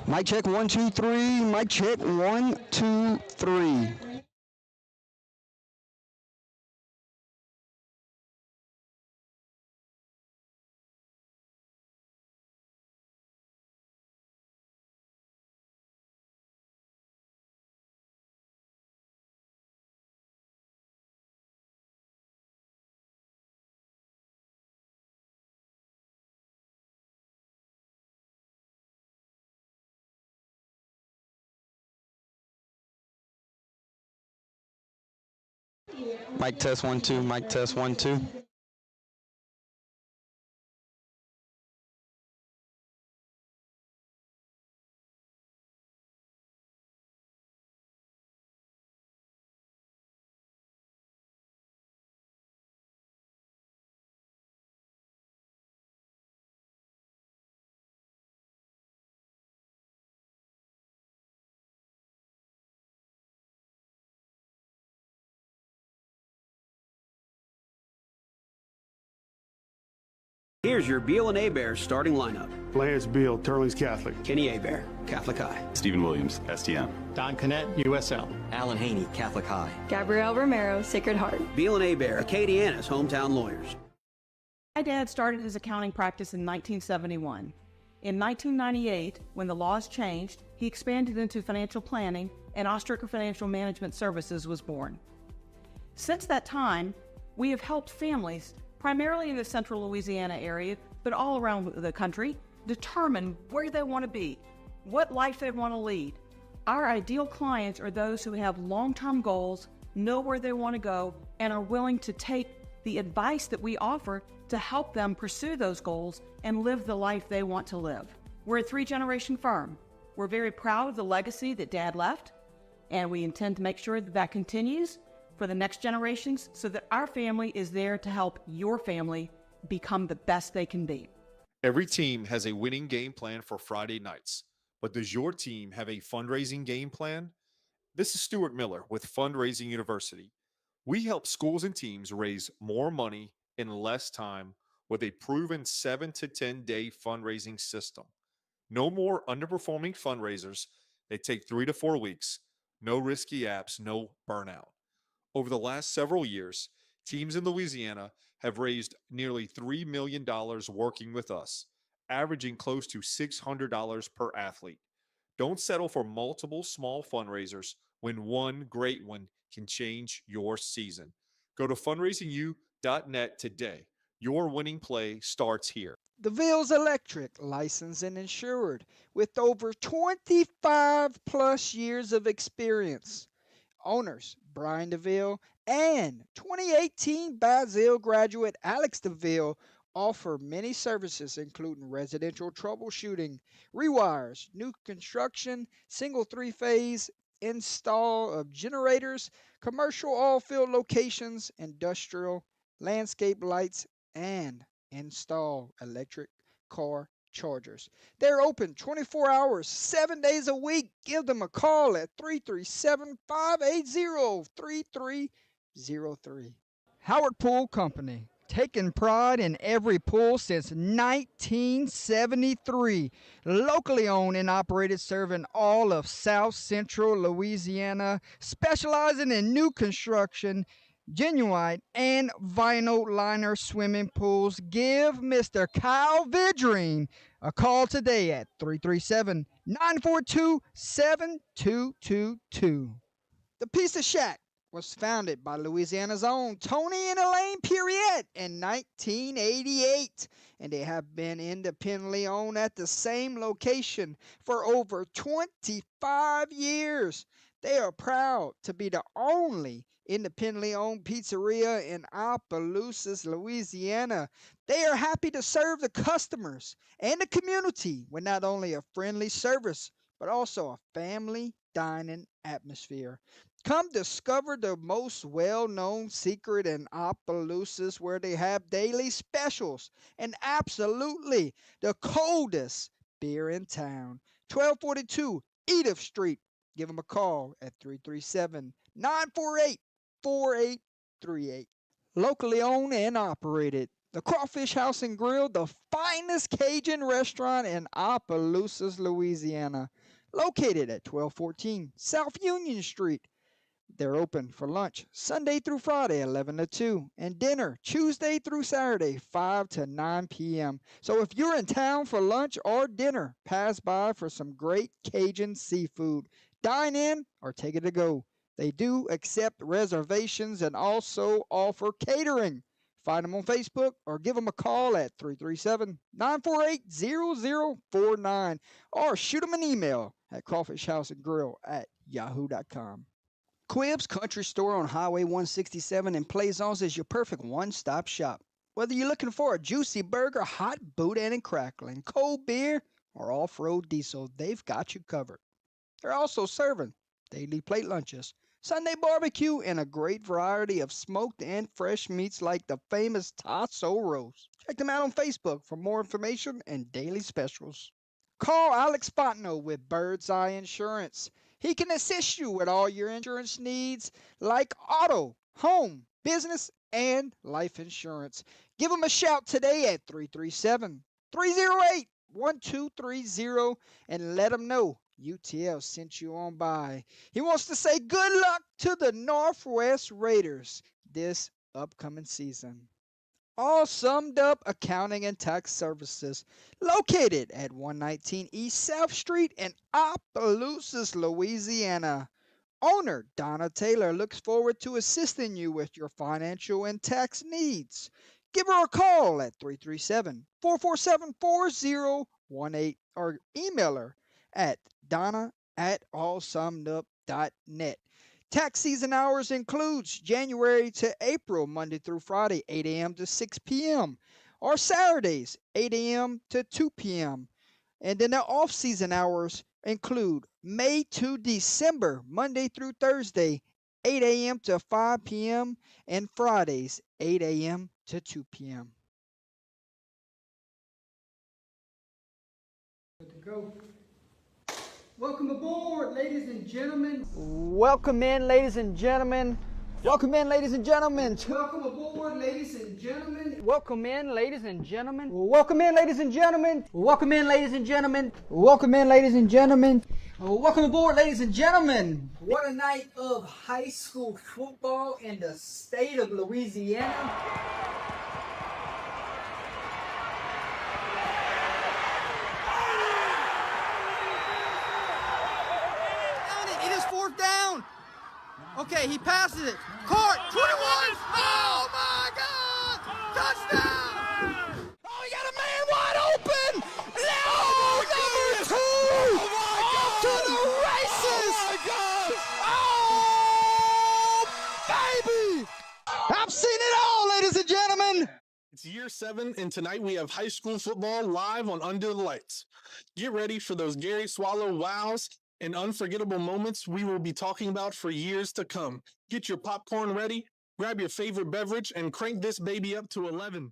Mic check, 1, 2, 3. Mic check, 1, 2, 3. Mic test, 1, 2. Mic test, 1, 2. Here's your Beal and Hebert starting lineup. Lance Beal, Turlings Catholic. Kenny Hebert, Catholic High. Stephen Williams, STM. Don Connett, USL. Alan Haney, Catholic High. Gabrielle Romero, Sacred Heart. Beal and Hebert, Acadiana's hometown lawyers. My dad started his accounting practice in 1971. In 1998, when the laws changed, he expanded into financial planning, and Ostraker Financial Management Services was born. Since that time, we have helped families, primarily in the central Louisiana area, but all around the country, determine where they want to be, what life they want to lead. Our ideal clients are those who have long-term goals, know where they want to go, and are willing to take the advice that we offer to help them pursue those goals and live the life they want to live. We're a 3-generation firm. We're very proud of the legacy that Dad left, and we intend to make sure that that continues for the next generations so that our family is there to help your family become the best they can be. Every team has a winning game plan for Friday nights, but does your team have a fundraising game plan? This is Stuart Miller with Fundraising University. We help schools and teams raise more money in less time with a proven 7 to 10 day fundraising system. No more underperforming fundraisers. They take 3 to 4 weeks. No risky apps, no burnout. Over the last several years, teams in Louisiana have raised nearly $3 million working with us, averaging close to $600 per athlete. Don't settle for multiple small fundraisers when one great one can change your season. Go to fundraisingu.net today. Your winning play starts here. DeVille's Electric, licensed and insured, with over 25 plus years of experience. Owners Brian DeVille and 2018 Basil graduate Alex DeVille offer many services including residential troubleshooting, rewires, new construction, single 3-phase install of generators, commercial oil field locations, industrial, landscape lights, and install electric car chargers. They're open 24 hours, 7 days a week. Give them a call at 337-580-3303. Howard Pool Company, taking pride in every pool since 1973. Locally owned and operated, serving all of South Central Louisiana, specializing in new construction, genuine and vinyl liner swimming pools. Give Mr. Kyle Vidrine a call today at 337-942-7222. The Pizza Shack was founded by Louisiana's own Tony and Elaine Puriette in 1988, and they have been independently owned at the same location for over 25 years. They are proud to be the only independently owned pizzeria in Opelousas, Louisiana. They are happy to serve the customers and the community with not only a friendly service, but also a family dining atmosphere. Come discover the most well-known secret in Opelousas, where they have daily specials and absolutely the coldest beer in town. 1242 Edith Street. Give them a call at 337-948-4838. Locally owned and operated, The Crawfish House and Grill, the finest Cajun restaurant in Opelousas, Louisiana, located at 1214 South Union Street. They're open for lunch Sunday through Friday, 11 to 2, and dinner Tuesday through Saturday, 5 to 9 p.m. So if you're in town for lunch or dinner, pass by for some great Cajun seafood. Dine in or take it to go. They do accept reservations and also offer catering. Find them on Facebook or give them a call at 337-948-0049 or shoot them an email at crawfishhouseandgrill@yahoo.com. Quibb's Country Store on Highway 167 in Plaisance is your perfect one-stop shop. Whether you're looking for a juicy burger, hot boudin and crackling, cold beer, or off-road diesel, they've got you covered. They're also serving daily plate lunches, Sunday barbecue, and a great variety of smoked and fresh meats like the famous Tasso roast. Check them out on Facebook for more information and daily specials. Call Alex Fontenot with Bird's Eye Insurance. He can assist you with all your insurance needs like auto, home, business, and life insurance. Give him a shout today at 337-308-1230 and let him know UTL sent you on by. He wants to say good luck to the Northwest Raiders this upcoming season. All Summed Up Accounting and Tax Services, located at 119 East South Street in Opelousas, Louisiana. Owner Donna Taylor looks forward to assisting you with your financial and tax needs. Give her a call at 337-447-4018 or email her at donna@allsummedup.net. Tax season hours includes January to April, Monday through Friday, 8 a.m. to 6 p.m., or Saturdays, 8 a.m. to 2 p.m. And then the off-season hours include May to December, Monday through Thursday, 8 a.m. to 5 p.m., and Fridays, 8 a.m. to 2 p.m. Good to go. Welcome aboard, ladies and gentlemen. Welcome in, ladies and gentlemen. Welcome in, ladies and gentlemen. Welcome aboard, ladies and gentlemen. Welcome in, ladies and gentlemen. Welcome in, ladies and gentlemen. Welcome in, ladies and gentlemen. Welcome in, ladies and gentlemen. Welcome aboard, ladies and gentlemen. What a night of high school football in the state of Louisiana. Down. Okay, he passes it. Court, 21. Oh my God! Touchdown! Oh, he got a man wide open. Oh, number 2. Oh my God! To the races. Oh my God! Oh, baby! I've seen it all, ladies and gentlemen. It's year 7, and tonight we have high school football live on Under the Lights. Get ready for those Gary Swallow wows and unforgettable moments we will be talking about for years to come. Get your popcorn ready, grab your favorite beverage, and crank this baby up to 11.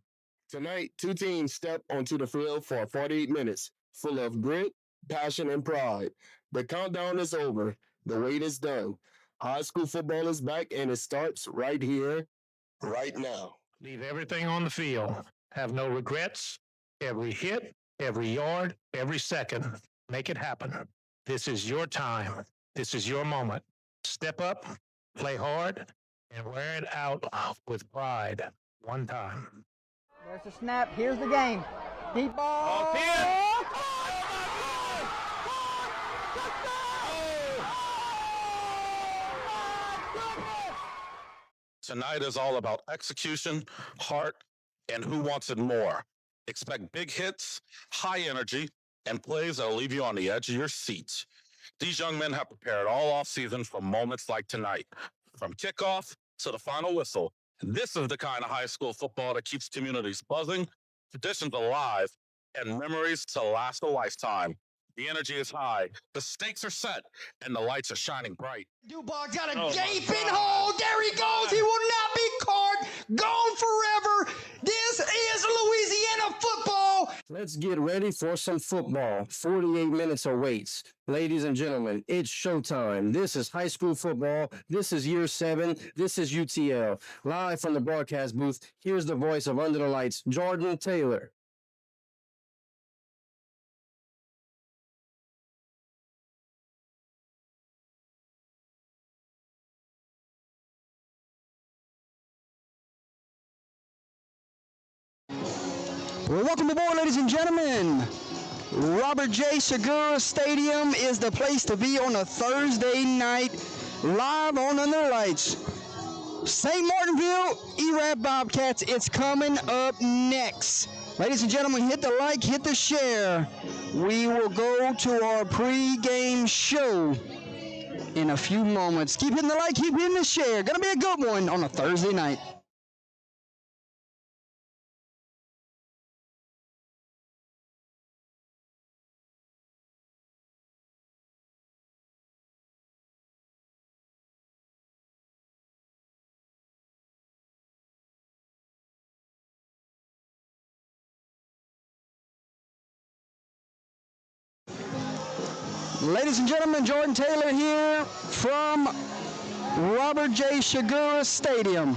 Tonight, 2 teams step onto the field for 48 minutes, full of grit, passion, and pride. The countdown is over. The wait is done. High school football is back, and it starts right here, right now. Leave everything on the field. Have no regrets. Every hit, every yard, every second. Make it happen. This is your time. This is your moment. Step up, play hard, and wear it out with pride. One time. There's the snap. Here's the game. Deep ball. Up here. Tonight is all about execution, heart, and who wants it more. Expect big hits, high energy, and plays that will leave you on the edge of your seats. These young men have prepared all offseason for moments like tonight, from kickoff to the final whistle. This is the kind of high school football that keeps communities buzzing, traditions alive, and memories to last a lifetime. The energy is high, the stakes are set, and the lights are shining bright. Dubois got a gaping hole. There he goes. He will not be caught. Gone forever. This is Louisiana football. Let's get ready for some football. 48 minutes awaits. Ladies and gentlemen, it's showtime. This is high school football. This is year 7. This is UTL. Live from the broadcast booth, here's the voice of Under the Lights, Jordan Taylor. Well, welcome aboard, ladies and gentlemen. Robert J. Segura Stadium is the place to be on a Thursday night, live on Under the Lights. St. Martinville Erath Bobcats, it's coming up next. Ladies and gentlemen, hit the like, hit the share. We will go to our pre-game show in a few moments. Keep hitting the like, keep hitting the share. Gonna be a good one on a Thursday night. Ladies and gentlemen, Jordan Taylor here from Robert J. Segura Stadium.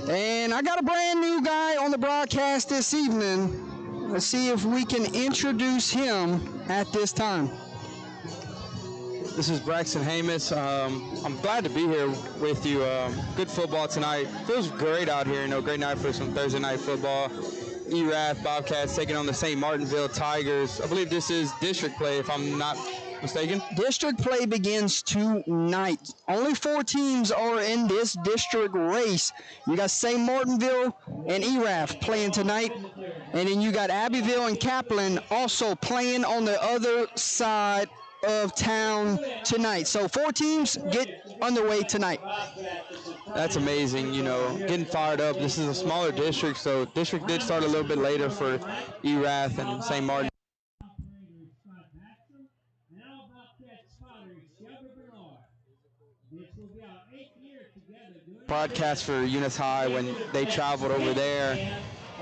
And I got a brand new guy on the broadcast this evening. Let's see if we can introduce him at this time. This is Braxton Hamus. I'm glad to be here with you. Good football tonight. Feels great out here. Great night for some Thursday night football. Erath Bobcats taking on the St. Martinville Tigers. I believe this is district play, if I'm not mistaken. District play begins tonight. Only 4 teams are in this district race. You got St. Martinville and Erath playing tonight. And then you got Abbeville and Kaplan also playing on the other side of town tonight. So 4 teams get underway tonight. That's amazing, getting fired up. This is a smaller district, so district did start a little bit later for Erath and St. Martin. Broadcast for Eunice High when they traveled over there,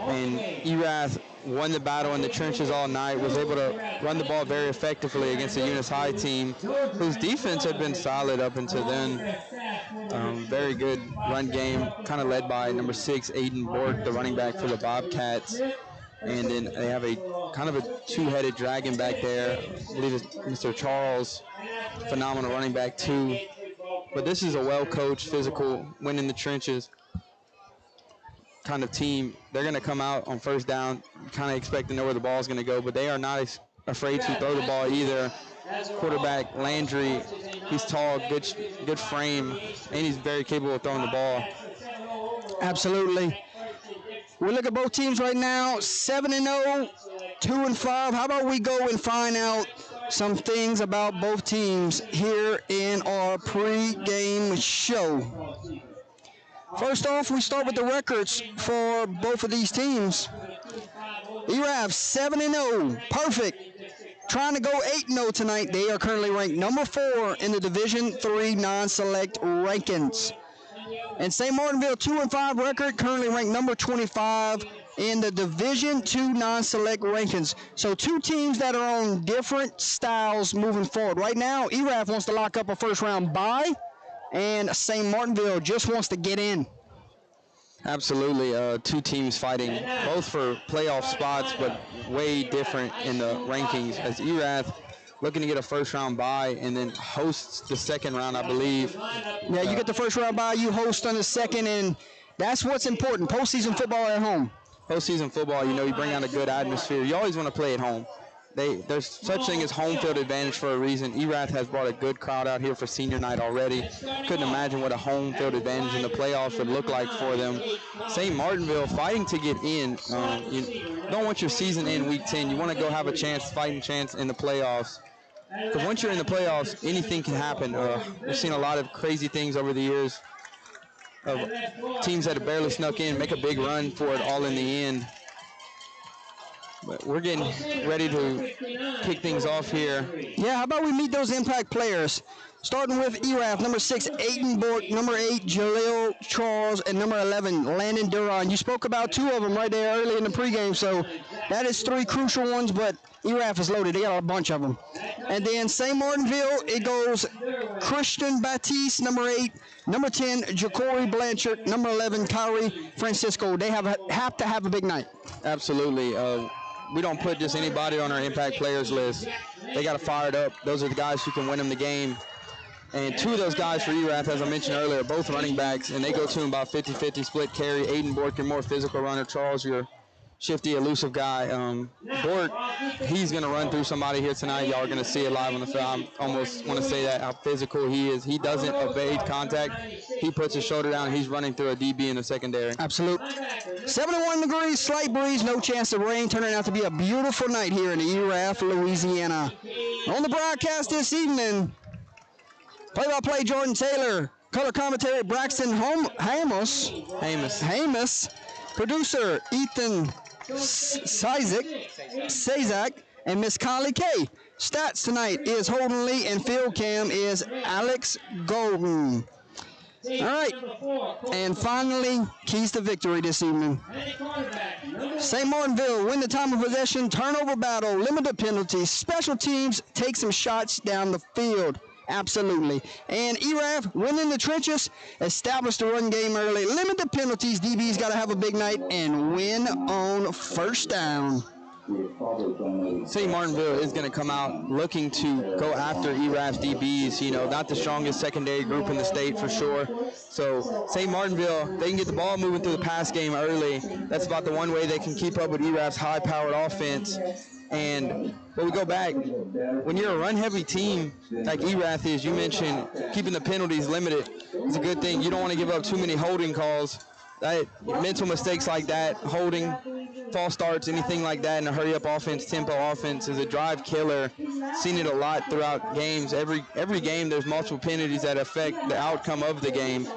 and Erath won the battle in the trenches all night, was able to run the ball very effectively against the Eunice High team, whose defense had been solid up until then. Very good run game, kind of led by number 6, Aiden Bork, the running back for the Bobcats. And then they have a kind of a 2-headed dragon back there. I believe it's Mr. Charles, phenomenal running back too. But this is a well-coached, physical, win in the trenches kind of team. They're going to come out on first down, kind of expect to know where the ball is going to go, but they are not afraid to throw the ball either. Quarterback Landry, he's tall, good frame, and he's very capable of throwing the ball. Absolutely. We look at both teams right now, 7-0, 2-5. How about we go and find out some things about both teams here in our pre-game show. First off, we start with the records for both of these teams. Erath 7-0, perfect. Trying to go 8-0 tonight. They are currently ranked number 4 in the Division III non-select rankings. And St. Martinville 2-5 record, currently ranked number 25 in the Division II non-select rankings. So 2 teams that are on different styles moving forward. Right now, Erath wants to lock up a first-round bye, and St. Martinville just wants to get in. Absolutely. 2 teams fighting both for playoff spots, but way different in the rankings, as Erath looking to get a first-round bye and then hosts the second round, I believe. Yeah, you get the first-round bye, you host on the second, and that's what's important, postseason football at home. Postseason football, you bring out a good atmosphere. You always want to play at home. There's such thing as home field advantage for a reason. Erath has brought a good crowd out here for senior night already. Couldn't imagine what a home field advantage in the playoffs would look like for them. St. Martinville fighting to get in. You don't want your season in week 10. You want to go have a fighting chance in the playoffs. Because once you're in the playoffs, anything can happen. We've seen a lot of crazy things over the years of teams that have barely snuck in, make a big run for it all in the end. But we're getting ready to kick things off here. Yeah, how about we meet those impact players? Starting with Erath, number 6, Aiden Bork, number 8, Jaleel Charles, and number 11, Landon Duran. You spoke about 2 of them right there early in the pregame, so that is 3 crucial ones, but Erath is loaded. They got a bunch of them. And then St. Martinville, it goes Christian Batiste, number 8, number 10, Ja'Cory Blanchard, number 11, Kyrie Francisco. They have to have a big night. Absolutely. We don't put just anybody on our impact players list. They got to fire it up. Those are the guys who can win them the game. And 2 of those guys for Erath, as I mentioned earlier, are both running backs, and they go to them about 50-50 split carry. Aiden Bork, your more physical runner. Charles, your shifty, elusive guy. Bork, he's going to run through somebody here tonight. Y'all are going to see it live on the film. I almost want to say that, how physical he is. He doesn't evade contact. He puts his shoulder down, and he's running through a DB in the secondary. Absolutely. 71 degrees, slight breeze, no chance of rain. Turning out to be a beautiful night here in Erath, Louisiana. On the broadcast this evening, play-by-play Jordan Taylor, color commentary Braxton Hamus, producer Ethan Sazak, and Miss Kylie K. Stats tonight is Holden Lee, and field cam is Alex Golden. All right, and finally, keys to victory this evening. St. Martinville win the time of possession, turnover battle, limited penalties, special teams take some shots down the field. Absolutely. And Erath win in the trenches, establish the run game early, limit the penalties. DB's got to have a big night and win on first down. St. Martinville is going to come out looking to go after Erath's DBs. You know, not the strongest secondary group in the state for sure. So St. Martinville, they can get the ball moving through the pass game early. That's about the one way they can keep up with Erath's high-powered offense. And when we go back, when you're a run-heavy team like Erath is, you mentioned keeping the penalties limited is a good thing. You don't want to give up too many holding calls. Mental mistakes like that, holding, false starts, anything like that in a hurry-up offense, tempo offense is a drive killer. Seen it a lot throughout games. Every game there's multiple penalties that affect the outcome of the game.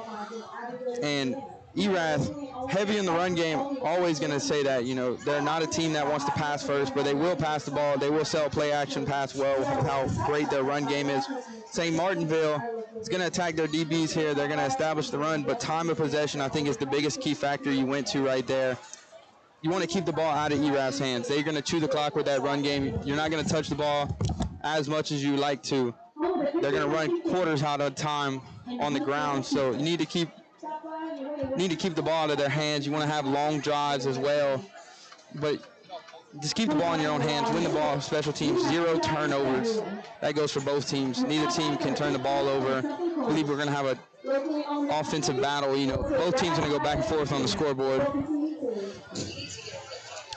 And Erath, heavy in the run game, always going to say that. You know, they're not a team that wants to pass first, but they will pass the ball. They will sell play action pass well, how great their run game is. St. Martinville is going to attack their DBs here. They're going to establish the run, but time of possession, I think, is the biggest key factor you went to right there. You want to keep the ball out of Erath's hands. They're going to chew the clock with that run game. You're not going to touch the ball as much as you like to. They're going to run quarters out of time on the ground, so you need to keep the ball out of their hands. You want to have long drives as well, but just keep the ball in your own hands. Win the ball, special teams, 0 turnovers. That goes for both teams. Neither team can turn the ball over. I believe we're going to have an offensive battle. You know, both teams are going to go back and forth on the scoreboard.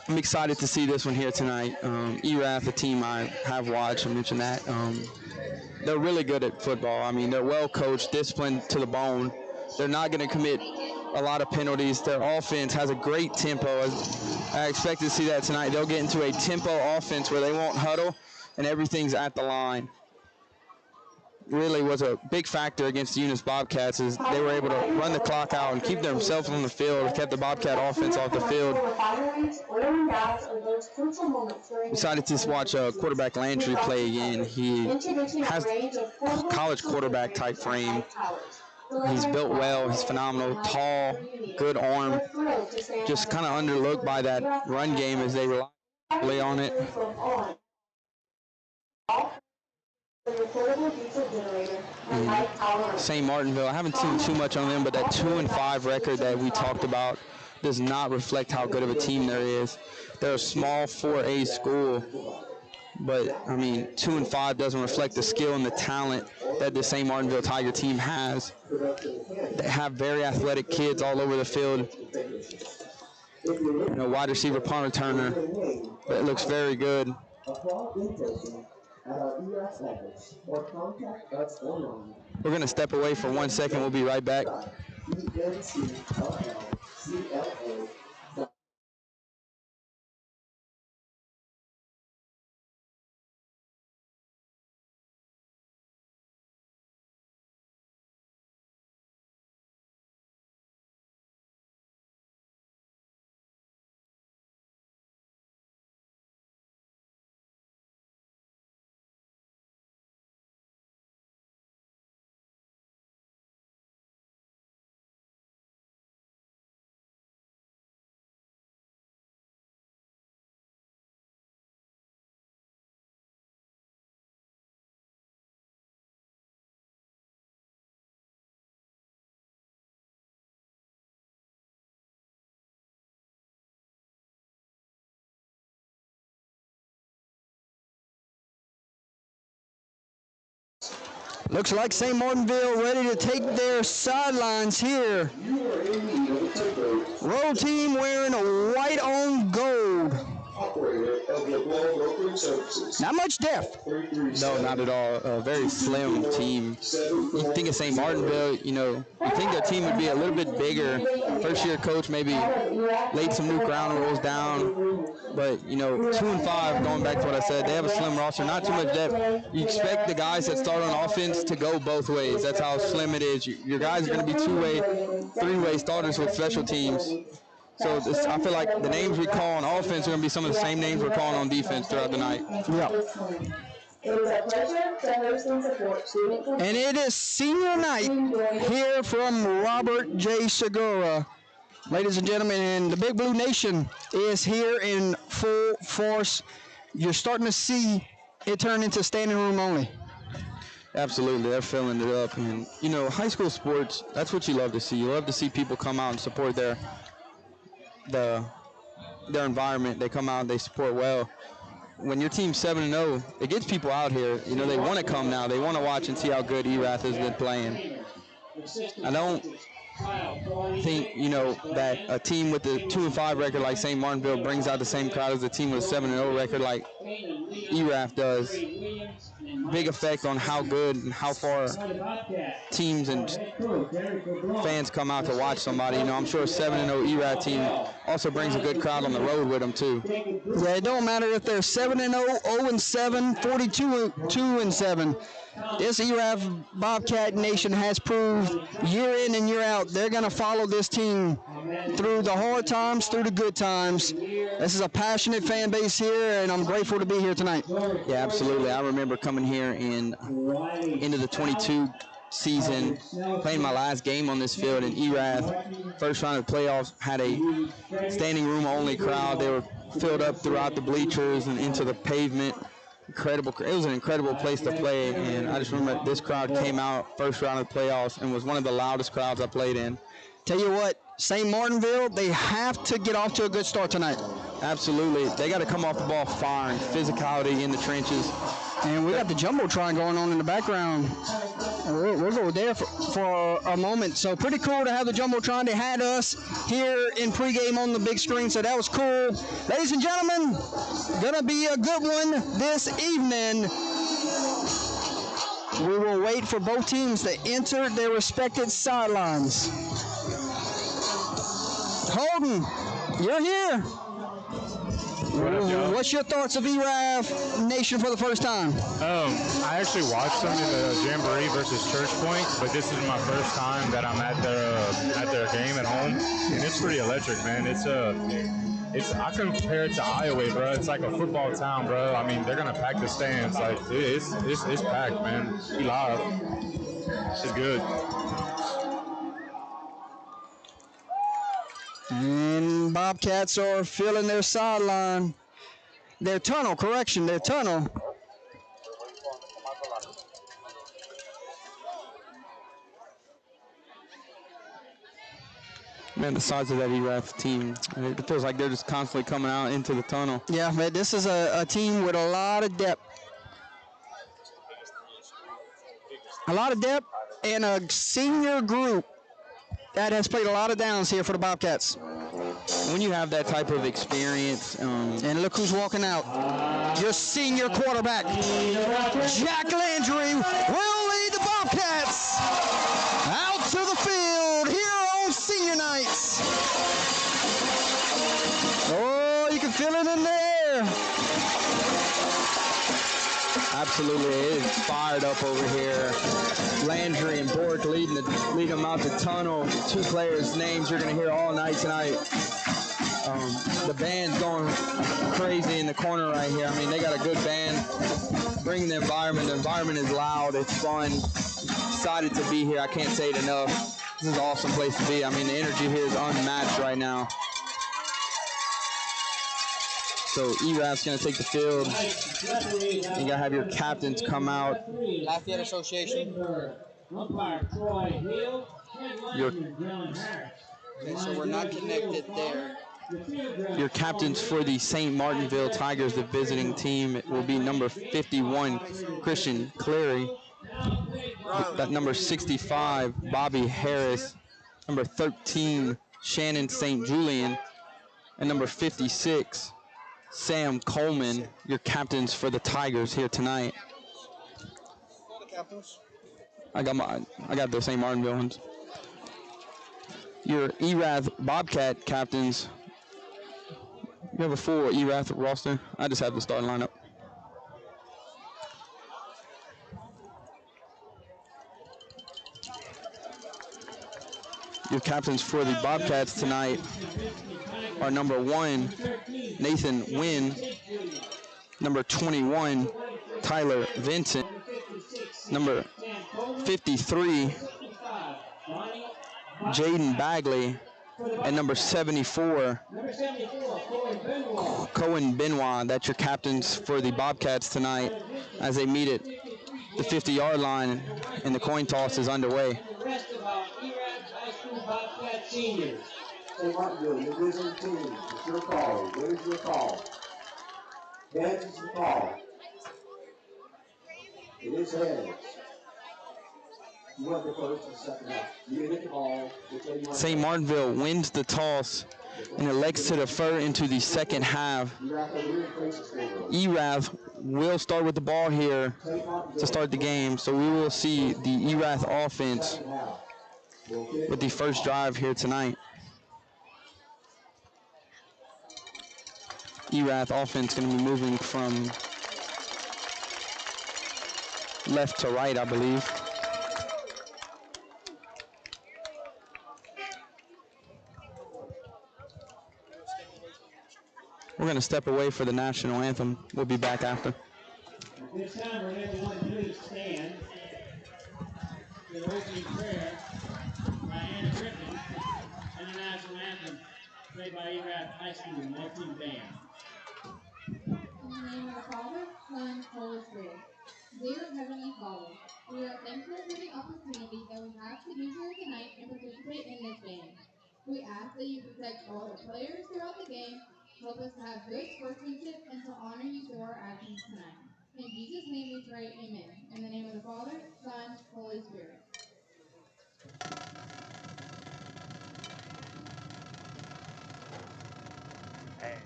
I'm excited to see this one here tonight. Erath, a team I have watched, I mentioned that. They're really good at football. I mean, they're well coached, disciplined to the bone. They're not going to commit a lot of penalties. Their offense has a great tempo. I expect to see that tonight. They'll get into a tempo offense where they won't huddle and everything's at the line. Really was a big factor against the Eunice Bobcats is they were able to run the clock out and keep themselves on the field, kept the Bobcat offense off the field. Excited to watch quarterback Landry play again. He has college quarterback type frame. He's built well. He's phenomenal. Tall, good arm. Just kind of underlooked by that run game as they rely on it. St. Martinville, I haven't seen too much on them, but that 2-5 record that we talked about does not reflect how good of a team there is. They're a small 4A school, but, I mean, 2-5 doesn't reflect the skill and the talent that the St. Martinville Tiger team has. They have very athletic kids all over the field. You know, wide receiver, punt returner, but it looks very good. We're going to step away for 1 second. We'll be right back. Looks like St. Martinville ready to take their sidelines here. Road team wearing a white on gold. Not much depth. No, not at all. A very slim team. You think of St. Martinville, you think their team would be a little bit bigger. First-year coach maybe laid some new ground rules down. But, 2-5, going back to what I said, they have a slim roster, not too much depth. You expect the guys that start on offense to go both ways. That's how slim it is. Your guys are going to be two-way, three-way starters with special teams. So I feel like the names we call on offense are going to be some of the same names we're calling on defense throughout the night. Yeah. It is a pleasure to host and support student. And it is senior night here from Robert J. Segura. Ladies and gentlemen, and the Big Blue Nation is here in full force. You're starting to see it turn into standing room only. Absolutely, they're filling it up. And, high school sports, that's what you love to see. You love to see people come out and support their environment. They come out, they support well. When your team's 7-0, it gets people out here. They want to come now. They want to watch and see how good Erath has been playing. I don't think, that a team with a 2-5 record like St. Martinville brings out the same crowd as a team with a 7-0 record like Erath does. Big effect on how good and how far teams and fans come out to watch somebody. I'm sure a 7-0 Erath team also brings a good crowd on the road with them too. Yeah, it don't matter if they're 7-0, 0-7, 42-2-7. This Erath Bobcat Nation has proved year in and year out they're going to follow this team through the hard times, through the good times. This is a passionate fan base here, and I'm grateful to be here tonight. Yeah, absolutely. I remember coming here into the 22 season, playing my last game on this field in Erath. First round of the playoffs, had a standing room only crowd. They were filled up throughout the bleachers and into the pavement. Incredible. It was an incredible place to play, and I just remember this crowd came out first round of the playoffs and was one of the loudest crowds I played in. Tell you what, St. Martinville, they have to get off to a good start tonight. Absolutely. They got to come off the ball firing, physicality in the trenches. And we got the Jumbotron going on in the background. We'll go there for a moment. So pretty cool to have the Jumbotron. They had us here in pregame on the big screen, so that was cool. Ladies and gentlemen, gonna be a good one this evening. We will wait for both teams to enter their respective sidelines. Holden, you're here. What's your thoughts of Erath Nation for the first time? I actually watched them in the Jamboree versus Church Point, but this is my first time that I'm at their game at home, and it's pretty electric, man. I compare it to Iowa, bro. It's like a football town, bro. I mean, they're gonna pack the stands. Like it's packed, man. We live. It's good. And Bobcats are filling their sideline. Their tunnel. Man, the size of that Erath team, it feels like they're just constantly coming out into the tunnel. Yeah, man, this is a team with a lot of depth. And a senior group that has played a lot of downs here for the Bobcats. When you have that type of experience. And look who's walking out. Your senior quarterback, Jack Landry, will lead the Bobcats out to the field here on senior nights. Oh, you can feel it in there. Absolutely, it is fired up over here. Landry and Bork leading them out the tunnel. Two players' names you're going to hear all night tonight. The band's going crazy in the corner right here. I mean, they got a good band. Bring the environment. The environment is loud. It's fun. Excited to be here. I can't say it enough. This is an awesome place to be. I mean, the energy here is unmatched right now. So Erath's going to take the field. You got to have your captains come out. Lafayette Association. Okay, so we're not connected there. Your captains for the St. Martinville Tigers, the visiting team, will be number 51, Christian Cleary. That number 65, Bobby Harris. Number 13, Shannon St. Julian. And number 56, Sam Coleman, your captains for the Tigers here tonight. I got the St. Martinville ones. Your Erath Bobcat captains. You have a full Erath roster. I just have the starting lineup. Your captains for the Bobcats tonight are number 1, Nathan Wynn. Number 21, Tyler Vincent. Number 53, Jaden Bagley. And number 74, Cohen Benoit. That's your captains for the Bobcats tonight as they meet at the 50-yard line and the coin toss is underway. Seniors. St. Martinville, your visiting team. It's your call. Where's your call? Heads is the call. It is heads. You want the first and second half. You get the call. St. Martinville wins the toss and elects to defer into the second half. Erath will start with the ball here to start the game, so we will see the Erath offense with the first drive here tonight. Erath offense going to be moving from left to right, I believe. We're going to step away for the national anthem. We'll be back after. At this time, we're everyone please stand for the opening prayer by Anna Griffin and the national anthem played by Erath High School Marching Band. In the name of the Father, Son, Holy Spirit. Dear Heavenly Father, we are thankful for the opportunity that we have to be here tonight and participate in this game. We ask that you protect all the players throughout the game, help us to have good sportsmanship, and to honor you through our actions tonight. In Jesus' name we pray, amen. In the name of the Father, Son, Holy Spirit. And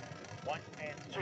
1 and 2.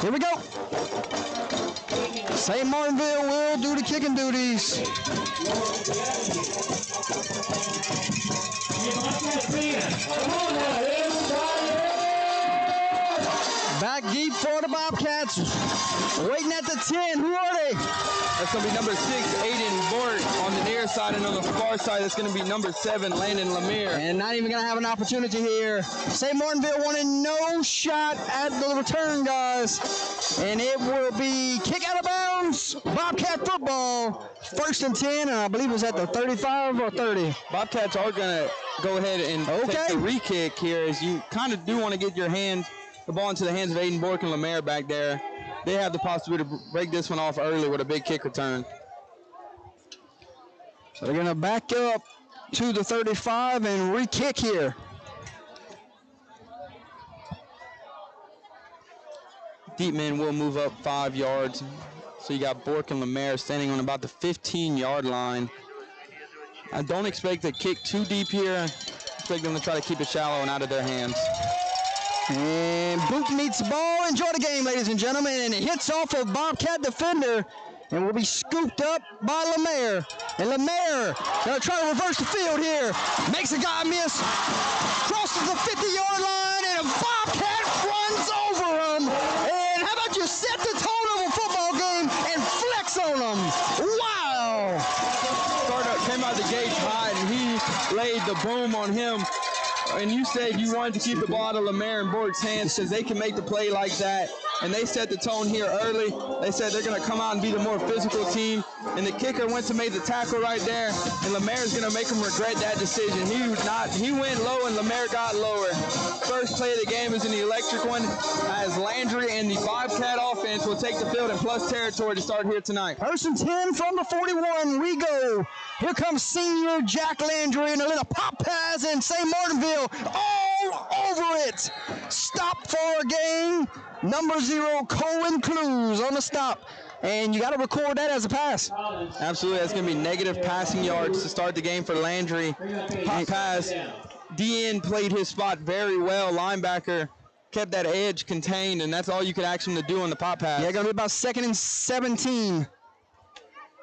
Here we go. St. Martinville will do the kicking duties. Back deep for the Bobcats. Waiting at the 10. Who are they? That's going to be number 6, Aiden Bort on the near side, and on the far side, that's going to be number 7, Landon Lemire. And not even going to have an opportunity here. St. Martinville wanted no shot at the return, guys. And it will be kick out of bounds. Bobcat football. 1st and 10, and I believe it was at the 35 or 30. Bobcats are going to go ahead and take the re-kick here, as you kind of do want to get the ball into the hands of Aiden Bork and Lemire back there. They have the possibility to break this one off early with a big kick return. So they're going to back up to the 35 and re-kick here. Deep men will move up 5 yards. So you got Bork and Lemire standing on about the 15-yard line. I don't expect a kick too deep here. I expect them to try to keep it shallow and out of their hands. And Boot meets the ball. Enjoy the game, ladies and gentlemen. And it hits off a Bobcat defender and will be scooped up by Lemire. And Lemire going to try to reverse the field here. Makes a guy miss. Crosses the 50-yard line, and a Bobcat runs over him. And how about you set the tone of a football game and flex on them? Wow. Starter came out the gates high, and he laid the boom on him. And you said you wanted to keep the ball out of Lemire and Borg's hands because they can make the play like that. And they set the tone here early. They said they're going to come out and be the more physical team. And the kicker went to make the tackle right there. And Lemire's going to make him regret that decision. He went low and Lemire got lower. First play of the game is an electric one as Landry and the Bobcat offense will take the field in plus territory to start here tonight. 1st and 10 from the 41. We go. Here comes senior Jack Landry and a little pop pass, and St. Martinville all over it. Stop for a gain. Number 0, Cohen Clues on the stop. And you got to record that as a pass. Absolutely. That's going to be negative passing yards to start the game for Landry. Pop pass. DN played his spot very well. Linebacker kept that edge contained, and that's all you could ask him to do on the pop pass. Yeah, going to be about 2nd and 17.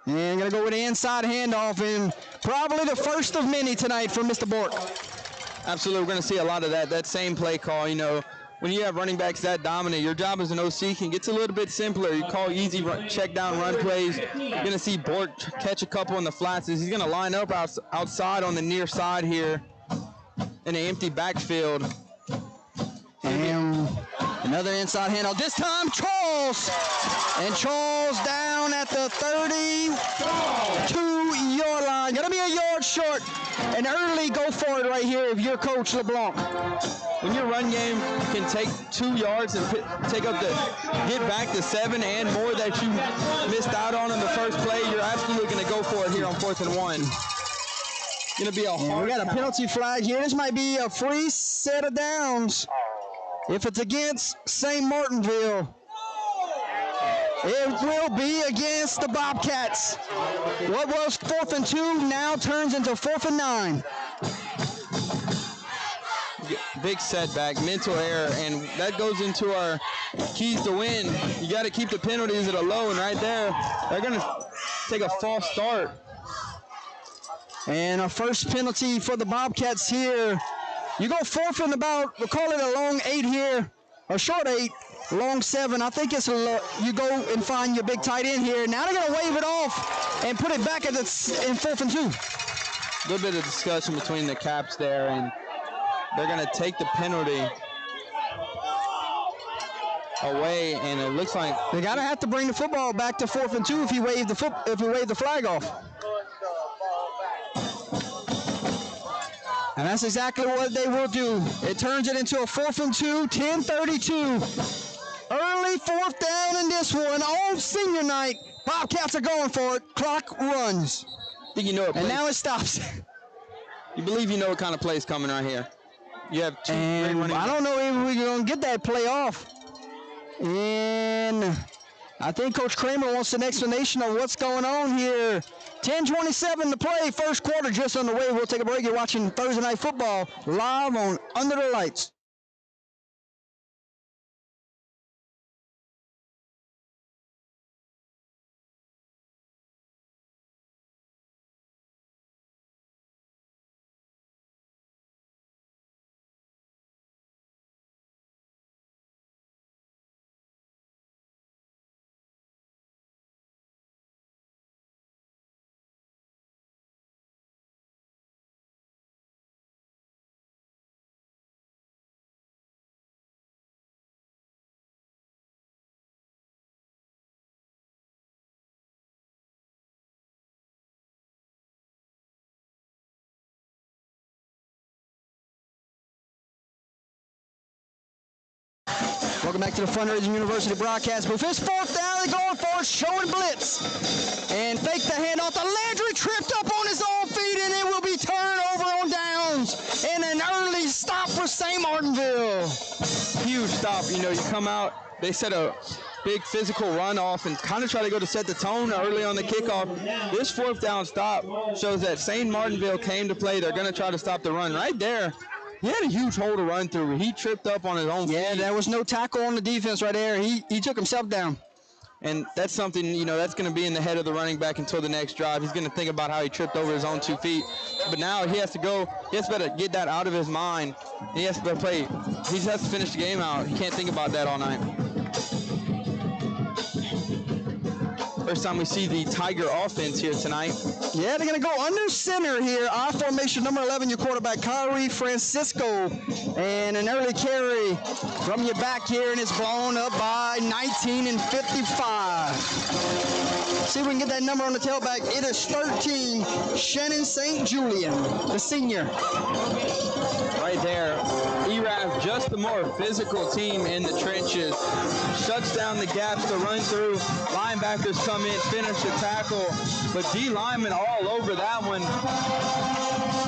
And going to go with the inside handoff, and probably the first of many tonight from Mr. Bork. Absolutely. We're going to see a lot of that same play call. You know, when you have running backs that dominant, your job as an OC gets a little bit simpler. You call easy check down run plays. You're going to see Bork catch a couple in the flats. He's going to line up outside on the near side here in an empty backfield. And another inside handoff. This time, Charles. And Charles down at the 32-yard line. Going to be a yard short. And early go for it right here if you're Coach LeBlanc. When your run game can take 2 yards and get back to 7 and more that you missed out on in the first play, you're absolutely going to go for it here on 4th and 1. Going to be a hard. We got a penalty flag here. This might be a free set of downs. If it's against St. Martinville, it will be against the Bobcats. What was 4th and 2 now turns into 4th and 9. Big setback, mental error, and that goes into our keys to win. You got to keep the penalties at a low, and right there, they're going to take a false start. And a first penalty for the Bobcats here. You go 4th and about, we'll call it a long 8 here, or short 8, long 7. I think it's you go and find your big tight end here. Now they're going to wave it off and put it back in 4th and 2. A little bit of discussion between the caps there, and they're going to take the penalty away, and it looks like they got to have to bring the football back to 4th and 2 if he waved the flag off. And that's exactly what they will do. It turns it into a 4th and 2, 10:32. Early 4th down in this one on senior night. Bobcats are going for it. Clock runs. I think you know it. And now it stops. You believe you know what kind of play is coming right here. You have 2 and running. I don't know if we're going to get that play off. And I think Coach Kramer wants an explanation of what's going on here. 10:27 to play, first quarter just on the way. We'll take a break. You're watching Thursday Night Football live on Under the Lights. Welcome back to the Fundraising University broadcast booth. It's fourth down. They're going for it, showing blitz. And fake the handoff. The Landry tripped up on his own feet, and it will be turned over on downs. And an early stop for St. Martinville. Huge stop. You know, you come out, they set a big physical run off and kind of try to go to set the tone early on the kickoff. This fourth down stop shows that St. Martinville came to play. They're going to try to stop the run right there. He had a huge hole to run through. He tripped up on his own feet. Yeah, there was no tackle on the defense right there. He took himself down. And that's something, you know, that's going to be in the head of the running back until the next drive. He's going to think about how he tripped over his own 2 feet. But now he has to get that out of his mind. He has to play. He just has to finish the game out. He can't think about that all night. First time we see the Tiger offense here tonight. Yeah, they're going to go under center here. I formation number 11, your quarterback, Kyrie Francisco. And an early carry from your back here, and it's blown up by 19 and 55. See if we can get that number on the tailback. It is 13, Shannon St. Julian, the senior. Right there, Erath, just the more physical team in the trenches. Shuts down the gaps to run through. Linebackers come in, finish the tackle, but D linemen all over that one.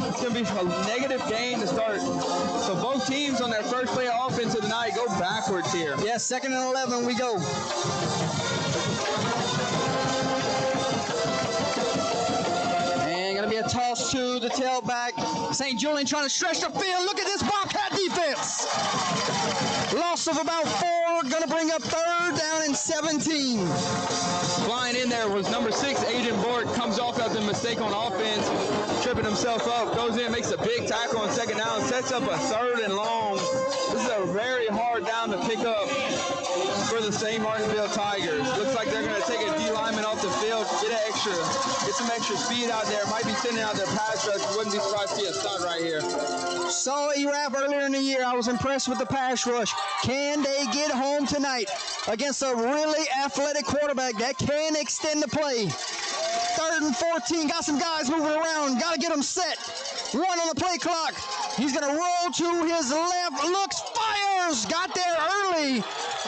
It's going to be a negative gain to start. So both teams on their first play of offense of the night go backwards here. Yeah, 2nd and 11 we go. And going to be a toss to the tailback. St. Julian trying to stretch the field. Look at this Bobcat defense. Loss of about 4, going to bring up 3rd down and 17. Flying in there was number 6, Aiden Bork, comes off after a mistake on offense, tripping himself up, goes in, makes a big tackle on 2nd down, sets up a 3rd and long. This is a very hard down to pick up for the St. Martinville Tigers. Looks like they're going to take a D lineman off the field, get some extra speed out there, might be sending out their pass rush. Wouldn't be surprised to see a stunt right here. Saw Erath earlier in the year. I was impressed with the pass rush. Can they get home tonight against a really athletic quarterback that can extend the play? 3rd and 14. Got some guys moving around. Got to get them set. 1 on the play clock. He's going to roll to his left. Looks, fires. Got there early.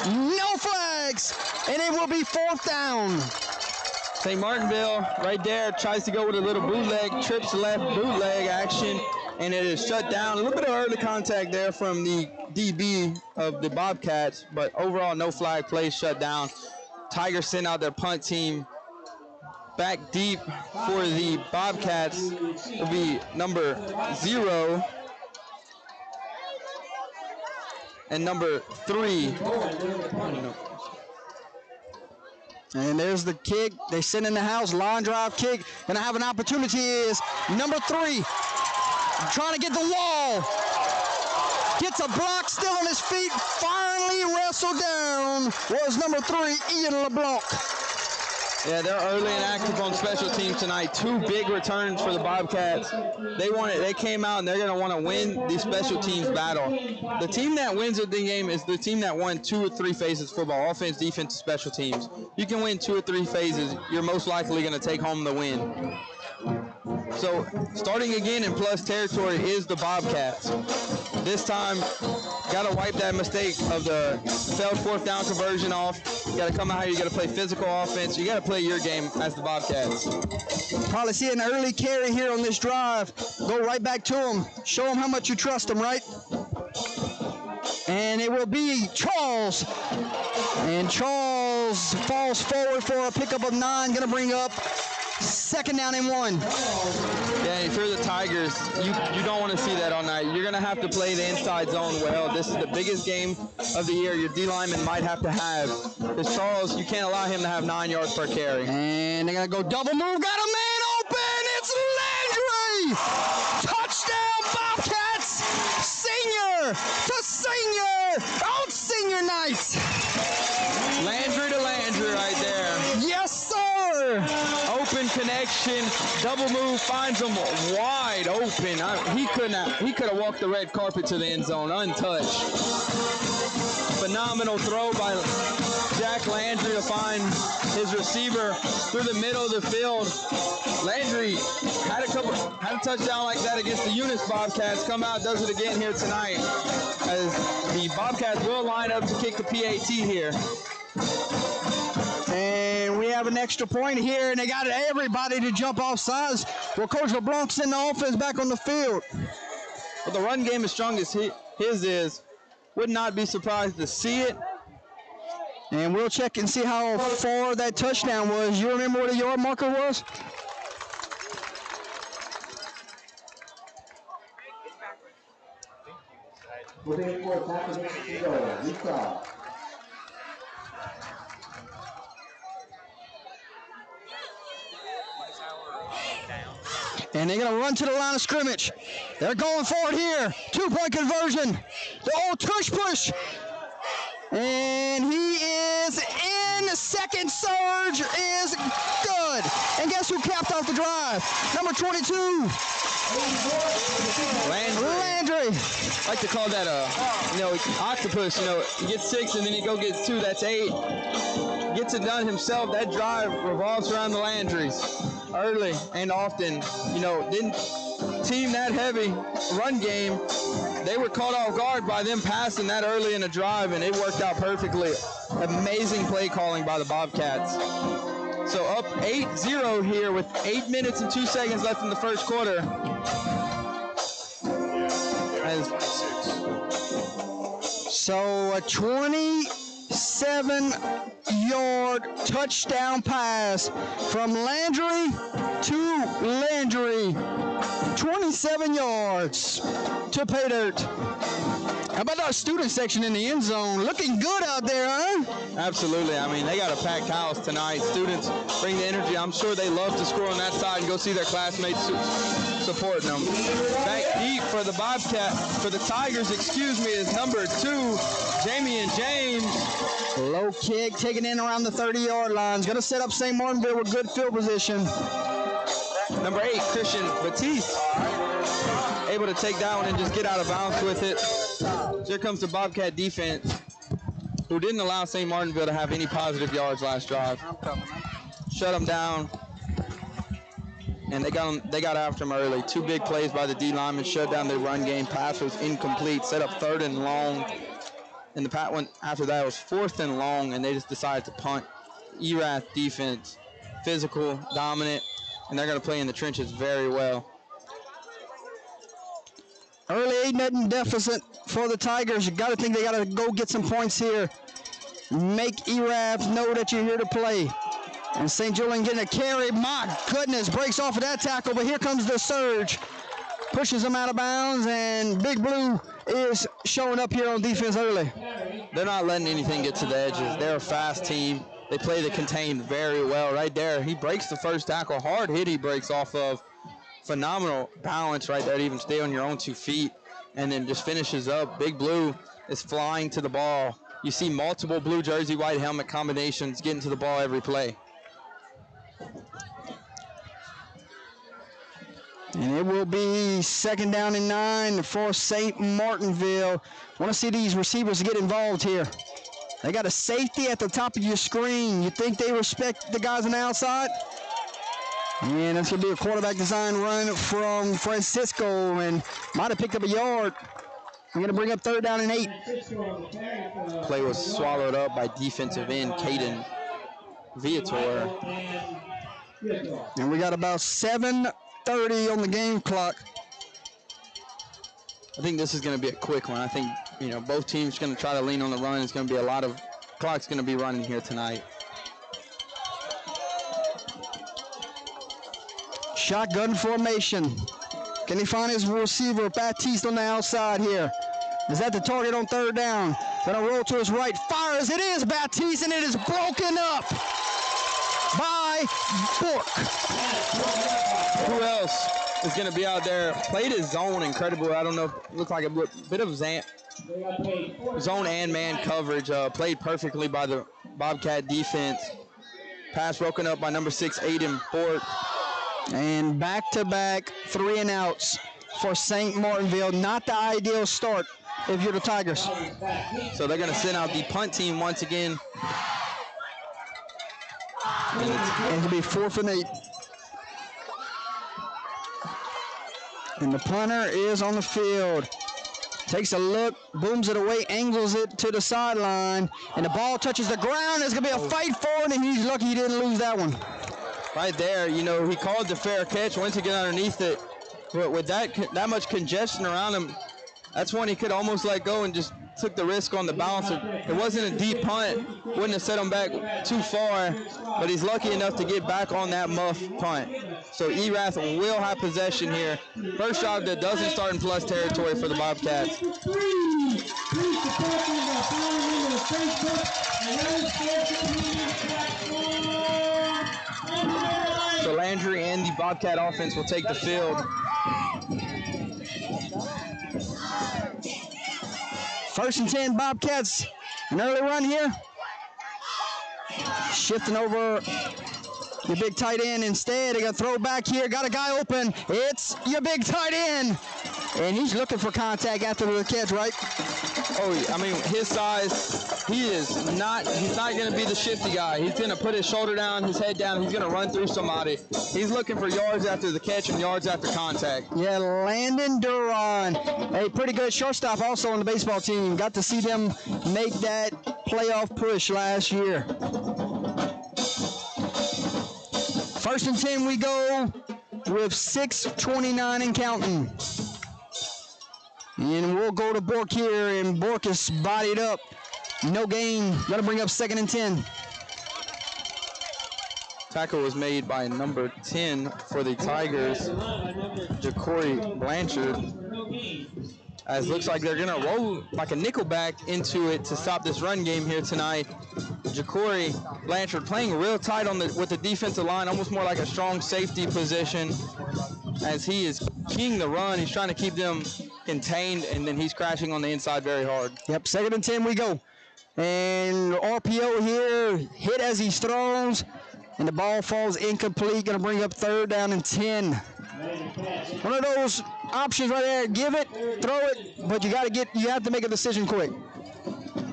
No flags. And it will be 4th down. St. Martinville right there tries to go with a little bootleg, trips left bootleg action, and it is shut down. A little bit of early contact there from the DB of the Bobcats, but overall no flag play, shut down. Tigers send out their punt team back deep for the Bobcats. Will be number 0 and number 3. And there's the kick. They send in the house. Line drive kick. Gonna have an opportunity is number 3. Trying to get the wall. Gets a block still on his feet. Finally wrestled down was number 3, Ian LeBlanc. Yeah, they're early and active on special teams tonight. 2 big returns for the Bobcats. They came out and they're going to want to win the special teams battle. The team that wins the game is the team that won 2 or 3 phases of football, offense, defense, special teams. You can win 2 or 3 phases, you're most likely going to take home the win. So starting again in plus territory is the Bobcats. This time, got to wipe that mistake of the failed 4th down conversion off. You got to come out here. You got to play physical offense. You got to play your game as the Bobcats. Probably see an early carry here on this drive. Go right back to him. Show him how much you trust him, right? And it will be Charles. And Charles falls forward for a pickup of 9. Going to bring up 2nd down and 1. Yeah, if you're the Tigers, you don't want to see that all night. You're going to have to play the inside zone well. This is the biggest game of the year your D lineman might have to have. Because Charles, you can't allow him to have 9 yards per carry. And they're going to go double move. Got a man open. It's Landry. Touchdown, Bobcats. Senior to senior on senior night. Landry to Landry right there. Yes, sir. Open connection. connection. Double move finds him wide open. He could have walked the red carpet to the end zone untouched. Phenomenal throw by Jack Landry to find his receiver through the middle of the field. Landry had a touchdown like that against the Eunice Bobcats. Come out, does it again here tonight, as the Bobcats will line up to kick the PAT here. And we have an extra point here, and they got everybody to jump off sides. Well, Coach LeBlanc's in the offense back on the field. Well, the run game as strong as his is, would not be surprised to see it. And we'll check and see how far that touchdown was. You remember what the yard marker was? And they're going to run to the line of scrimmage. They're going for it here. 2-point conversion. The old tush push. And he is in. Second surge is good. And guess who capped off the drive? Number 22. Landry. I like to call that octopus. He gets 6 and then he gets 2. That's 8. Gets it done himself. That drive revolves around the Landrys early and often. Didn't team that heavy run game. They were caught off guard by them passing that early in the drive, and it worked out perfectly. Amazing play calling by the Bobcats. So up 8-0 here with 8 minutes and 2 seconds left in the first quarter. So a 27-yard touchdown pass from Landry to Landry. 27 yards to pay dirt. How about our student section in the end zone? Looking good out there, huh? Absolutely. They got a packed house tonight. Students bring the energy. I'm sure they love to score on that side and go see their classmates supporting them. Back deep for the Tigers, is number 2, Jamie and James. Low kick, taken in around the 30-yard line. Going to set up St. Martinville with good field position. Number 8, Christian Batiste, able to take that one and just get out of bounds with it. Here comes the Bobcat defense, who didn't allow St. Martinville to have any positive yards last drive. Shut them down, and they got after them early. 2 big plays by the D linemen, shut down their run game. Pass was incomplete, set up 3rd and long. And the pat one after that was 4th and long, and they just decided to punt. Erath defense, physical, dominant, and they're going to play in the trenches very well. Early 8-0 deficit for the Tigers. You got to think they got to go get some points here. Make Erath know that you're here to play. And St. Julian getting a carry. My goodness, breaks off of that tackle, but here comes the surge. Pushes him out of bounds, and Big Blue is showing up here on defense early. They're not letting anything get to the edges. They're a fast team. They play the contained very well right there. He breaks the first tackle. Hard hit he breaks off of. Phenomenal balance right there to even stay on your own 2 feet, and then just finishes up. Big Blue is flying to the ball. You see multiple blue jersey, white helmet combinations getting to the ball every play. And it will be 2nd down and 9 for St. Martinville. Want to see these receivers get involved here. They got a safety at the top of your screen. You think they respect the guys on the outside? And that's going to be a quarterback design run from Francisco, and might have picked up a yard. We're going to bring up 3rd down and 8. Play was swallowed up by defensive end Caden Viator. And we got about 7:30 on the game clock. I think this is going to be a quick one. I think, both teams are going to try to lean on the run. It's going to be a lot of clock's going to be running here tonight. Shotgun formation. Can he find his receiver, Baptiste, on the outside here? Is that the target on 3rd down? Gonna roll to his right, fires, it is Baptiste, and it is broken up by Bork. Who else is gonna be out there? Played his zone incredible. I don't know, looked like a bit of zone and man coverage. Played perfectly by the Bobcat defense. Pass broken up by number 6, Aiden Bork. And back-to-back 3-and-outs for St. Martinville. Not the ideal start if you're the Tigers. So they're going to send out the punt team once again. And it'll be 4th and 8. And the punter is on the field. Takes a look, booms it away, angles it to the sideline, and the ball touches the ground. There's going to be a fight for it, and he's lucky he didn't lose that one. Right there, you know, he called the fair catch, went to get underneath it. But with that much congestion around him, that's when he could almost let go and just took the risk on the bounce. It wasn't a deep punt, wouldn't have set him back too far, but he's lucky enough to get back on that muff punt. So Erath will have possession here. First drive that doesn't start in plus territory for the Bobcats. So Landry and the Bobcat offense will take the field. First and 10, Bobcats. An early run here. Shifting over your big tight end instead. They got to throw back here. Got a guy open. It's your big tight end. And he's looking for contact after the catch, right? Oh, I mean, his size, he's not going to be the shifty guy. He's going to put his shoulder down, his head down. He's going to run through somebody. He's looking for yards after the catch and yards after contact. Yeah, Landon Duran, a pretty good shortstop also on the baseball team. Got to see them make that playoff push last year. First and 10 we go with 6:29 and counting. And we'll go to Bork here, and Bork is bodied up. No gain. Got to bring up 2nd and 10. Tackle was made by number 10 for the Tigers, Ja'Cory Blanchard. As looks like they're going to roll like a nickel back into it to stop this run game here tonight. Ja'Cory Blanchard playing real tight with the defensive line, almost more like a strong safety position, as he is keying the run. He's trying to keep them contained, and then he's crashing on the inside very hard. Yep, 2nd and 10 we go. And RPO here, hit as he throws, and the ball falls incomplete. Going to bring up 3rd down and 10. One of those options right there. Give it, throw it, but you have to make a decision quick.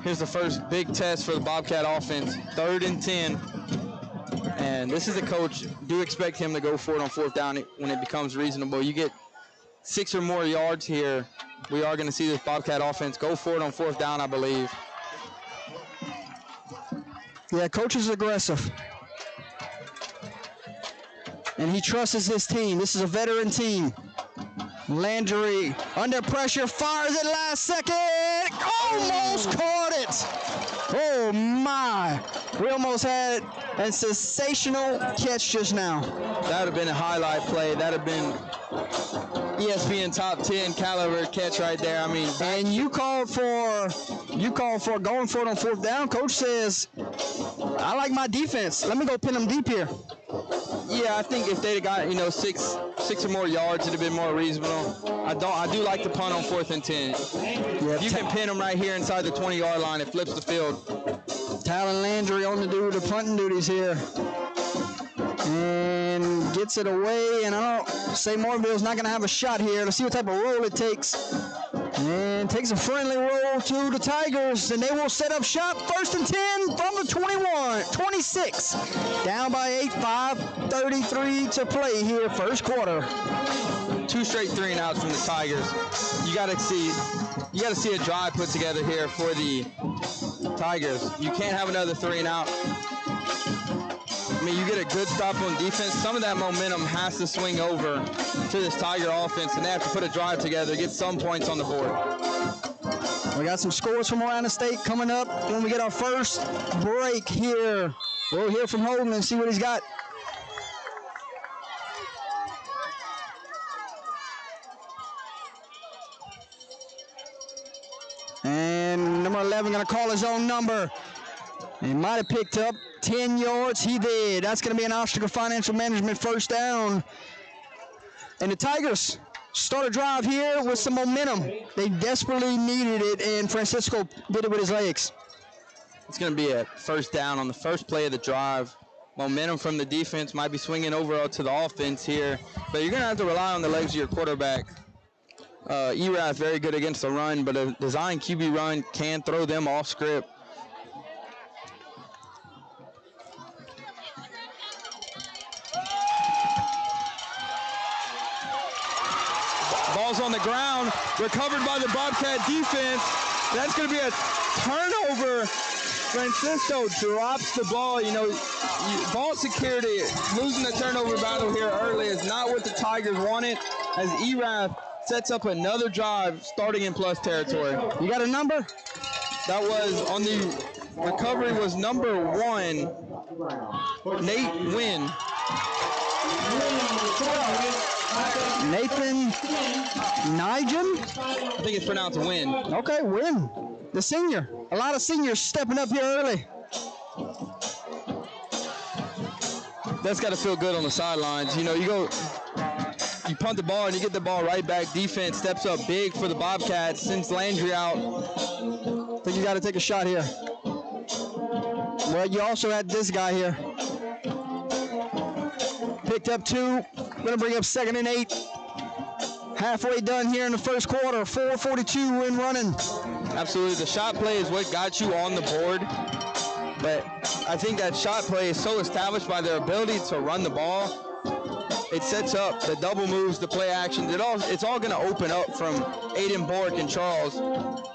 Here's the first big test for the Bobcat offense. 3rd and 10. And this is a coach. Do expect him to go for it on 4th down when it becomes reasonable. You get 6 or more yards here, we are going to see this Bobcat offense go for it on 4th down, I believe. Yeah, coach is aggressive. And he trusts his team. This is a veteran team. Landry under pressure, fires it last second. Almost caught it. Oh my. We almost had a sensational catch just now. That would have been a highlight play. That would have been ESPN top 10 caliber catch right there. I mean, and you called for going for it on 4th down. Coach says, I like my defense. Let me go pin them deep here. Yeah, I think if they'd have got, 6 or more yards, it'd have been more reasonable. I do like the punt on 4th and 10. If you can pin them right here inside the 20-yard line, it flips the field. Talon Landry on the punting duties here. And gets it away, and I don't say Martinville's not going to have a shot here. Let's see what type of roll it takes. And takes a friendly roll to the Tigers, and they will set up shop. 1st and 10 from the 26. Down by 8, 5:33 to play here, first quarter. 2 straight 3-and-outs from the Tigers. You got to see a drive put together here for the Tigers. You can't have another 3-and-out. I mean, you get a good stop on defense. Some of that momentum has to swing over to this Tiger offense, and they have to put a drive together, get some points on the board. We got some scores from Atlanta State coming up when we get our first break here. We'll hear from Holden and see what he's got. And number 11 going to call his own number. He might have picked up 10 yards. He did. That's going to be an Ostraker Financial Management 1st down. And the Tigers start a drive here with some momentum. They desperately needed it, and Francisco did it with his legs. It's going to be a 1st down on the first play of the drive. momentum from the defense might be swinging over to the offense here, but you're going to have to rely on the legs of your quarterback. Erath very good against the run, but a design QB run can throw them off script. Ball's on the ground, recovered by the Bobcat defense. That's going to be a turnover. Francisco drops the ball. You know, ball security, losing the turnover battle here early is not what the Tigers wanted, as Erath sets up another drive starting in plus territory. You got a number? That was on the recovery was number 1, Nate Wynn. Nathan Nigem? I think it's pronounced Wynn. Okay, Wynn, the senior. A lot of seniors stepping up here early. That's got to feel good on the sidelines. You know, you punt the ball and you get the ball right back. Defense steps up big for the Bobcats. Sends Landry out. I think you got to take a shot here. Well, you also had this guy here. Picked up 2. Going to bring up 2nd and 8. Halfway done here in the first quarter. 4:42 in running. Absolutely. The shot play is what got you on the board. But I think that shot play is so established by their ability to run the ball. It sets up the double moves, the play action. It's all going to open up from Aiden Bork and Charles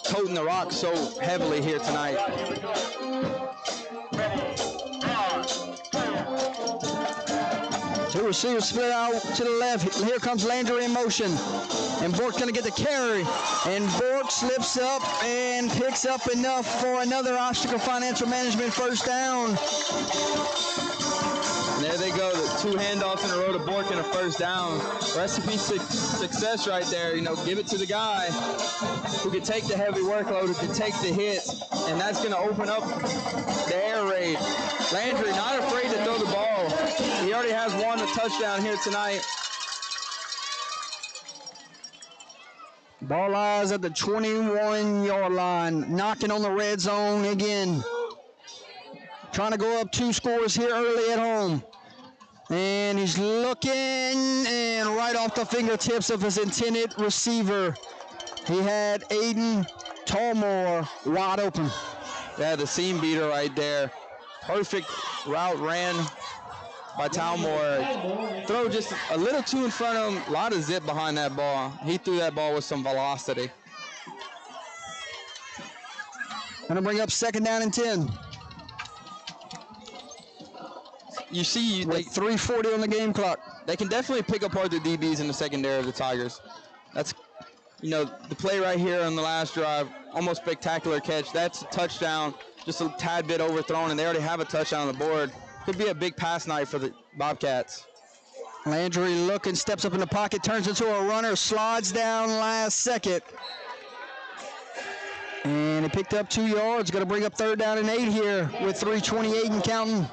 toting the rock so heavily here tonight. Two receivers split out to the left. Here comes Landry in motion. And Bork's going to get the carry. And Bork slips up and picks up enough for another Ostraker Financial Management first down. And there they go, the 2 handoffs in a row to Bork and a first down. Recipe success right there. You know, give it to the guy who can take the heavy workload, who can take the hits, and that's going to open up the air raid. Landry not afraid to throw the ball. He already has 1 touchdown here tonight. Ball lies at the 21-yard line, knocking on the red zone again. Trying to go up 2 scores here early at home. And he's looking, and right off the fingertips of his intended receiver, he had Aiden Tallmore wide open. Yeah, the seam beater right there. Perfect route ran by Tallmore. Throw just a little too in front of him. A lot of zip behind that ball. He threw that ball with some velocity. Gonna bring up 2nd down and 10. You see, like 3:40 on the game clock. They can definitely pick apart the DBs in the secondary of the Tigers. That's, you know, the play right here on the last drive, almost spectacular catch. That's a touchdown, just a tad bit overthrown, and they already have a touchdown on the board. Could be a big pass night for the Bobcats. Landry looking, steps up in the pocket, turns into a runner, slides down last second. And he picked up 2 yards. Going to bring up 3rd down and 8 here with 3:28 and counting.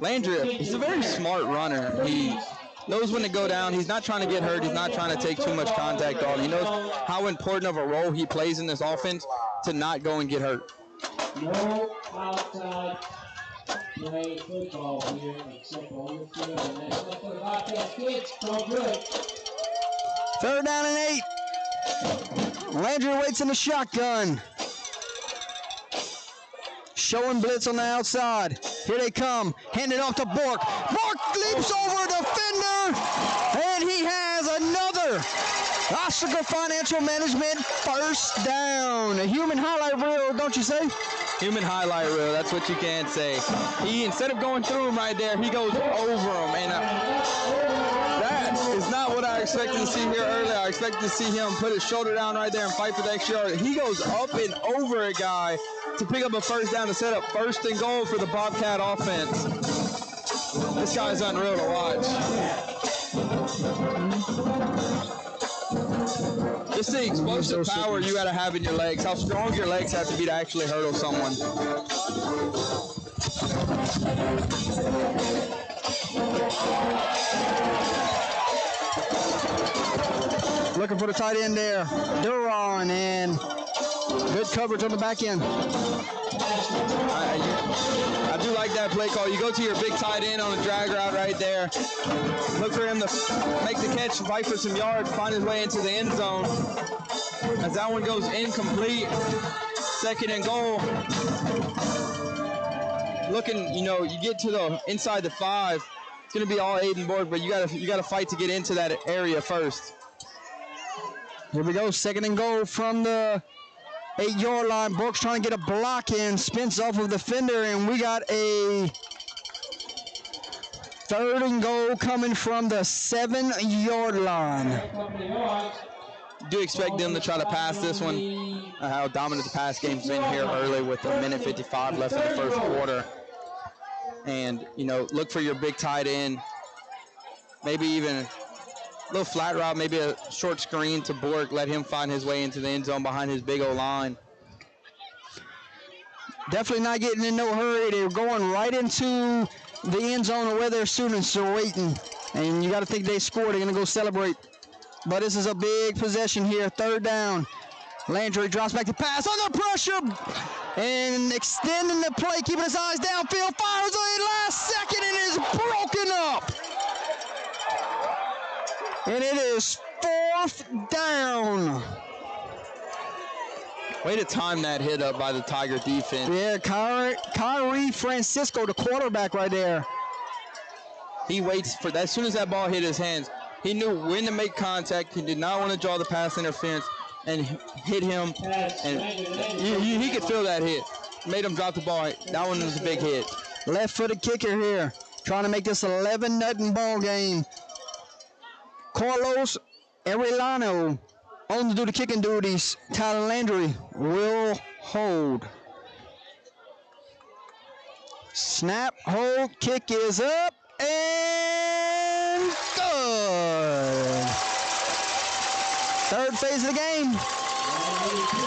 Landry, he's a very smart runner. He knows when to go down. He's not trying to get hurt. He's not trying to take too much contact on. He knows how important of a role he plays in this offense to not go and get hurt. No outside play football here except on the field. And that's what the Bobcats kids so good. 3rd down and 8. Landry waits in the shotgun. Showing blitz on the outside. Here they come. Hand it off to Bork. Bork leaps over a defender. And he has another Ostraker Financial Management first down. A human highlight reel, don't you say? Human highlight reel, that's what you can say. He, instead of going through him right there, he goes over him. And that is not what I expected to see here earlier. I expected to see him put his shoulder down right there and fight for the extra yard. He goes up and over a guy to pick up a first down to set up 1st and goal for the Bobcat offense. This guy's unreal to watch. Just the explosive power you got to have in your legs, how strong your legs have to be to actually hurdle someone. Looking for the tight end there. Duran, and Good coverage on the back end. I do like that play call. You go to your big tight end on a drag route right there. Look for him to make the catch, fight for some yards, find his way into the end zone. As that one goes incomplete, 2nd and goal. Looking, you get to the inside the 5. It's going to be all Aiden Borg, but you got to fight to get into that area first. Here we go, 2nd and goal from the 8-yard line. Bork's trying to get a block in, spins off of the fender, and we got a 3rd and goal coming from the 7-yard line. Do expect them to try to pass this one. How dominant the pass game's been here early with 1:55 left in the first quarter. And, look for your big tight end. Maybe even a little flat route, maybe a short screen to Bork. Let him find his way into the end zone behind his big O-line. Definitely not getting in no hurry. They're going right into the end zone where their students are waiting. And you got to think they scored. They're going to go celebrate. But this is a big possession here. 3rd down. Landry drops back to pass under pressure and extending the play, keeping his eyes downfield, fires on the last second and is broken up. And it is 4th down. Way to time that hit up by the Tiger defense. Yeah, Kyrie Francisco, the quarterback right there. He waits for that. As soon as that ball hit his hands, he knew when to make contact. He did not want to draw the pass interference and hit him. And he could feel that hit. Made him drop the ball. That one was a big hit. Left-footed kicker here, trying to make this 11-0 ball game. Carlos Arellano on to do the kicking duties. Tyler Landry will hold. Snap, hold, kick is up, and good. 3rd phase of the game.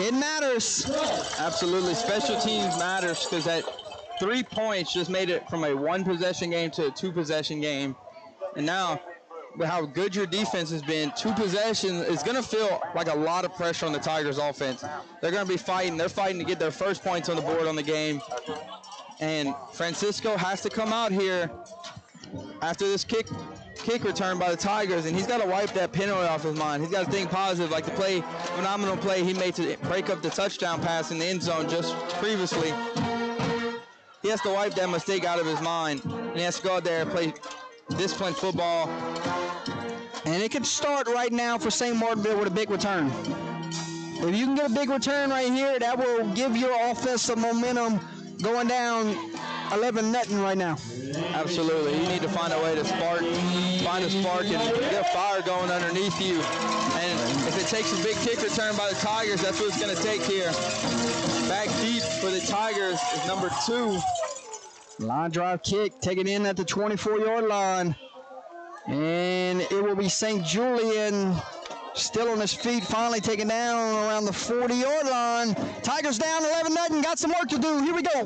It matters. Absolutely. Special teams matters because that 3 points just made it from a 1-possession game to a 2-possession game. And now, with how good your defense has been, 2 possessions is going to feel like a lot of pressure on the Tigers offense. They're going to be fighting. They're fighting to get their first points on the board on the game. And Francisco has to come out here after this kick return by the Tigers, and he's got to wipe that penalty off his mind. He's got to think positive, like the phenomenal play he made to break up the touchdown pass in the end zone just previously. He has to wipe that mistake out of his mind, and he has to go out there and play disciplined football. And it could start right now for St. Martinville with a big return. If you can get a big return right here, that will give your offense some momentum going down 11-0 right now. Absolutely. You need to find a way to find a spark and get a fire going underneath you. And if it takes a big kick return by the Tigers, that's what it's going to take here. Back deep for the Tigers is number 2. Line drive kick, taken in at the 24-yard line. And it will be St. Julian still on his feet, finally taken down around the 40-yard line. Tigers down 11-0, got some work to do. Here we go.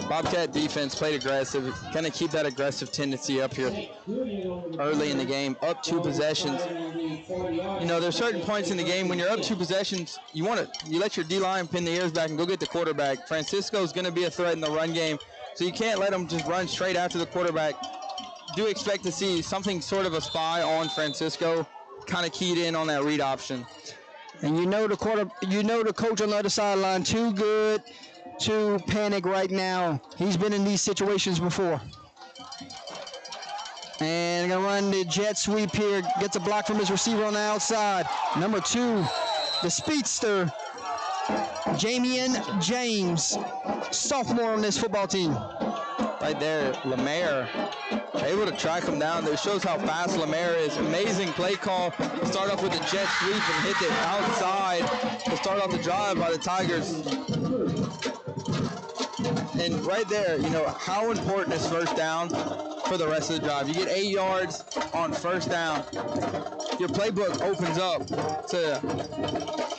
Bobcat defense played aggressive. Kind of keep that aggressive tendency up here early in the game. Up 2 possessions. There's certain points in the game when you're up 2 possessions, you let your D-line pin the ears back and go get the quarterback. Francisco's going to be a threat in the run game, so you can't let them just run straight after the quarterback. Do expect to see something sort of a spy on Francisco, kind of keyed in on that read option. And the coach on the other sideline too good to panic right now. He's been in these situations before. And gonna run the jet sweep here. Gets a block from his receiver on the outside. Number 2, the speedster, Jamian James, sophomore on this football team. Right there, Lemaire able to track him down. It shows how fast Lemaire is. Amazing play call. Start off with a jet sweep and hit it outside to start off the drive by the Tigers. And right there, how important is first down for the rest of the drive. You get 8 yards on first down. Your playbook opens up to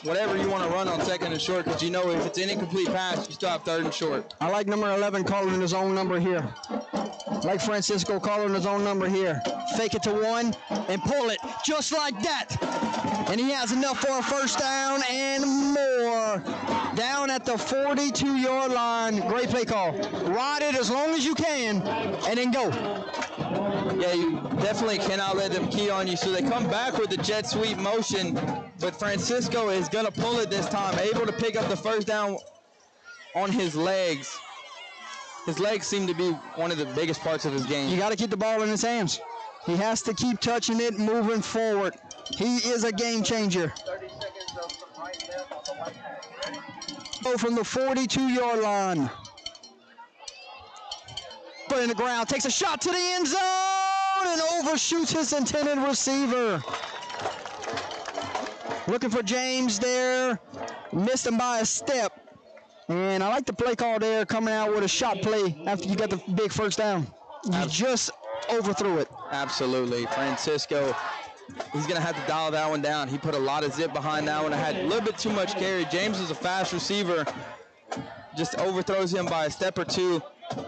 whatever you want to run on 2nd and short, because if it's an incomplete pass, you still have 3rd and short. I like number 11 calling his own number here. Like Francisco calling his own number here. Fake it to one and pull it just like that. And he has enough for a first down and more. Down at the 42-yard line. Great play call. Ride it as long as you can and then go. Yeah, you definitely cannot let them key on you. So they come back with the jet sweep motion, but Francisco is going to pull it this time, able to pick up the first down on his legs. His legs seem to be one of the biggest parts of his game. You got to keep the ball in his hands. He has to keep touching it, moving forward. He is a game changer. Go from the 42-yard line. Put in the ground, takes a shot to the end zone and overshoots his intended receiver. Looking for James there. Missed him by a step. And I like the play call there, coming out with a shot play after you got the big first down. You just overthrew it. Absolutely. Francisco, he's going to have to dial that one down. He put a lot of zip behind that one. I had a little bit too much carry. James is a fast receiver. Just overthrows him by a step or two.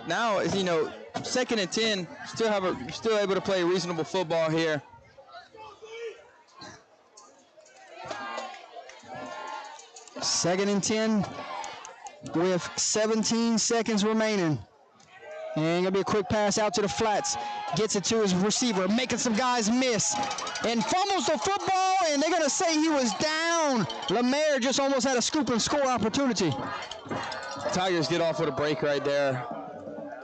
Now, you know, 2nd and 10, still able to play reasonable football here. Second and 10 with 17 seconds remaining. And gonna be a quick pass out to the flats. Gets it to his receiver, making some guys miss. And fumbles the football, and they're gonna say he was down. Lemaire just almost had a scoop and score opportunity. Tigers get off with a break right there.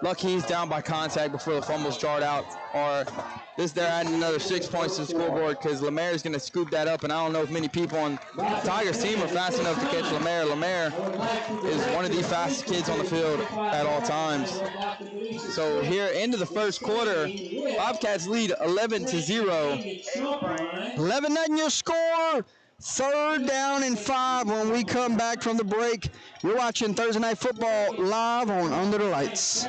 Lucky he's down by contact before the fumble's jarred out, or they're adding another 6 points to the scoreboard because Lemaire is going to scoop that up, and I don't know if many people on the Tigers team are fast enough to catch Lemaire. Lemaire is one of the fastest kids on the field at all times. So here, into the first quarter, Bobcats lead 11-0. 11-0 your score. 3rd down and 5 when we come back from the break. You're watching Thursday Night Football live on Under the Lights.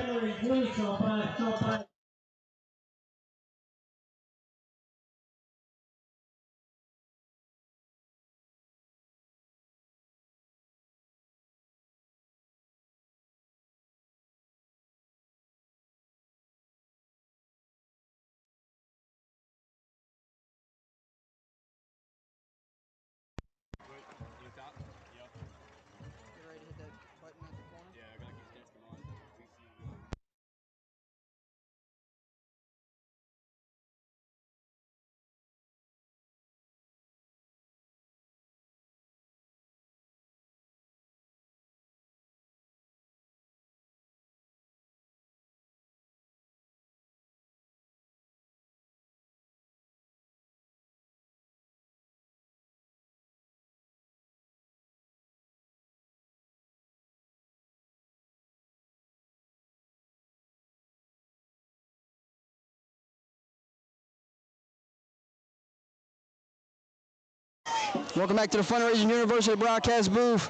Welcome back to the Fundraising University broadcast booth.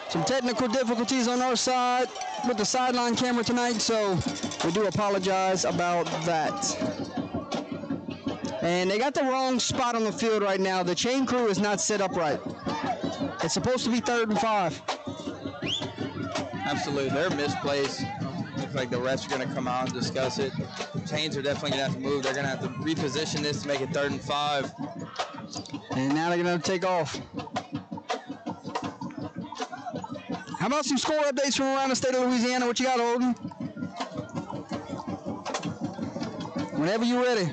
Some technical difficulties on our side with the sideline camera tonight, so we do apologize about that. And they got the wrong spot on the field right now. The chain crew is not set up right. It's supposed to be 3rd and 5. Absolutely, they're misplaced. Looks like the refs are going to come out and discuss it. Chains are definitely going to have to move. They're going to have to reposition this to make it 3rd and 5. And now they're going to take off. How about some score updates from around the state of Louisiana? What you got, Holden? Whenever you're ready.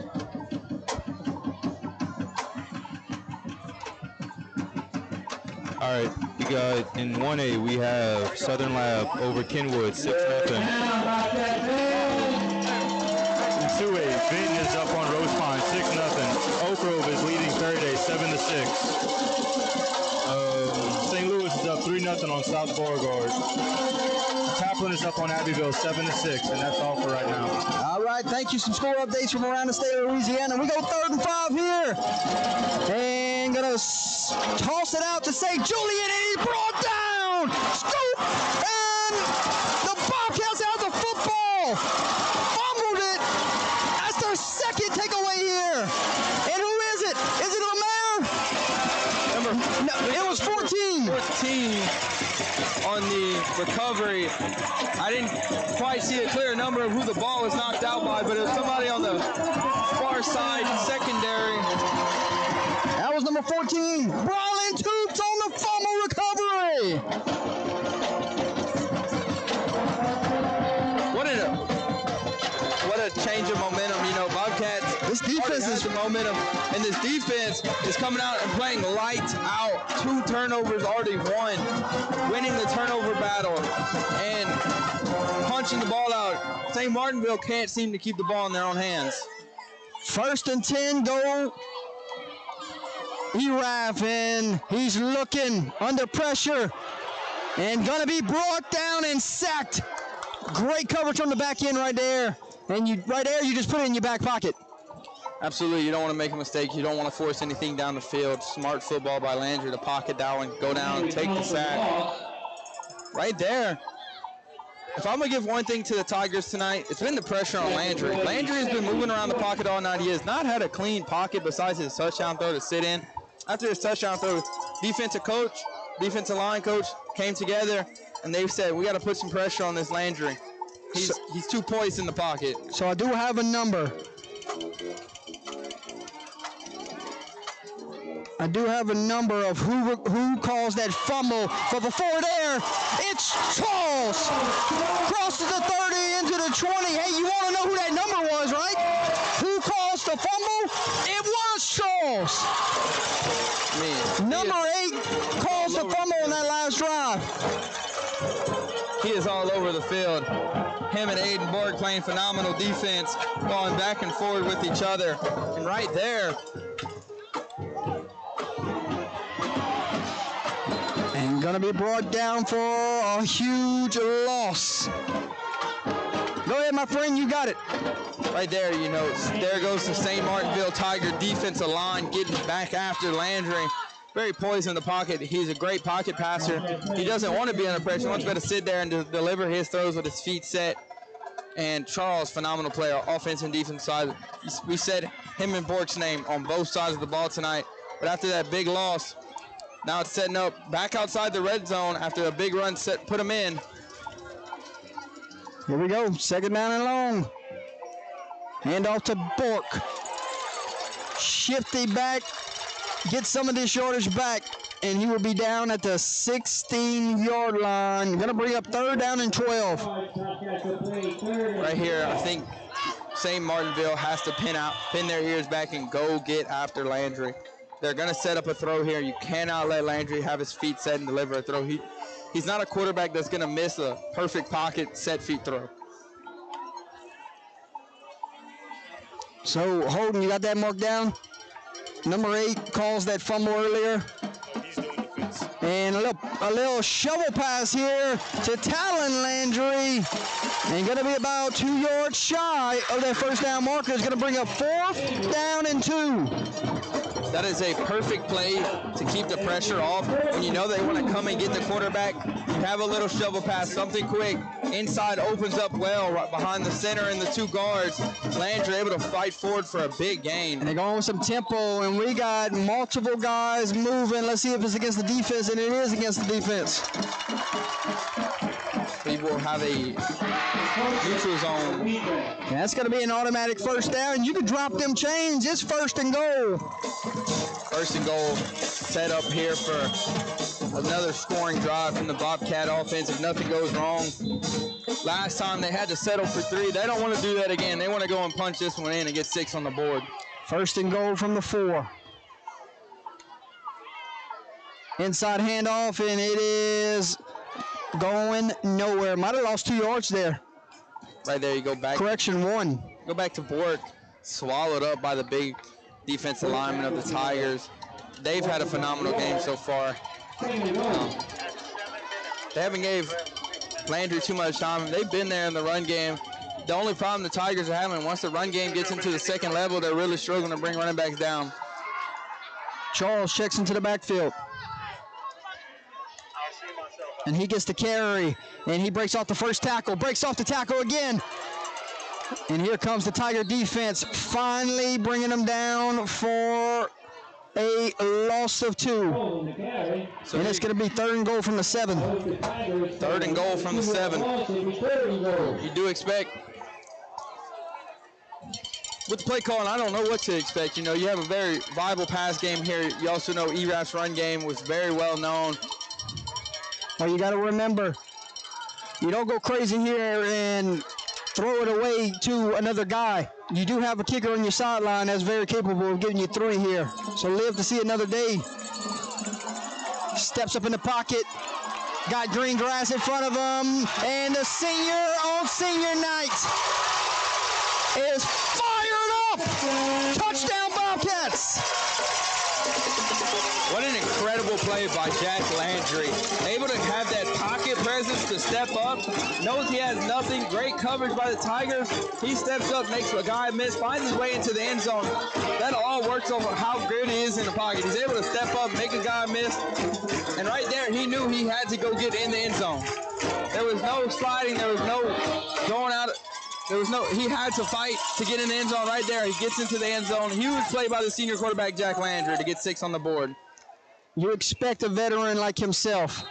All right, we got in 1A, we have Southern Lab over Kenwood, 6-0. In 2A, Benton is up on Rose Pine, 6-0. Oak Grove is leading third A, 7-6. St. Louis is up 3-0 on South Beauregard. Kaplan is up on Abbeville, 7-6, and that's all for right now. All right, thank you. Some score updates from around the state of Louisiana. We go 3rd and 5 here. And gonna toss it out to St. Julian, and he's brought down. Scoop, and the Bobcats have the football. Fumbled it. That's their 2nd takeaway here. And who is it? Is it Lemaire? No, it was 14. 14. on the recovery. I didn't quite see a clear number of who the ball was knocked out by, but it was somebody on the far side secondary. That was number 14, Brian Toops on the fumble recovery. What a change of momentum. You know, Bobcats, this defense is the momentum, and this defense is coming out and playing lights out. 2 turnovers already won, winning the turnover battle, and punching the ball out. St. Martinville can't seem to keep the ball in their own hands. 1st and 10, go Erath, and he's looking under pressure and gonna be brought down and sacked. Great coverage on the back end right there. And you just put it in your back pocket. Absolutely, you don't want to make a mistake. You don't want to force anything down the field. Smart football by Landry to pocket that one, go down, take the sack. Right there. If I'm going to give one thing to the Tigers tonight, it's been the pressure on Landry. Landry has been moving around the pocket all night. He has not had a clean pocket besides his touchdown throw to sit in. After his touchdown throw, defensive line coach came together, and they said, we got to put some pressure on this Landry. He's too poised in the pocket. So I do have a number. I do have a number of who calls that fumble. But before there, it's Charles. Crosses the 30 into the 20. Hey, you want to know who that number was, right? Who calls the fumble? It was Charles. Number 8 calls the fumble on that last drive. He is all over the field. Him and Aiden Borg playing phenomenal defense, going back and forward with each other. And right there. And gonna be brought down for a huge loss. Go ahead, my friend, you got it. Right there, you know, there goes the St. Martinville Tiger defensive line getting back after Landry. Very poised in the pocket. He's a great pocket passer. He doesn't want to be under pressure. He wants to sit there and deliver his throws with his feet set. And Charles, phenomenal player, offense and defense side. We said him and Bork's name on both sides of the ball tonight. But after that big loss, now it's setting up back outside the red zone after a big run set, put him in. Here we go, 2nd down and long. Hand off to Bork. Shifty back. Get some of this yardage back, and he will be down at the 16-yard line. Going to bring up 3rd down and 12. Right here, I think St. Martinville has to pin their ears back and go get after Landry. They're going to set up a throw here. You cannot let Landry have his feet set and deliver a throw. He's not a quarterback that's going to miss a perfect pocket set feet throw. So, Holden, you got that marked down? Number 8 calls that fumble earlier. And a little shovel pass here to Talon Landry. And going to be about 2 yards shy of that 1st down marker. It's going to bring up 4th down and 2. That is a perfect play to keep the pressure off. When you know they want to come and get the quarterback, you have a little shovel pass, something quick. Inside opens up well right behind the center and the 2 guards. Landry able to fight forward for a big gain. And they're going with some tempo, and we got multiple guys moving. Let's see if it's against the defense, and it is against the defense. We will have a neutral zone. That's going to be an automatic 1st down. You can drop them chains. It's 1st and goal. 1st and goal set up here for another scoring drive from the Bobcat offense if nothing goes wrong. Last time they had to settle for 3. They don't want to do that again. They want to go and punch this one in and get 6 on the board. 1st and goal from the 4. Inside handoff, and it is going nowhere. Might have lost 2 yards there. Right there, you go back. Correction, 1. Go back to Bork. Swallowed up by the big defensive lineman of the Tigers. They've had a phenomenal game so far. They haven't gave Landry too much time. They've been there in the run game. The only problem the Tigers are having, once the run game gets into the 2nd level, they're really struggling to bring running backs down. Charles checks into the backfield. And he gets the carry, and he breaks off the 1st tackle, breaks off the tackle again. And here comes the Tiger defense, finally bringing them down for a loss of 2. And it's going to be 3rd and goal from the 7. 3rd and goal from the 7. You do expect, with the play calling, I don't know what to expect. You know, you have a very viable pass game here. You also know Erath's run game was very well known. Well, you got to remember, you don't go crazy here and throw it away to another guy. You do have a kicker on your sideline that's very capable of getting you 3 here. So live to see another day. Steps up in the pocket. Got green grass in front of him. And the senior on senior night is fired up. Touchdown Bobcats. What an incredible play by Jack Landry. Able to have that pocket presence to step up. Knows he has nothing. Great coverage by the Tigers. He steps up, makes a guy miss, finds his way into the end zone. That all works over how good he is in the pocket. He's able to step up, make a guy miss. And right there, he knew he had to go get in the end zone. There was no sliding. There was no going out. He had to fight to get in the end zone right there. He gets into the end zone. Huge play by the senior quarterback, Jack Landry, to get 6 on the board. You expect a veteran like himself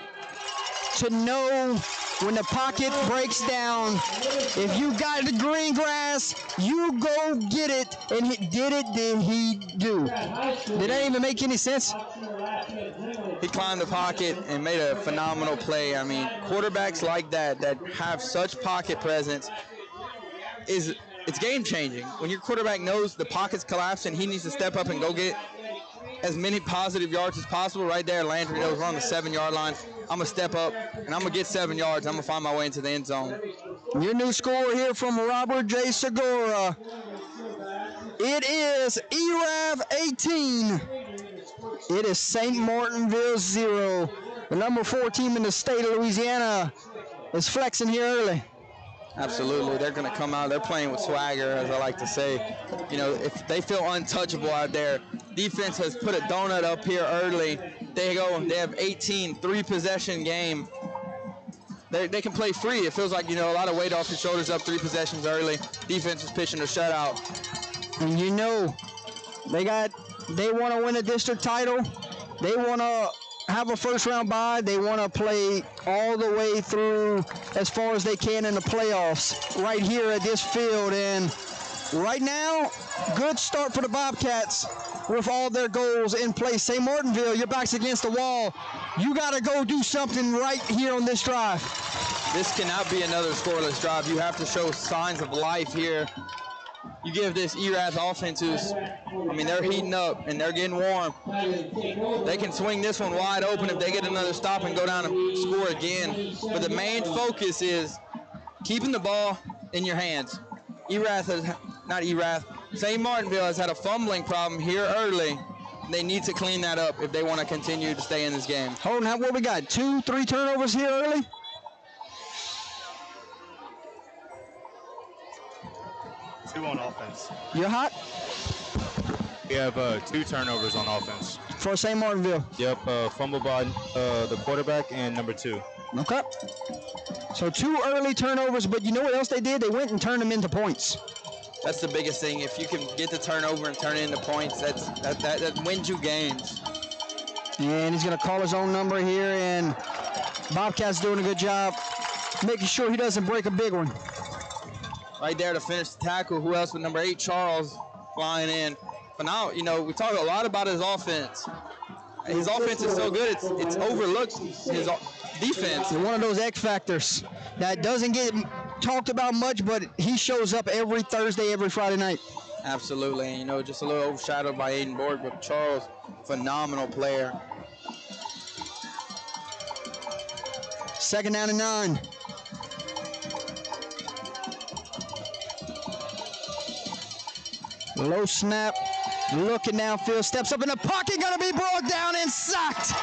to know when the pocket breaks down, if you got the green grass, you go get it. And he did he do? Did that even make any sense? He climbed the pocket and made a phenomenal play. I mean, quarterbacks like that have such pocket presence, it's game changing. When your quarterback knows the pocket's collapsing, he needs to step up and go get as many positive yards as possible. Right there, Landry knows we're on the 7-yard line. I'm going to step up, and I'm going to get 7 yards. I'm going to find my way into the end zone. Your new score here from Robert J. Segura. It is Erath 18. It is St. Martinville 0. The number 4 team in the state of Louisiana is flexing here early. Absolutely. They're going to come out. They're playing with swagger, as I like to say. You know, if they feel untouchable out there, defense has put a donut up here early. They have 18, 3-possession game. They can play free. It feels like, you know, a lot of weight off your shoulders up 3 possessions early. Defense is pitching a shutout. And you know, they want to win a district title. They want to have a first-round bye. They want to play all the way through as far as they can in the playoffs right here at this field. And right now, good start for the Bobcats with all their goals in place. St. Martinville, your back's against the wall. You got to go do something right here on this drive. This cannot be another scoreless drive. You have to show signs of life here. You give this Erath offense, they're heating up and they're getting warm. They can swing this one wide open if they get another stop and go down and score again. But the main focus is keeping the ball in your hands. St. Martinville has had a fumbling problem here early. They need to clean that up if they want to continue to stay in this game. Hold on, what we got? 2, 3 turnovers here early? Two on offense. You're hot? We have 2 turnovers on offense. For St. Martinville? Yep, fumble by the quarterback and number 2. Okay. So 2 early turnovers, but you know what else they did? They went and turned them into points. That's the biggest thing. If you can get the turnover and turn it into points, that wins you games. And he's going to call his own number here, and Bobcat's doing a good job making sure he doesn't break a big one. Right there to finish the tackle. Who else but number 8, Charles, flying in. But now, you know, we talk a lot about his offense. His offense is so good, it's overlooked his defense. One of those X factors that doesn't get talked about much, but he shows up every Thursday, every Friday night. Absolutely. And, you know, just a little overshadowed by Aiden Borg, but Charles, phenomenal player. 2nd down and 9. Low snap, looking downfield, steps up in the pocket, gonna be brought down and sacked.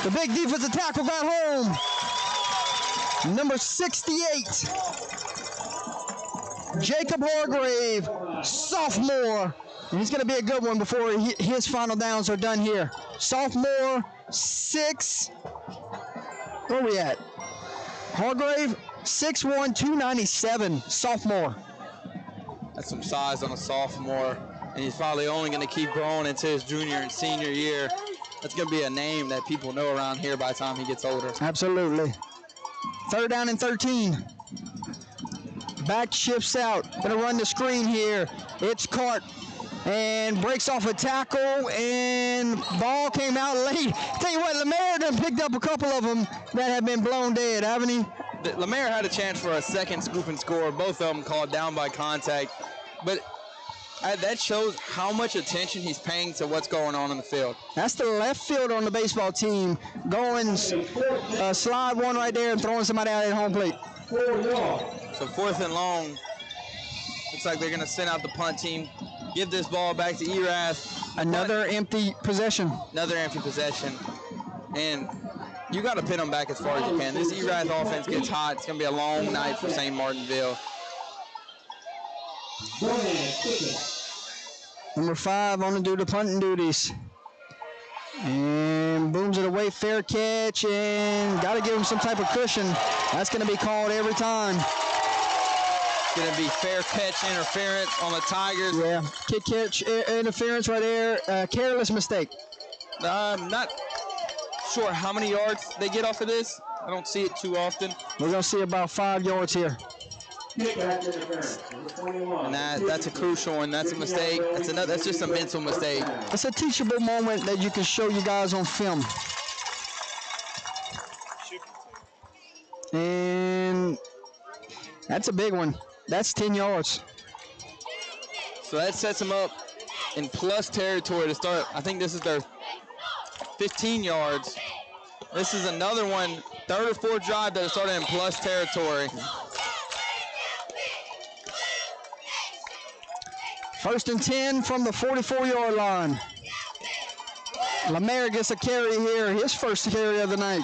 The big defensive tackle got home. Number 68, Jacob Hargrave, sophomore. And he's gonna be a good one before his final downs are done here. Sophomore, 6, where are we at? Hargrave, 6'1", 297, sophomore. That's some size on a sophomore. and he's probably only going to keep growing into his junior and senior year. That's going to be a name that people know around here by the time he gets older. Absolutely. 3rd down and 13. Back shifts out. Going to run the screen here. It's caught and breaks off a tackle, and ball came out late. Tell you what, Lemaire done picked up a couple of them that have been blown dead, haven't he? Lemaire had a chance for a second scoop and score. Both of them called down by contact. But that shows how much attention he's paying to what's going on in the field. That's the left fielder on the baseball team going slide one right there and throwing somebody out at home plate. So 4th and long. Looks like they're going to send out the punt team. Give this ball back to Erath. Another empty possession. Another empty possession. And you got to pin them back as far as you can. This Erath offense gets hot. It's going to be a long night for St. Martinville. Number 5 on to do the punting duties. And booms it away, fair catch, and got to give him some type of cushion. That's going to be called every time. It's going to be fair catch interference on the Tigers. Yeah, kick catch interference right there. Careless mistake. I'm not sure how many yards they get off of this. I don't see it too often. We're going to see about 5 yards here. And that's a crucial one. That's a mistake. That's just a mental mistake. It's a teachable moment that you can show you guys on film. And that's a big one. That's 10 yards. So that sets them up in plus territory to start. I think this is their 15 yards. This is another one, 3rd or 4th drive that started in plus territory. 1st and 10 from the 44-yard line. Lemaire gets a carry here, his first carry of the night.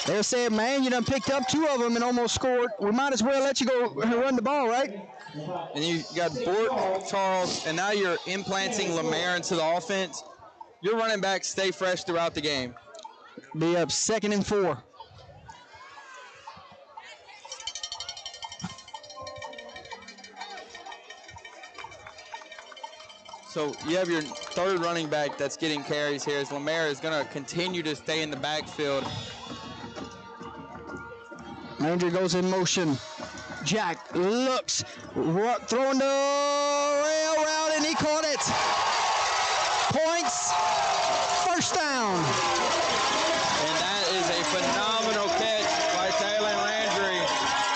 They're saying, man, you done picked up 2 of them and almost scored. We might as well let you go run the ball, right? And you got Bort, Charles, and now you're implanting Lemaire into the offense. Your running backs stay fresh throughout the game. Be up 2nd and 4. So you have your 3rd running back that's getting carries here as Lemaire is going to continue to stay in the backfield. Landry goes in motion. Jack looks, throwing the rail route, and he caught it. Points, 1st down. And that is a phenomenal catch by Taylor Landry.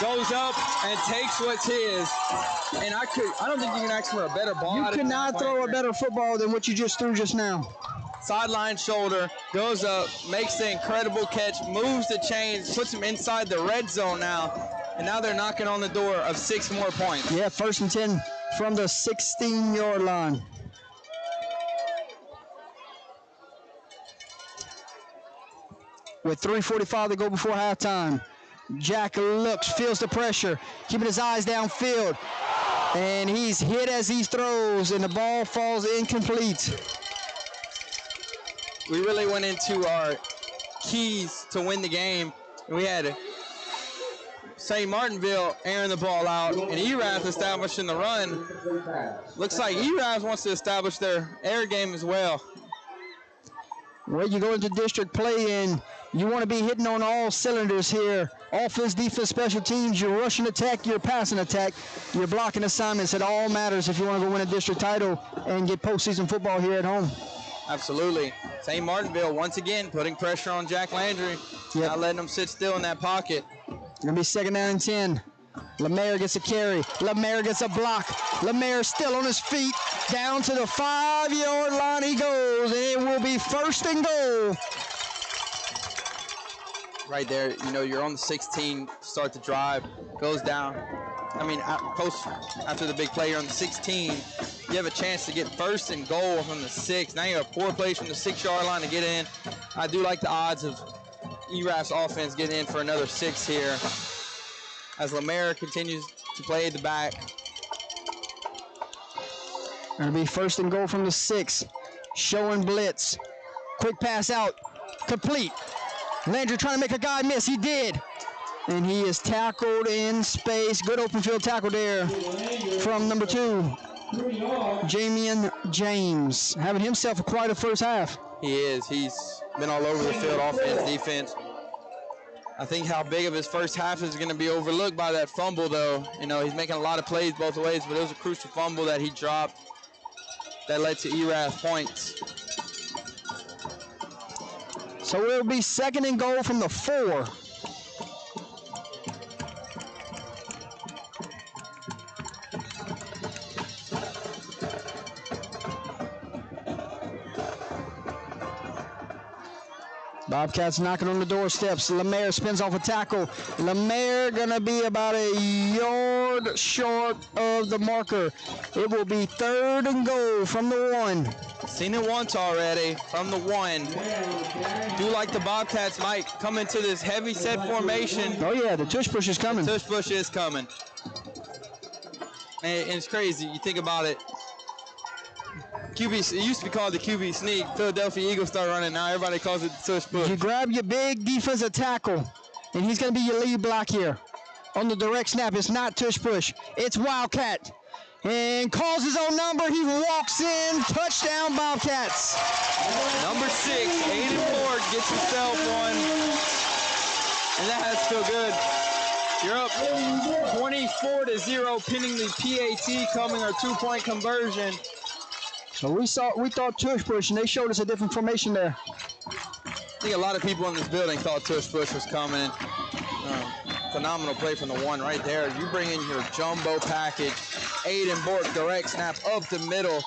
Goes up and takes what's his. And I don't think you can ask for a better ball. You could not throw a better football than what you just threw just now. Sideline shoulder, goes up, makes the incredible catch, moves the chains, puts him inside the red zone now. And now they're knocking on the door of 6 more points. Yeah, 1st and 10 from the 16-yard line. With 3:45 to go before halftime. Jack looks, feels the pressure, keeping his eyes downfield. And he's hit as he throws, and the ball falls incomplete. We really went into our keys to win the game. We had St. Martinville airing the ball out, and Erath establishing the run. Looks like Erath wants to establish their air game as well. Well, you go into district play, and you want to be hitting on all cylinders here. Offense, defense, special teams, your rushing attack, your passing attack, your blocking assignments. It all matters if you want to go win a district title and get postseason football here at home. Absolutely. St. Martinville, once again, putting pressure on Jack Landry. Yep. Not letting him sit still in that pocket. Going to be 2nd down and 10. Lemaire gets a carry. Lemaire gets a block. Lemaire still on his feet. Down to the 5-yard line he goes, and it will be 1st and goal. Right there, you're on the 16, start the drive, goes down. After the big play, you're on the 16. You have a chance to get 1st and goal from the 6. Now you have 4 plays from the 6-yard line to get in. I do like the odds of Erath's offense getting in for another 6 here as Lemaire continues to play at the back. Going to be 1st and goal from the 6. Showing blitz. Quick pass out. Complete. Landry trying to make a guy miss. He did. And he is tackled in space. Good open field tackle there from number 2. Jamian James, having himself quite a first half. He is. He's been all over the field, offense, defense. I think how big of his first half is going to be overlooked by that fumble, though. You know, he's making a lot of plays both ways, but it was a crucial fumble that he dropped that led to Erath points. So it'll be 2nd and goal from the 4. Bobcats knocking on the doorsteps. Lemaire spins off a tackle. Lemaire gonna be about a yard short of the marker. It will be 3rd and goal from the 1. Seen it once already from the 1. Do like the Bobcats might come into this heavy set formation. Oh yeah, the tush push is coming. The tush push is coming. And it's crazy. You think about it. QB, it used to be called the QB sneak. Philadelphia Eagles start running now. Everybody calls it the tush push. You grab your big defensive tackle, and he's going to be your lead block here. On the direct snap, it's not tush push. It's Wildcat. And calls his own number. He walks in. Touchdown, Bobcats. Number 6, Aiden Ford gets himself one. And that has to feel good. You're up 24-0, pinning the PAT coming, our 2-point conversion. So we thought tush push, and they showed us a different formation there. I think a lot of people in this building thought tush push was coming. Phenomenal play from the 1 right there. You bring in your jumbo package. Aiden Bork, direct snap up the middle,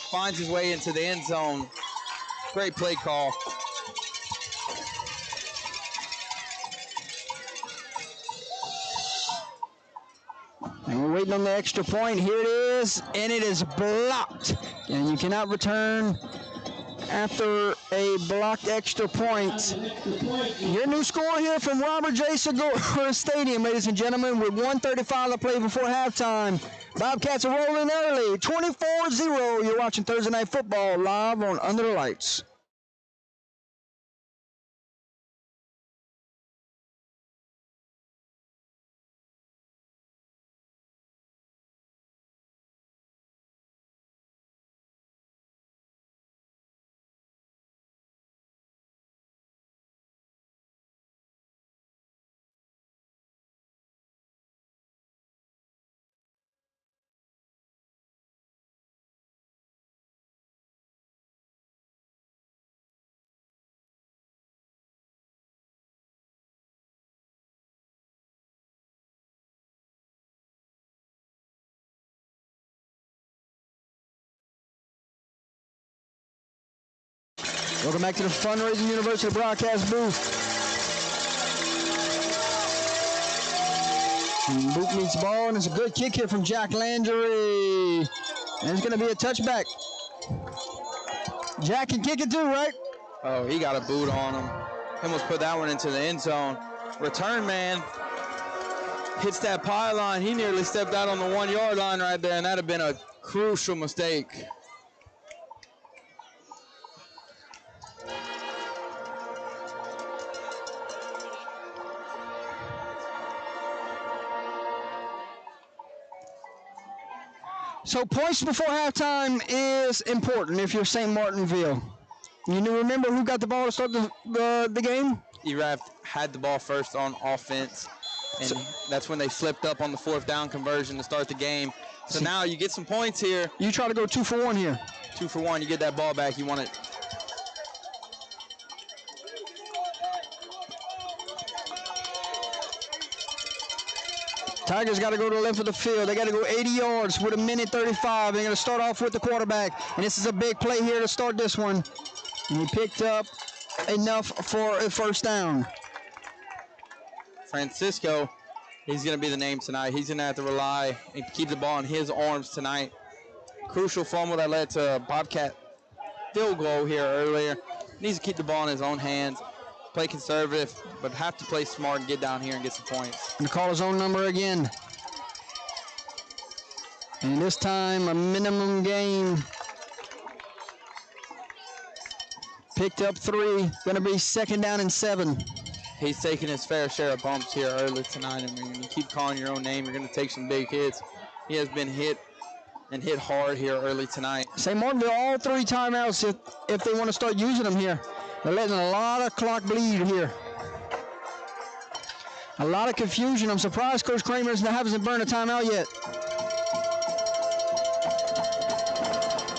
finds his way into the end zone. Great play call. And we're waiting on the extra point. Here it is, and it is blocked. And you cannot return after a blocked extra point. Your new score here from Robert J. Segura Stadium, ladies and gentlemen, with 1:35 to play before halftime. Bobcats are rolling early, 24-0. You're watching Thursday Night Football live on Under the Lights. Welcome back to the Fundraising University broadcast booth. Boot meets ball, and it's a good kick here from Jack Landry. And it's going to be a touchback. Jack can kick it too, right? Oh, he got a boot on him. He almost put that one into the end zone. Return man hits that pylon. He nearly stepped out on the 1 yard line right there, and that'd have been a crucial mistake. So points before halftime is important if you're St. Martinville. You remember who got the ball to start the game? Erath had the ball first on offense, and that's when they slipped up on the 4th down conversion to start the game. So now you get some points here. You try to go 2 for 1 here. 2 for 1, you get that ball back, you want it. Tigers got to go to the length of the field. They got to go 80 yards with 1:35. They're going to start off with the quarterback. And this is a big play here to start this one. And he picked up enough for a first down. Francisco, he's going to be the name tonight. He's going to have to rely and keep the ball in his arms tonight. Crucial fumble that led to a Bobcat field goal here earlier. Needs to keep the ball in his own hands. Play conservative, but have to play smart and get down here and get some points. And call his own number again. And this time a minimum gain. Picked up 3. Going to be 2nd down and 7. He's taking his fair share of bumps here early tonight. I mean, when you keep calling your own name, you're going to take some big hits. He has been hit and hit hard here early tonight. St. Martinville, all 3 timeouts if they want to start using them here. They're letting a lot of clock bleed here. A lot of confusion. I'm surprised Coach Kramer hasn't burned a timeout yet.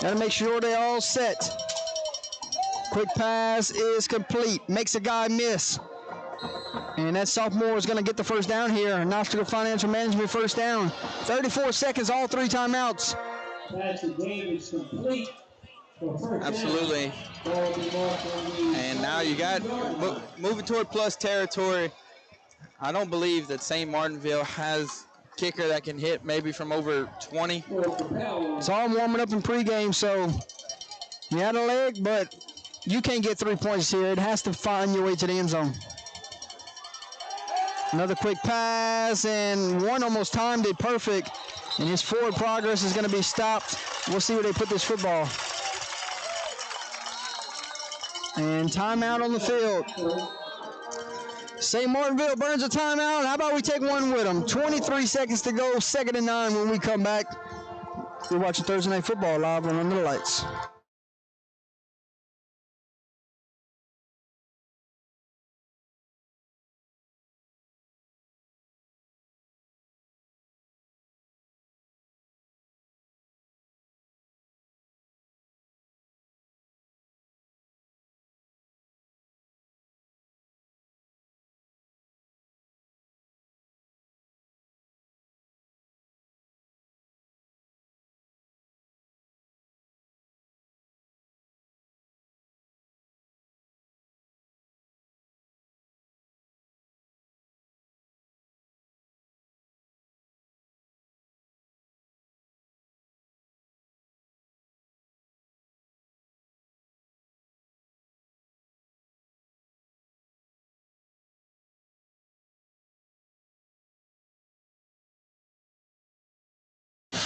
Got to make sure they're all set. Quick pass is complete. Makes a guy miss. And that sophomore is going to get the first down here. Nostra Financial Management first down. 34 seconds, all 3 timeouts. That's the game is complete. Absolutely. And now you got moving toward plus territory. I don't believe that St. Martinville has a kicker that can hit maybe from over 20. It's all warming up in pregame, so you had a leg, but you can't get 3 points here. It has to find your way to the end zone. Another quick pass, and one almost timed it perfect. And his forward progress is going to be stopped. We'll see where they put this football. And timeout on the field. St. Martinville burns a timeout. How about we take one with them? 23 seconds to go, 2nd and 9 when we come back. You're watching Thursday Night Football live on Under the Lights.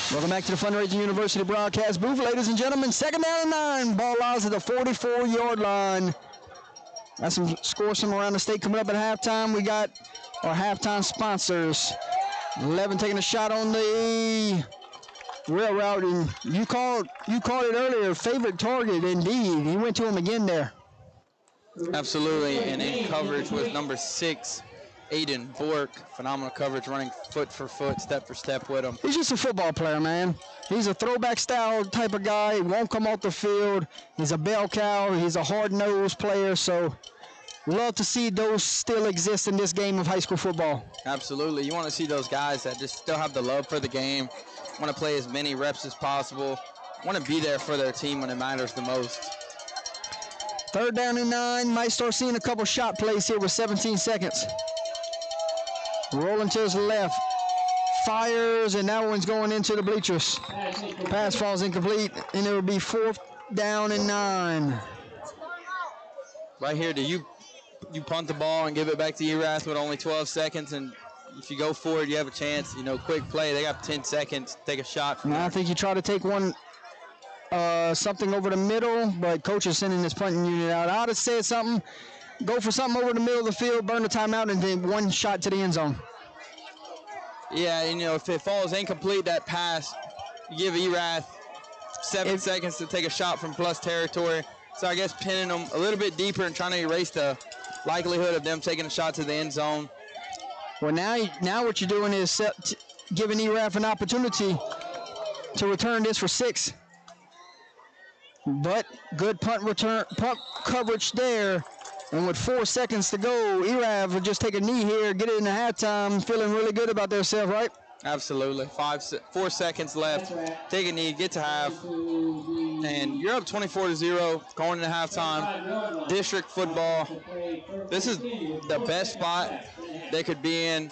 Welcome back to the Fundraising University broadcast booth, ladies and gentlemen. 2nd down and 9. Ball lies at the 44-yard line. Got some scores from around the state coming up at halftime. We got our halftime sponsors. 11 taking a shot on the rail route, and you called it earlier. Favorite target, indeed. He went to him again there. Absolutely, and in coverage was number 6. Aiden Vork, phenomenal coverage, running foot for foot, step for step with him. He's just a football player, man. He's a throwback style type of guy. He won't come off the field. He's a bell cow. He's a hard-nosed player, so love to see those still exist in this game of high school football. Absolutely. You want to see those guys that just still have the love for the game, want to play as many reps as possible, want to be there for their team when it matters the most. 3rd down and 9. Might start seeing a couple shot plays here with 17 seconds. Rolling to his left, fires, and that one's going into the bleachers. Pass falls incomplete, and it will be 4th down and 9. Right here, do you punt the ball and give it back to Erath with only 12 seconds, and if you go for it, you have a chance. You know, quick play, they got 10 seconds, take a shot. Now I think you try to take one, something over the middle, but coach is sending his punting unit out. I would have said something. Go for something over the middle of the field, burn the timeout, and then one shot to the end zone. Yeah, and, you know, if it falls incomplete, that pass, you give Erath 7 seconds to take a shot from plus territory. So I guess pinning them a little bit deeper and trying to erase the likelihood of them taking a shot to the end zone. Well, now what you're doing is giving Erath an opportunity to return this for 6. But good punt coverage there. And with 4 seconds to go, Erath will just take a knee here, get it in the halftime, feeling really good about themselves, right? Absolutely. 4 seconds left. Take a knee, get to half. And you're up 24-0 going into halftime. District football. This is the best spot they could be in.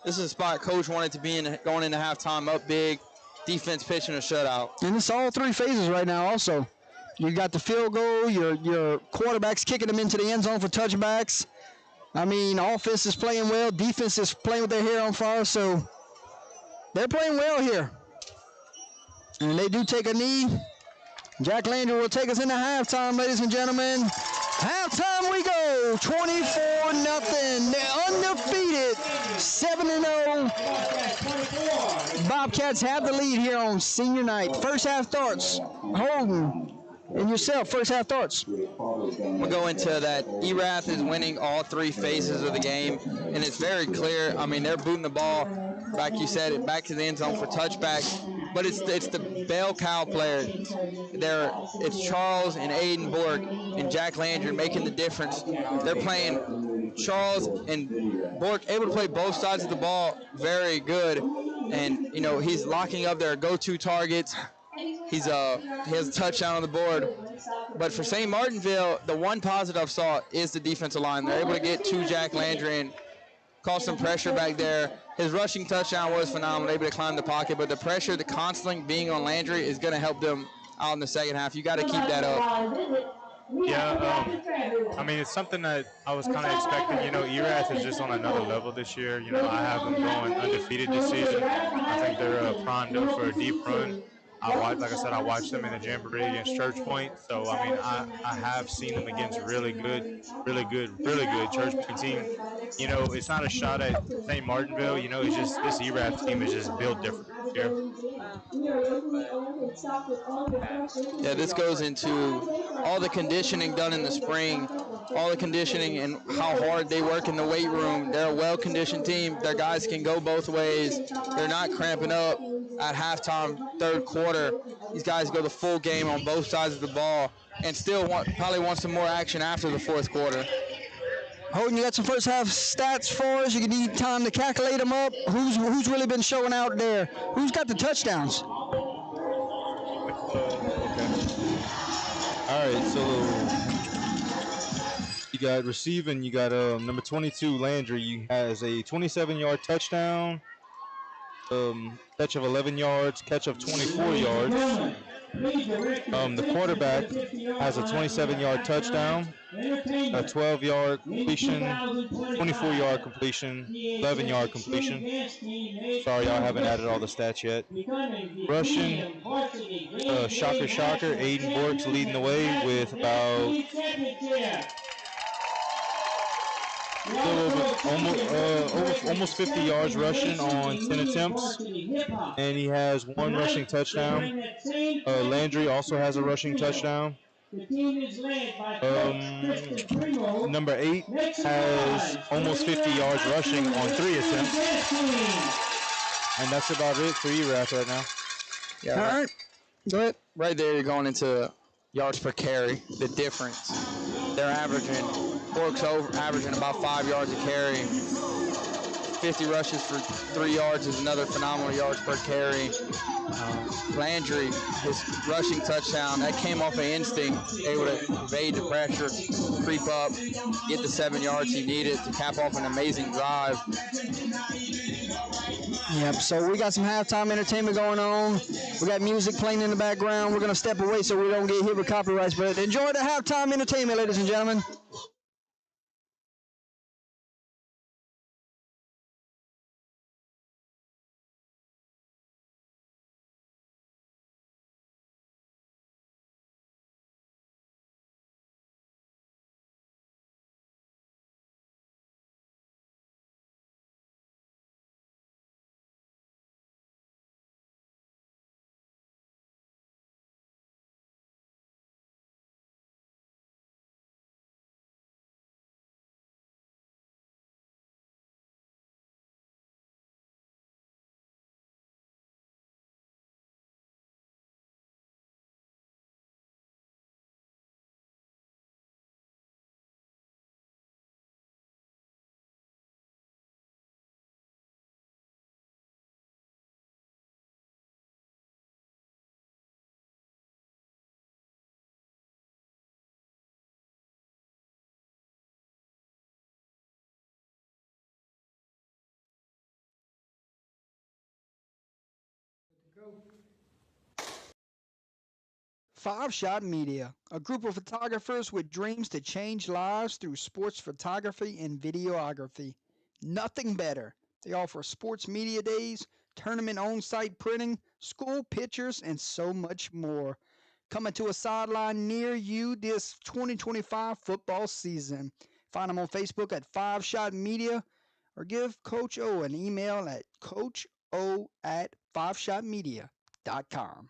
This is a spot Coach wanted to be in going into halftime, up big, defense pitching a shutout. And it's all 3 phases right now also. You got the field goal, your quarterback's kicking them into the end zone for touchbacks. I mean, offense is playing well, defense is playing with their hair on fire, so they're playing well here. And they do take a knee. Jack Landry will take us into halftime, ladies and gentlemen. Halftime we go, 24-0. They're undefeated, 7-0. Bobcats have the lead here on senior night. First half thoughts, Holden, and yourself, first half thoughts. We'll go into that. Erath is winning all three phases of the game, and it's very clear. I mean, they're booting the ball, like you said, back to the end zone for touchbacks. But it's the bell cow player. It's Charles and Aiden Bork and Jack Landry making the difference. They're playing Charles and Bork able to play both sides of the ball very good, and he's locking up their go-to targets. He has a touchdown on the board. But for St. Martinville, the one positive I saw is the defensive line. They're able to get to Jack Landry and cause some pressure back there. His rushing touchdown was phenomenal, able to climb the pocket, but the pressure, the constantly being on Landry is going to help them out in the second half. You got to keep that up. Yeah, I mean, it's something that I was kind of expecting. Erath is just on another level this year. I have them going undefeated this season. I think they're primed up for a deep run. I watched them in the Jamboree against Church Point. So, I mean, I have seen them against really good Church Point team. It's not a shot at St. Martinville. It's just this Erath team is just built different this year. Yeah, this goes into all the conditioning done in the spring, all the conditioning and how hard they work in the weight room. They're a well-conditioned team. Their guys can go both ways. They're not cramping up at halftime, third quarter. These guys go the full game on both sides of the ball and still probably want some more action after the fourth quarter. Holden, you got some first half stats for us? You need time to calculate them up. Who's really been showing out there? Who's got the touchdowns? All right, so you got receiving. You got number 22 Landry. He has a 27-yard touchdown, catch of 11 yards, catch of 24 yards. The quarterback has a 27-yard touchdown, a 12-yard completion, 24-yard completion, 11-yard completion. Sorry, I haven't added all the stats yet. Rushing, shocker, Aiden Bork's leading the way with about almost 50 yards rushing on 10 attempts, and he has one rushing touchdown. Landry also has a rushing touchdown. Number 8 has almost 50 yards rushing on 3 attempts, and that's about it for Erath right now. Yeah, all right. Go ahead. Right there, you're going into yards per carry, the difference. They're averaging, Bork's averaging about 5 yards a carry. 50 rushes for 3 yards is another phenomenal yards per carry. Landry, his rushing touchdown, that came off an instinct, able to evade the pressure, creep up, get the 7 yards he needed to cap off an amazing drive. Yep, so we got some halftime entertainment going on. We got music playing in the background. We're going to step away so we don't get hit with copyrights, but enjoy the halftime entertainment, ladies and gentlemen. Five Shot Media, a group of photographers with dreams to change lives through sports photography and videography. Nothing better. They offer sports media days, tournament on-site printing, school pictures, and so much more. coming to a sideline near you this 2025 football season. Find them on Facebook at 5 Shot Media or give Coach O an email at coacho@5shotmedia.com.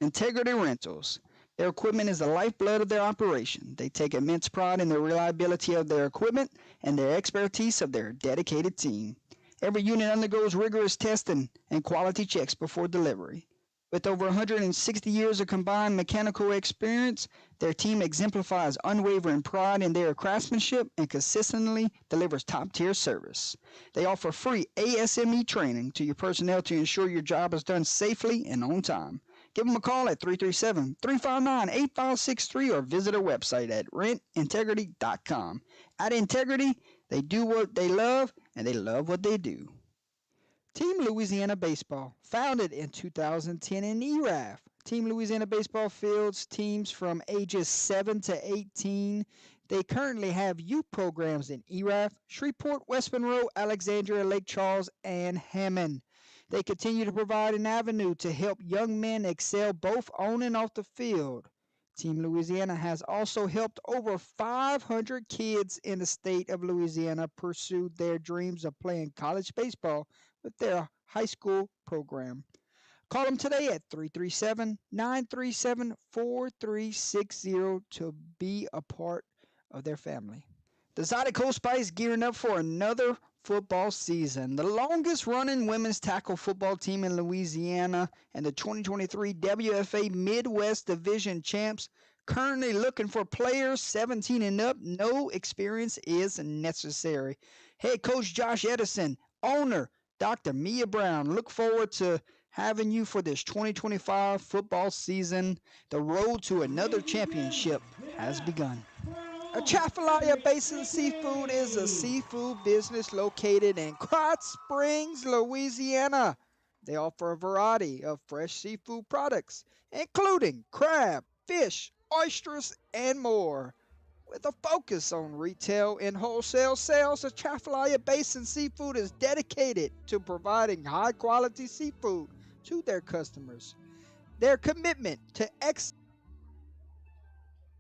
Integrity Rentals. Their equipment is the lifeblood of their operation. They take immense pride in the reliability of their equipment and their expertise of their dedicated team. Every unit undergoes rigorous testing and quality checks before delivery. With over 160 years of combined mechanical experience, their team exemplifies unwavering pride in their craftsmanship and consistently delivers top-tier service. They offer free ASME training to your personnel to ensure your job is done safely and on time. Give them a call at 337-359-8563 or visit our website at rentintegrity.com. At Integrity, they do what they love, and they love what they do. Team Louisiana Baseball, founded in 2010 in Erath. Team Louisiana Baseball fields teams from ages 7 to 18. They currently have youth programs in Erath, Shreveport, West Monroe, Alexandria, Lake Charles, and Hammond. They continue to provide an avenue to help young men excel both on and off the field. Team Louisiana has also helped over 500 kids in the state of Louisiana pursue their dreams of playing college baseball with their high school program. Call them today at 337-937-4360 to be a part of their family. The Zydeco Spice gearing up for another football season. The longest running women's tackle football team in Louisiana and the 2023 WFA Midwest Division champs currently looking for players 17 and up. No experience is necessary. Head coach Josh Edison, owner Dr. Mia Brown, look forward to having you for this 2025 football season. The road to another championship has begun. Atchafalaya Basin Seafood is a seafood business located in Krotz Springs, Louisiana. They offer a variety of fresh seafood products, including crab, fish, oysters, and more. With a focus on retail and wholesale sales, Atchafalaya Basin Seafood is dedicated to providing high-quality seafood to their customers. Their commitment to excellence.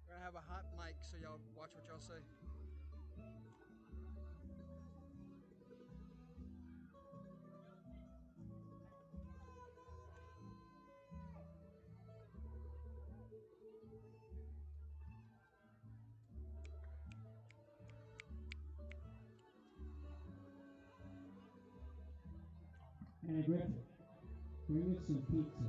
We're going to have a hot mic so y'all watch what y'all say. And Griffin, bring us some pizza.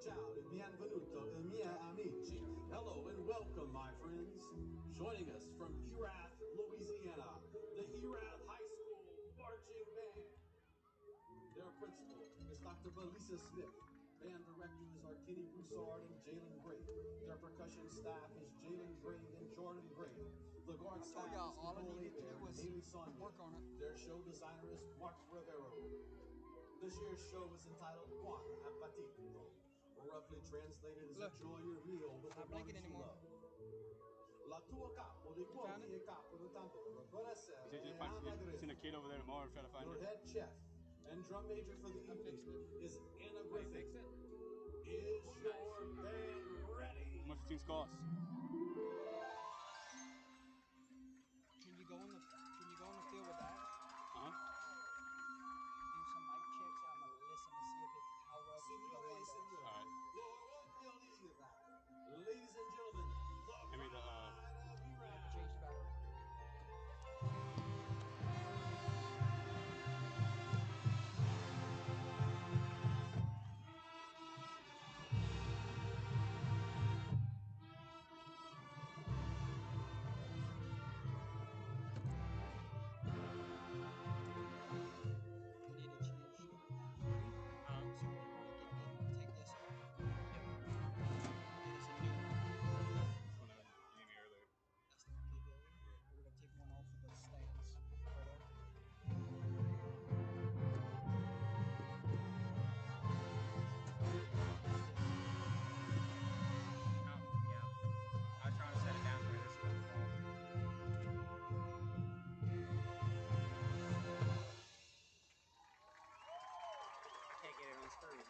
Ciao e bienvenuto, miei amici. Hello and welcome, my friends. Joining us from Erath, Louisiana, the Erath High School Marching Band. Their principal is Dr. Belisa Smith. Band directors are Kenny Broussard and Jalen Gray. Their percussion staff is Jalen Gray and Jordan Gray. The guard staff is Nicole Abear and Haley Saunders. Their show designer is Mark Rivero. This year's show is entitled Buon Appetito, roughly translated as enjoy your meal with the ones you love. La tua capo di cuori e capo di tanto per essere He's in a kid over there tomorrow trying to find Your it. head chef and drum major for the evening is Anna Griffin. Is your band ready? How much do things cost? Can you go in the field with that? Uh-huh. Do some mic checks. I'm gonna listen to see if it how well the one does. All right. Ladies and gentlemen, Give me the Change the battery. Take one off of the stands right there. I was trying to set it down where this is going to fall. I can't get it unscrewed.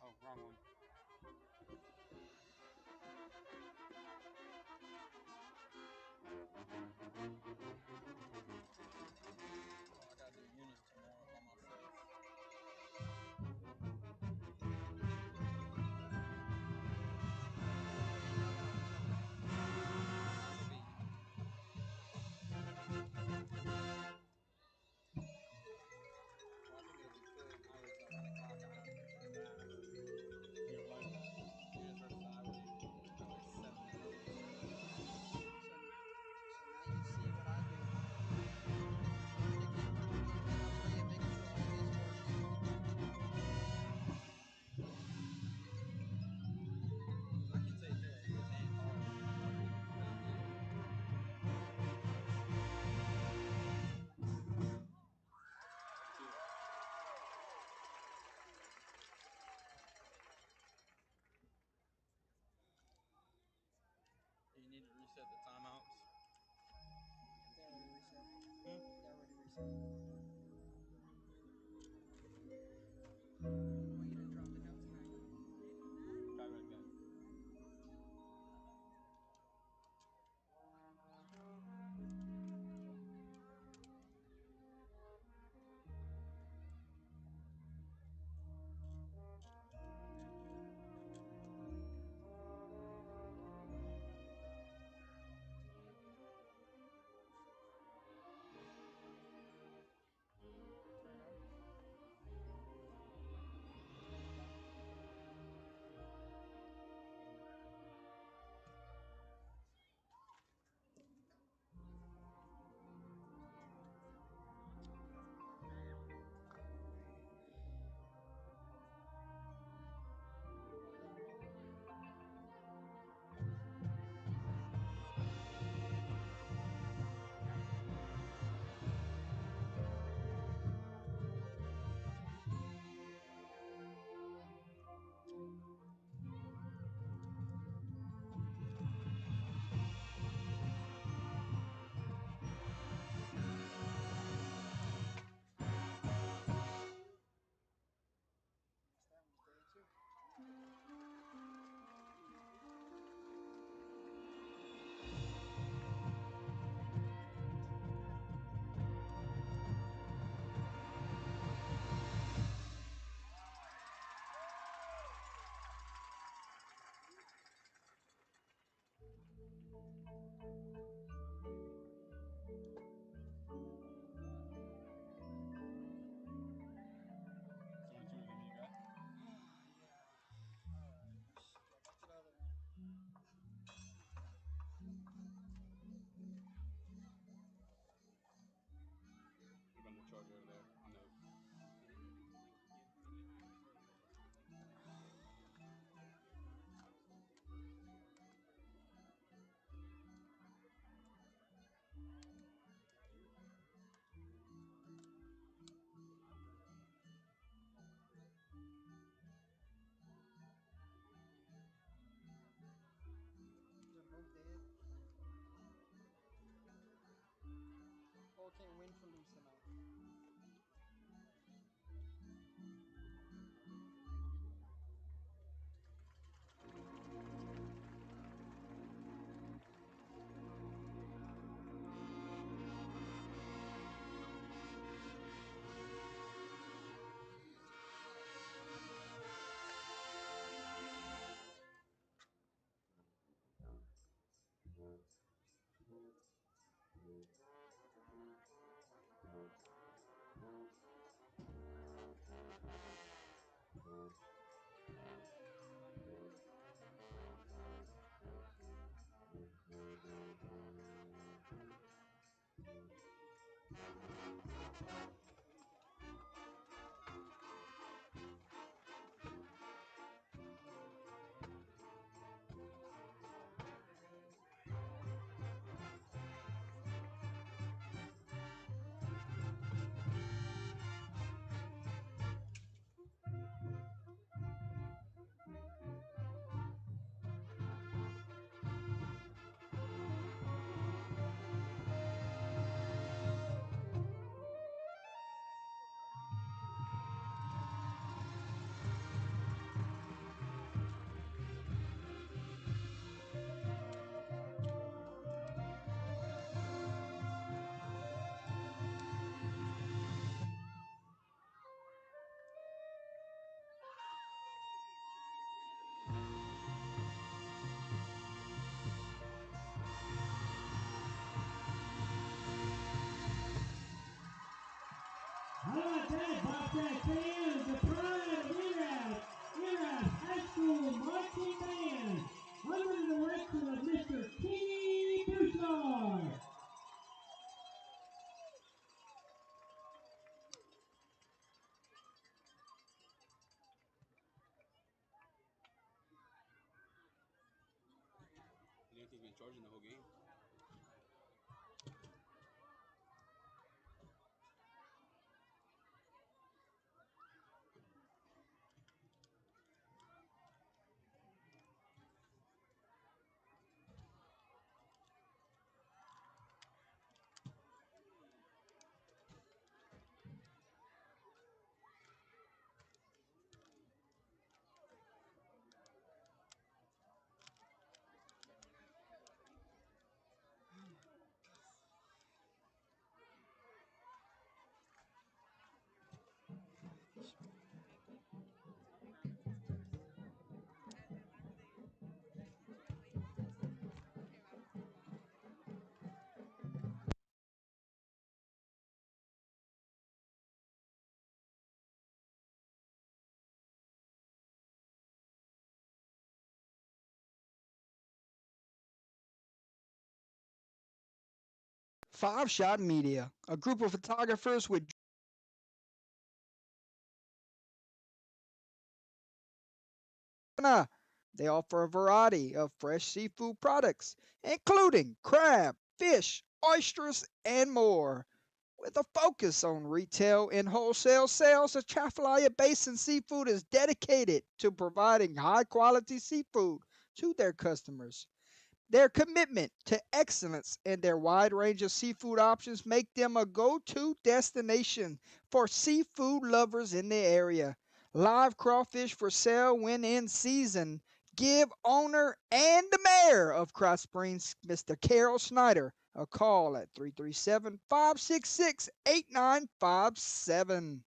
Oh, wrong one. I gotta do units tomorrow by myself. So now you see what I do. Making sure all this working. I can take care of his and Carl. You need to reset the timeouts. They're already reset. They're already reset. Oh, you didn't drop the notes back. Try right back. How about that, Bobcat fans? The pride of Erath, Erath High School Marching Band, under the direction of Mr. Kenny Broussard. You think he's been charging the whole game? 5 Shot Media, a group of photographers with they offer a variety of fresh seafood products, including crab, fish, oysters, and more. With a focus on retail and wholesale sales, the Trafalgar Basin Seafood is dedicated to providing high quality seafood to their customers. Their commitment to excellence and their wide range of seafood options make them a go-to destination for seafood lovers in the area. Live crawfish for sale when in season. Give owner and the mayor of Cross Springs, Mr. Carol Snyder, a call at 337-566-8957.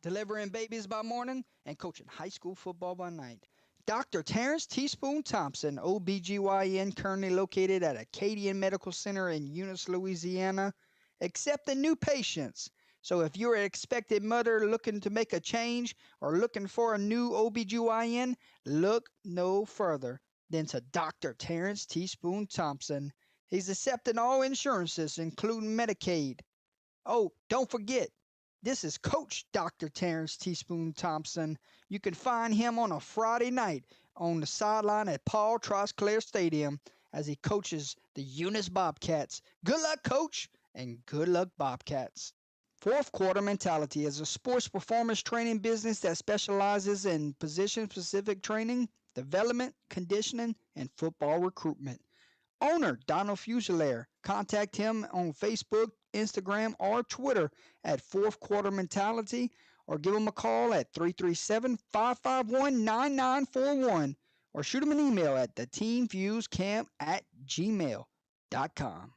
Delivering babies by morning and coaching high school football by night. Dr. Terrence Teaspoon Thompson, OBGYN, currently located at Acadian Medical Center in Eunice, Louisiana, accepting new patients. So if you're an expected mother looking to make a change or looking for a new OBGYN, look no further than to Dr. Terrence Teaspoon Thompson. He's accepting all insurances, including Medicaid. Oh, don't forget, this is Coach Dr. Terrence Teaspoon Thompson. You can find him on a Friday night on the sideline at Paul Trosclair Stadium as he coaches the Eunice Bobcats. Good luck, Coach, and good luck, Bobcats. Fourth Quarter Mentality is a sports performance training business that specializes in position-specific training, development, conditioning, and football recruitment. Owner Donald Fusilier. Contact him on Facebook, Instagram, or Twitter at Fourth Quarter Mentality, or give him a call at 337-551-9941, or shoot him an email at theteamviewscamp@gmail.com.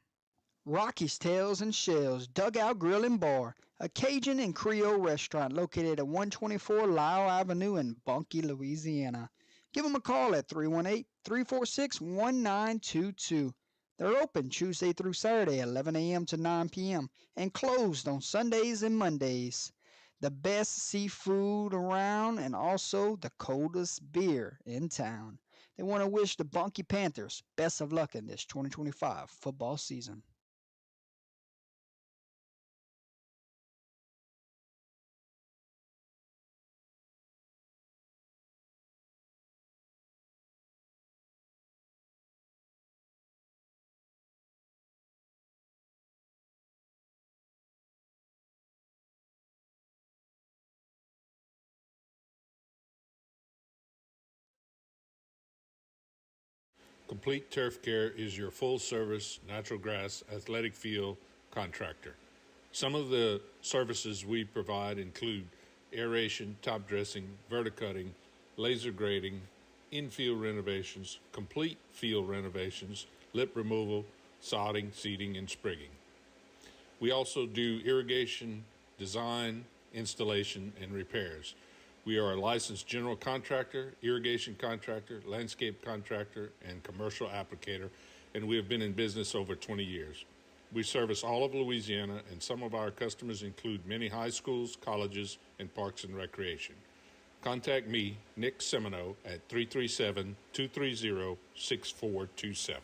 Rocky's Tales and Shells Dugout Grill and Bar, a Cajun and Creole restaurant located at 124 Lyle Avenue in Bunkie, Louisiana. Give them a call at 318-346-1922. They're open Tuesday through Saturday, 11 a.m. to 9 p.m., and closed on Sundays and Mondays. The best seafood around and also the coldest beer in town. They want to wish the Bunkie Panthers best of luck in this 2025 football season. Complete Turf Care is your full-service natural grass athletic field contractor. Some of the services we provide include aeration, top dressing, verticutting, laser grading, infield renovations, complete field renovations, lip removal, sodding, seeding, and sprigging. We also do irrigation, design, installation, and repairs. We are a licensed general contractor, irrigation contractor, landscape contractor, and commercial applicator, and we have been in business over 20 years. We service all of Louisiana, and some of our customers include many high schools, colleges, and parks and recreation. Contact me, Nick Semino, at 337-230-6427.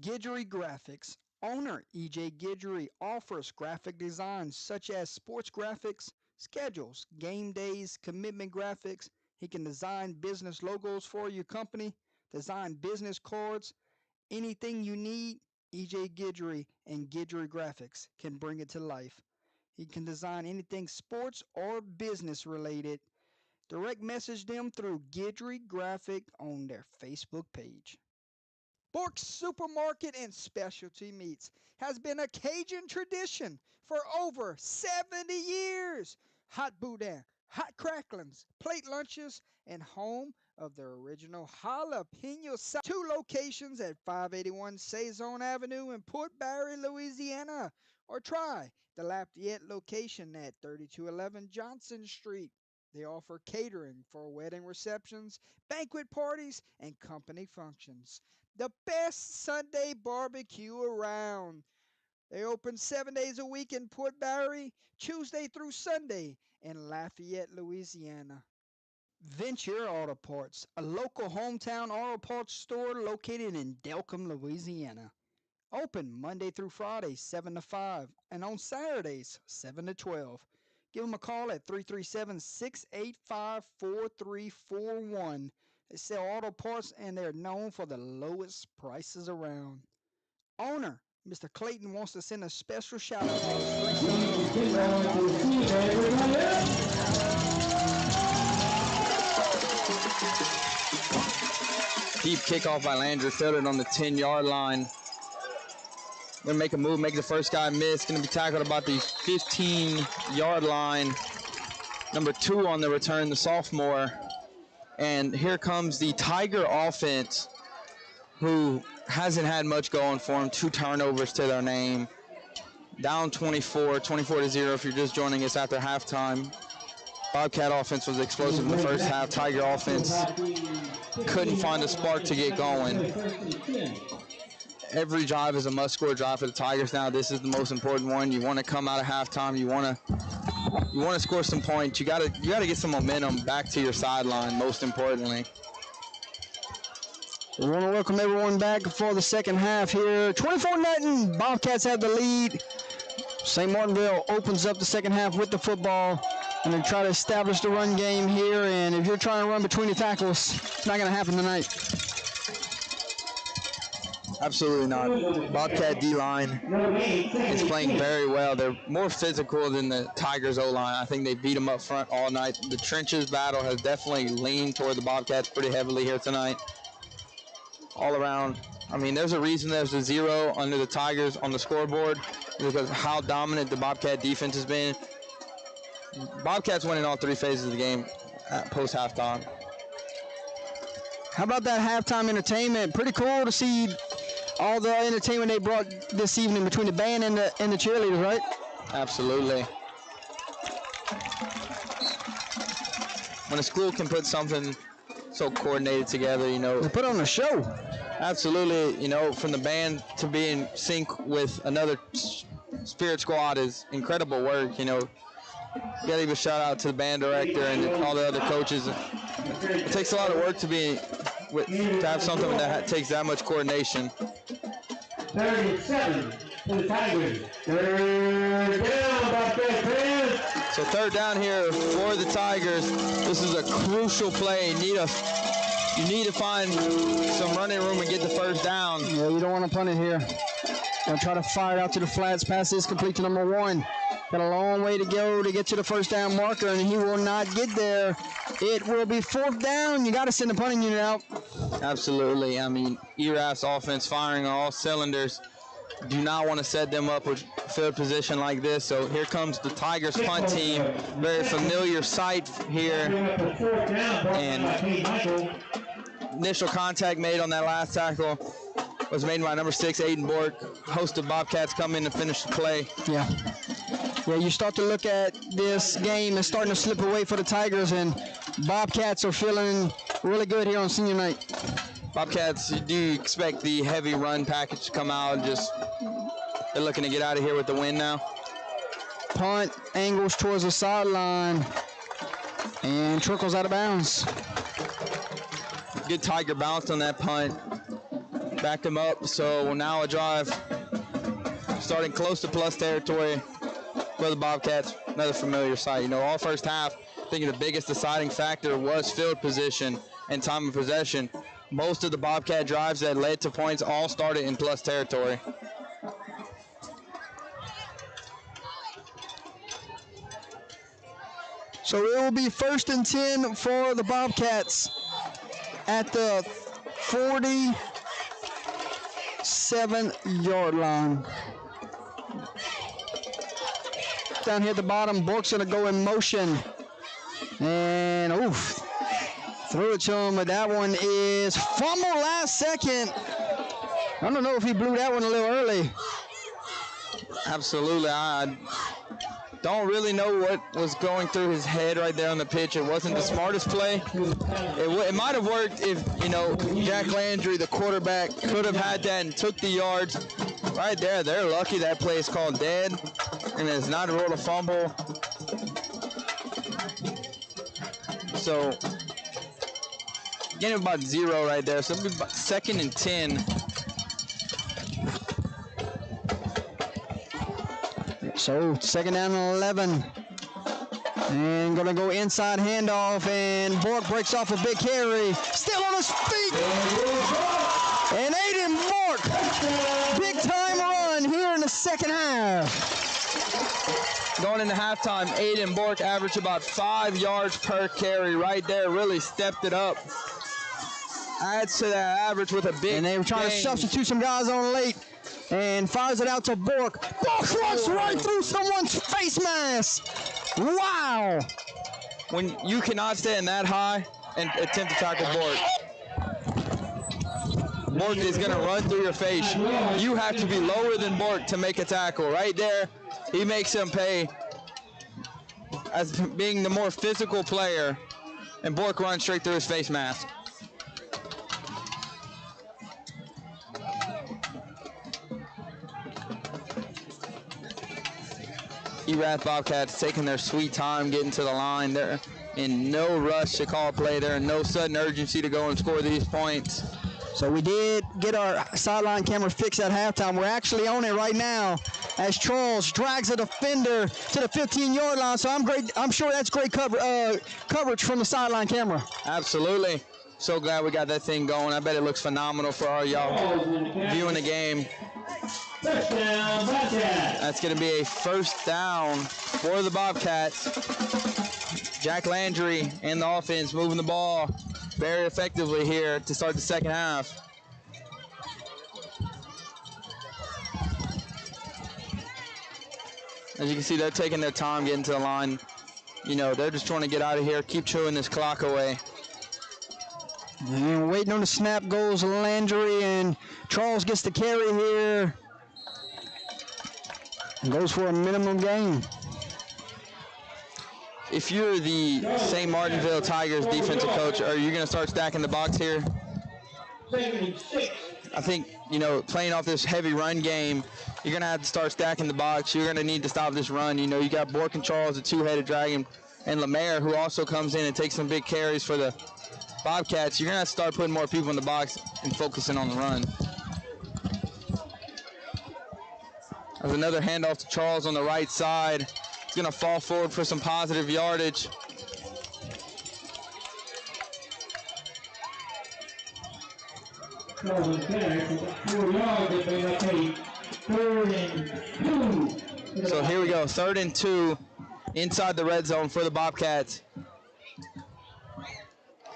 Guidry Graphics. Owner E.J. Guidry offers graphic designs such as sports graphics, schedules, game days, commitment graphics. He can design business logos for your company, design business cards, anything you need. E.J. Guidry and Guidry Graphics can bring it to life. He can design anything sports or business related. Direct message them through Guidry Graphic on their Facebook page. Bork's Supermarket and Specialty Meats has been a Cajun tradition for over 70 years. Hot boudin, hot cracklings, plate lunches, and home of the original jalapeno sauce. 2 locations at 581 Saison Avenue in Port Barre, Louisiana. Or try the Lafayette location at 3211 Johnson Street. They offer catering for wedding receptions, banquet parties, and company functions. The best Sunday barbecue around. They open 7 days a week in Port Barre, Tuesday through Sunday in Lafayette, Louisiana. Venture Auto Parts, a local hometown auto parts store located in Delcombe, Louisiana. Open Monday through Friday, 7 to 5, and on Saturdays, 7 to 12. Give them a call at 337-685-4341. They sell auto parts and they're known for the lowest prices around. Owner, Mr. Clayton, wants to send a special shout out to his 3 Deep kickoff by Landry, fielded on the 10-yard line. Gonna make a move, make the first guy miss. Gonna be tackled about the 15-yard line. Number 2 on the return, the sophomore. And here comes the Tiger offense, who hasn't had much going for them. 2 turnovers to their name. Down 24 to 0 if you're just joining us after halftime. Bobcat offense was explosive in the first half. Tiger offense couldn't find a spark to get going. Every drive is a must-score drive for the Tigers now. This is the most important one. You want to come out of halftime. You want to score some points. You got to get some momentum back to your sideline, most importantly. We want to welcome everyone back for the second half here. 24-0. Bobcats have the lead. St. Martinville opens up the second half with the football. And they try to establish the run game here. And if you're trying to run between the tackles, it's not going to happen tonight. Absolutely not. Bobcat D-line is playing very well. They're more physical than the Tigers O-line. I think they beat them up front all night. The trenches battle has definitely leaned toward the Bobcats pretty heavily here tonight. All around. I mean, there's a reason there's a 0 under the Tigers on the scoreboard because of how dominant the Bobcat defense has been. Bobcats winning all 3 phases of the game at post-halftime. How about that halftime entertainment? Pretty cool to see all the entertainment they brought this evening between the band and the cheerleaders, right? Absolutely. When a school can put something so coordinated together, you know. They put on a show. Absolutely. You know, from the band to be in sync with another spirit squad is incredible work, you know. You got to give a shout out to the band director and all the other coaches. It takes a lot of work to have something that takes that much coordination. 37 for the Tigers. Third down, Bobcat. So third down here for the Tigers. This is a crucial play. You need to find some running room and get the first down. Yeah, you don't want to punt it here. Gonna try to fire it out to the flats. Pass is complete to number 1. Got a long way to go to get to the first down marker, and he will not get there. It will be 4th down. You got to send the punting unit out. Absolutely. I mean, Erath's offense firing on all cylinders. Do not want to set them up with field position like this. So here comes the Tigers punt team. Very familiar sight here. And initial contact made on that last tackle was made by number 6, Aiden Bork. Host of Bobcats come in to finish the play. Yeah. Yeah, you start to look at this game, it's starting to slip away for the Tigers, and Bobcats are feeling really good here on senior night. Bobcats, you do expect the heavy run package to come out. Just they're looking to get out of here with the win now. Punt angles towards the sideline and trickles out of bounds. Good Tiger bounce on that punt. Backed him up, so now a drive starting close to plus territory for the Bobcats. Another familiar sight. You know, all first half, I think the biggest deciding factor was field position and time of possession. Most of the Bobcat drives that led to points all started in plus territory. So it will be 1st and 10 for the Bobcats at the 47-yard line. Down here at the bottom, Bork's going to go in motion. And, oof, threw it to him, but that one is fumble last second. I don't know if he blew that one a little early. Absolutely. I don't really know what was going through his head right there on the pitch. It wasn't the smartest play. It might have worked if, you know, Jack Landry, the quarterback, could have had that and took the yards right there. They're lucky that play is called dead, and it's not ruled a fumble. So, getting about 0 right there. So it'll be about 2nd and 10. So 2nd down and 11. And going to go inside handoff, and Bork breaks off a big carry. Still on his feet. And Aiden Bork, big time run here in the second half. Going into halftime, Aiden Bork averaged about 5 yards per carry right there. Really stepped it up. Adds to that average with a big And they were trying to substitute some guys on late. And fires it out to Bork. Bork runs right through someone's face mask. Wow. When you cannot stand that high and attempt to tackle Bork. Bork is going to run through your face. You have to be lower than Bork to make a tackle. Right there, he makes him pay as being the more physical player, and Bork runs straight through his face mask. Erath Bobcats taking their sweet time getting to the line. They're in no rush to call a play. They're in no sudden urgency to go and score these points. So we did get our sideline camera fixed at halftime. We're actually on it right now as Charles drags a defender to the 15-yard line. So I'm sure that's great coverage from the sideline camera. Absolutely. So glad we got that thing going. I bet it looks phenomenal for all y'all viewing the game. Touchdown, Bobcats. That's going to be a 1st down for the Bobcats. Jack Landry and the offense moving the ball very effectively here to start the second half. As you can see, they're taking their time getting to the line. You know, they're just trying to get out of here, keep chewing this clock away. And waiting on the snap goes Landry, and Charles gets the carry here. And goes for a minimum gain. If you're the St. Martinville Tigers defensive coach, are you going to start stacking the box here? I think, you know, playing off this heavy run game, you're going to have to start stacking the box. You're going to need to stop this run. You know, you got Bork and Charles, the two-headed dragon, and Lemaire, who also comes in and takes some big carries for the Bobcats. You're going to have to start putting more people in the box and focusing on the run. There's another handoff to Charles on the right side. He's going to fall forward for some positive yardage. Charles is back. 4 yards. They bring up a 3rd and 2. So here we go, 3rd and 2 inside the red zone for the Bobcats,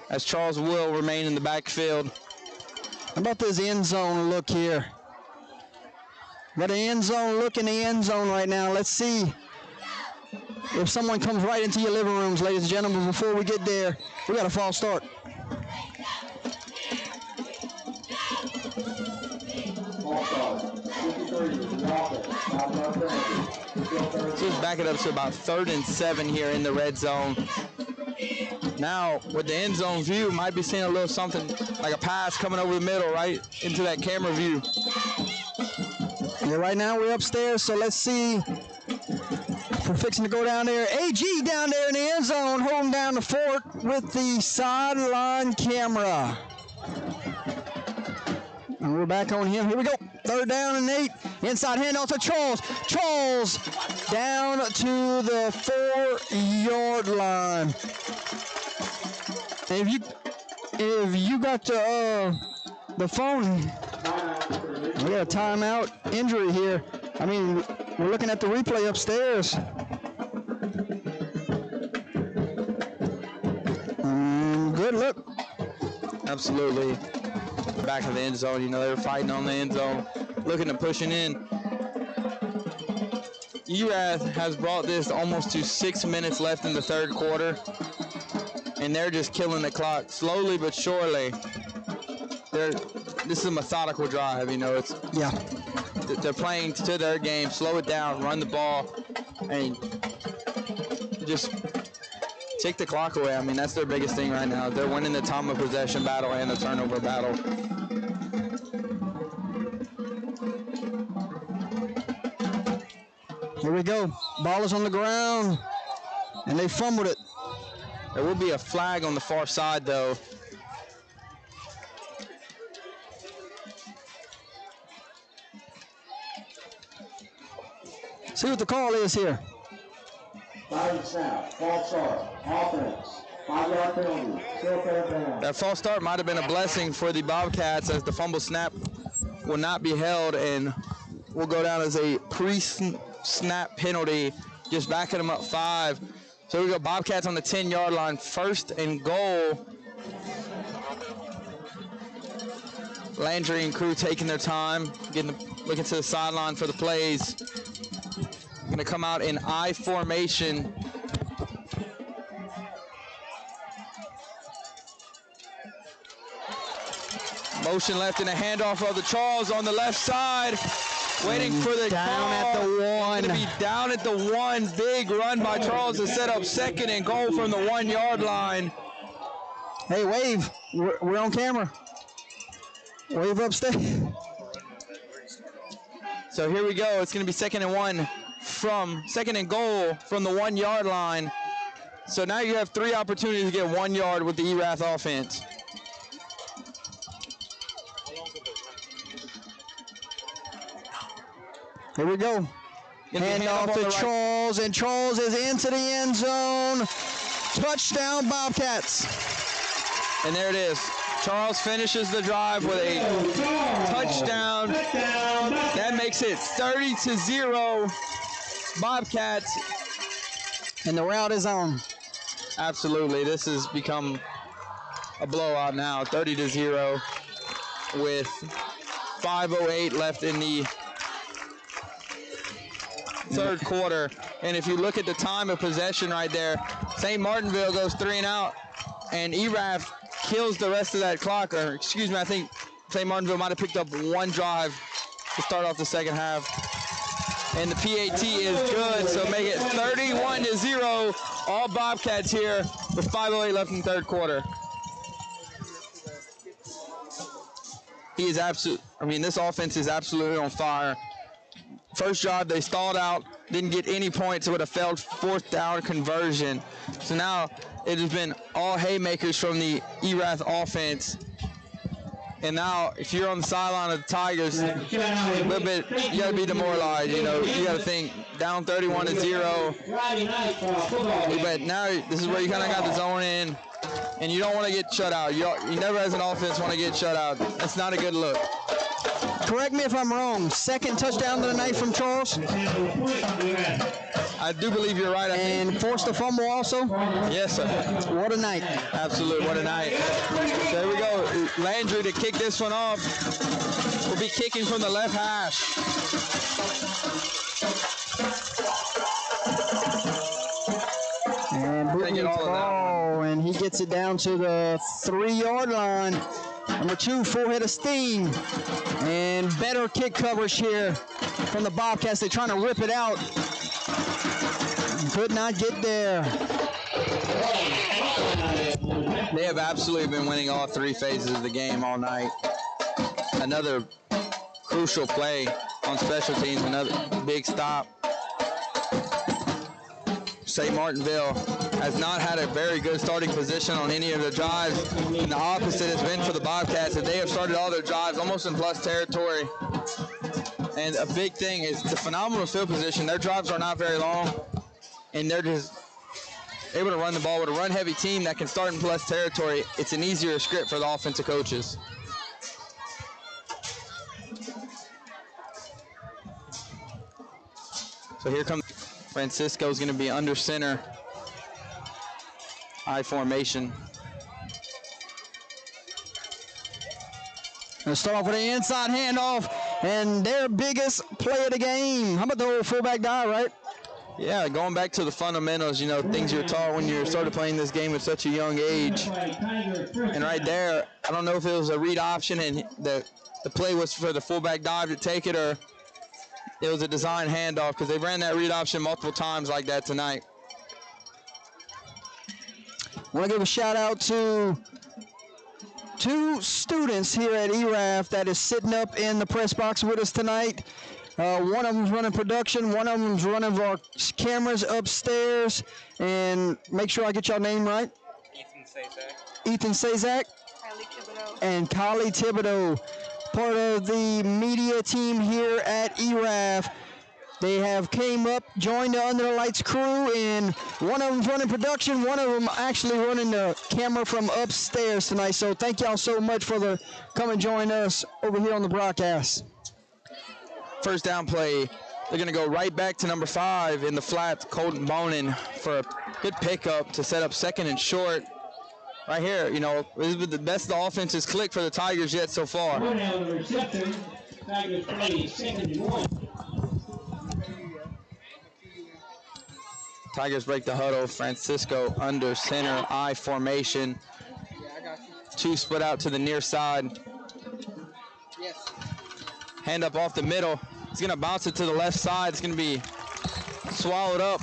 as Charles will remain in the backfield. How about this end zone look here? Got an end zone look in the end zone right now. Let's see if someone comes right into your living rooms, ladies and gentlemen. Before we get there, we got a false start. So let's back it up to about 3rd and 7 here in the red zone. Now, with the end zone view, might be seeing a little something like a pass coming over the middle, right into that camera view. Yeah, right now we're upstairs, so let's see. We're fixing to go down there. AG down there in the end zone, holding down the fort with the sideline camera. And we're back on him. Here we go. 3rd down and 8. Inside handoff to Charles. Charles down to the 4-yard line. If you got the phone, we got a timeout injury here. I mean, we're looking at the replay upstairs. Good look. Absolutely. Back of the end zone, you know, they were fighting on the end zone, looking to pushing in. Erath has brought this almost to 6 minutes left in the 3rd quarter, and they're just killing the clock slowly but surely. This is a methodical drive, you know. They're playing to their game, slow it down, run the ball, and just take the clock away. I mean, that's their biggest thing right now. They're winning the time of possession battle and the turnover battle. Here we go. Ball is on the ground, and they fumbled it. There will be a flag on the far side, though. See what the call is here. Snap, false start, offense, 5-yard penalty, still third down. That false start might have been a blessing for the Bobcats, as the fumble snap will not be held and will go down as a pre-snap penalty, just backing them up 5. So we go Bobcats on the 10-yard line, 1st and goal. Landry and crew taking their time, looking to the sideline for the plays. Going to come out in I formation. Motion left and a handoff of the Charles on the left side. Waiting for the down at the 1. Going to be down at the 1. Big run by Charles to set up 2nd and goal from the 1-yard line. Hey, wave. We're on camera. Wave upstairs. So here we go. It's going to be 2nd and 1 from 2nd and goal from the 1-yard line. So now you have 3 opportunities to get 1 yard with the Erath offense. Here we go. Hand off to Charles, and Charles is into the end zone. Touchdown, Bobcats. And there it is. Charles finishes the drive with a touchdown. That makes it 30-0 Bobcats. And the route is on. Absolutely. This has become a blowout now. 30-0 with 5:08 left in the 3rd quarter. And if you look at the time of possession right there, St. Martinville goes 3 and out, and Erath kills the rest of that clock. Or excuse me, I think St. Martinville might have picked up 1 drive to start off the 2nd half. And the PAT is good, so make it 31-0. All Bobcats here with 5:08 left in the 3rd quarter. This offense is absolutely on fire. First drive, they stalled out, didn't get any points with a failed 4th down conversion. So now it has been all haymakers from the Erath offense. And now, if you're on the sideline of the Tigers, a little bit, you got to be demoralized. You know, you got to think down 31-0. But now this is where you kind of got the zone in, and you don't want to get shut out. You never, as an offense, want to get shut out. That's not a good look. Correct me if I'm wrong. Second touchdown of the night from Charles. I do believe you're right. And forced a fumble also? Yes, sir. What a night. Absolutely, what a night. There we go. Landry to kick this one off. Will be kicking from the left hash. And Brittany ball, and he gets it down to the 3-yard line. Number 2, full head of steam. And better kick coverage here from the Bobcats. They're trying to rip it out. Could not get there. They have absolutely been winning all 3 phases of the game all night. Another crucial play on special teams, another big stop. St. Martinville has not had a very good starting position on any of the drives, and the opposite has been for the Bobcats, that they have started all their drives almost in plus territory. And a big thing is the phenomenal field position. Their drives are not very long, and they're just able to run the ball. With a run-heavy team that can start in plus territory, it's an easier script for the offensive coaches. So here comes Francisco's going to be under center. I formation. Gonna start off with an inside handoff, and their biggest play of the game. How about the old fullback dive, right? Yeah, going back to the fundamentals, you know, things you're taught when you started playing this game at such a young age. And right there, I don't know if it was a read option and the play was for the fullback dive to take it, or it was a design handoff, because they ran that read option multiple times like that tonight. I want to give a shout out to 2 students here at Erath that is sitting up in the press box with us tonight. One of them's running production, one of them's running our cameras upstairs. And make sure I get your name right. Ethan Sazak. And Kylie Thibodeau, part of the media team here at Erath. They have came up, joined the Under the Lights crew, and one of them's running production, one of them actually running the camera from upstairs tonight. So thank y'all so much for come and join us over here on the broadcast. First down play, they're going to go right back to number 5 in the flats, Colton Bonin, for a good pickup to set up 2nd and short. Right here, you know, this is the best the offense has clicked for the Tigers yet so far. Tigers play 2nd and 1. Tigers break the huddle. Francisco under center, I formation. 2 split out to the near side. Hand up off the middle. He's going to bounce it to the left side. It's going to be swallowed up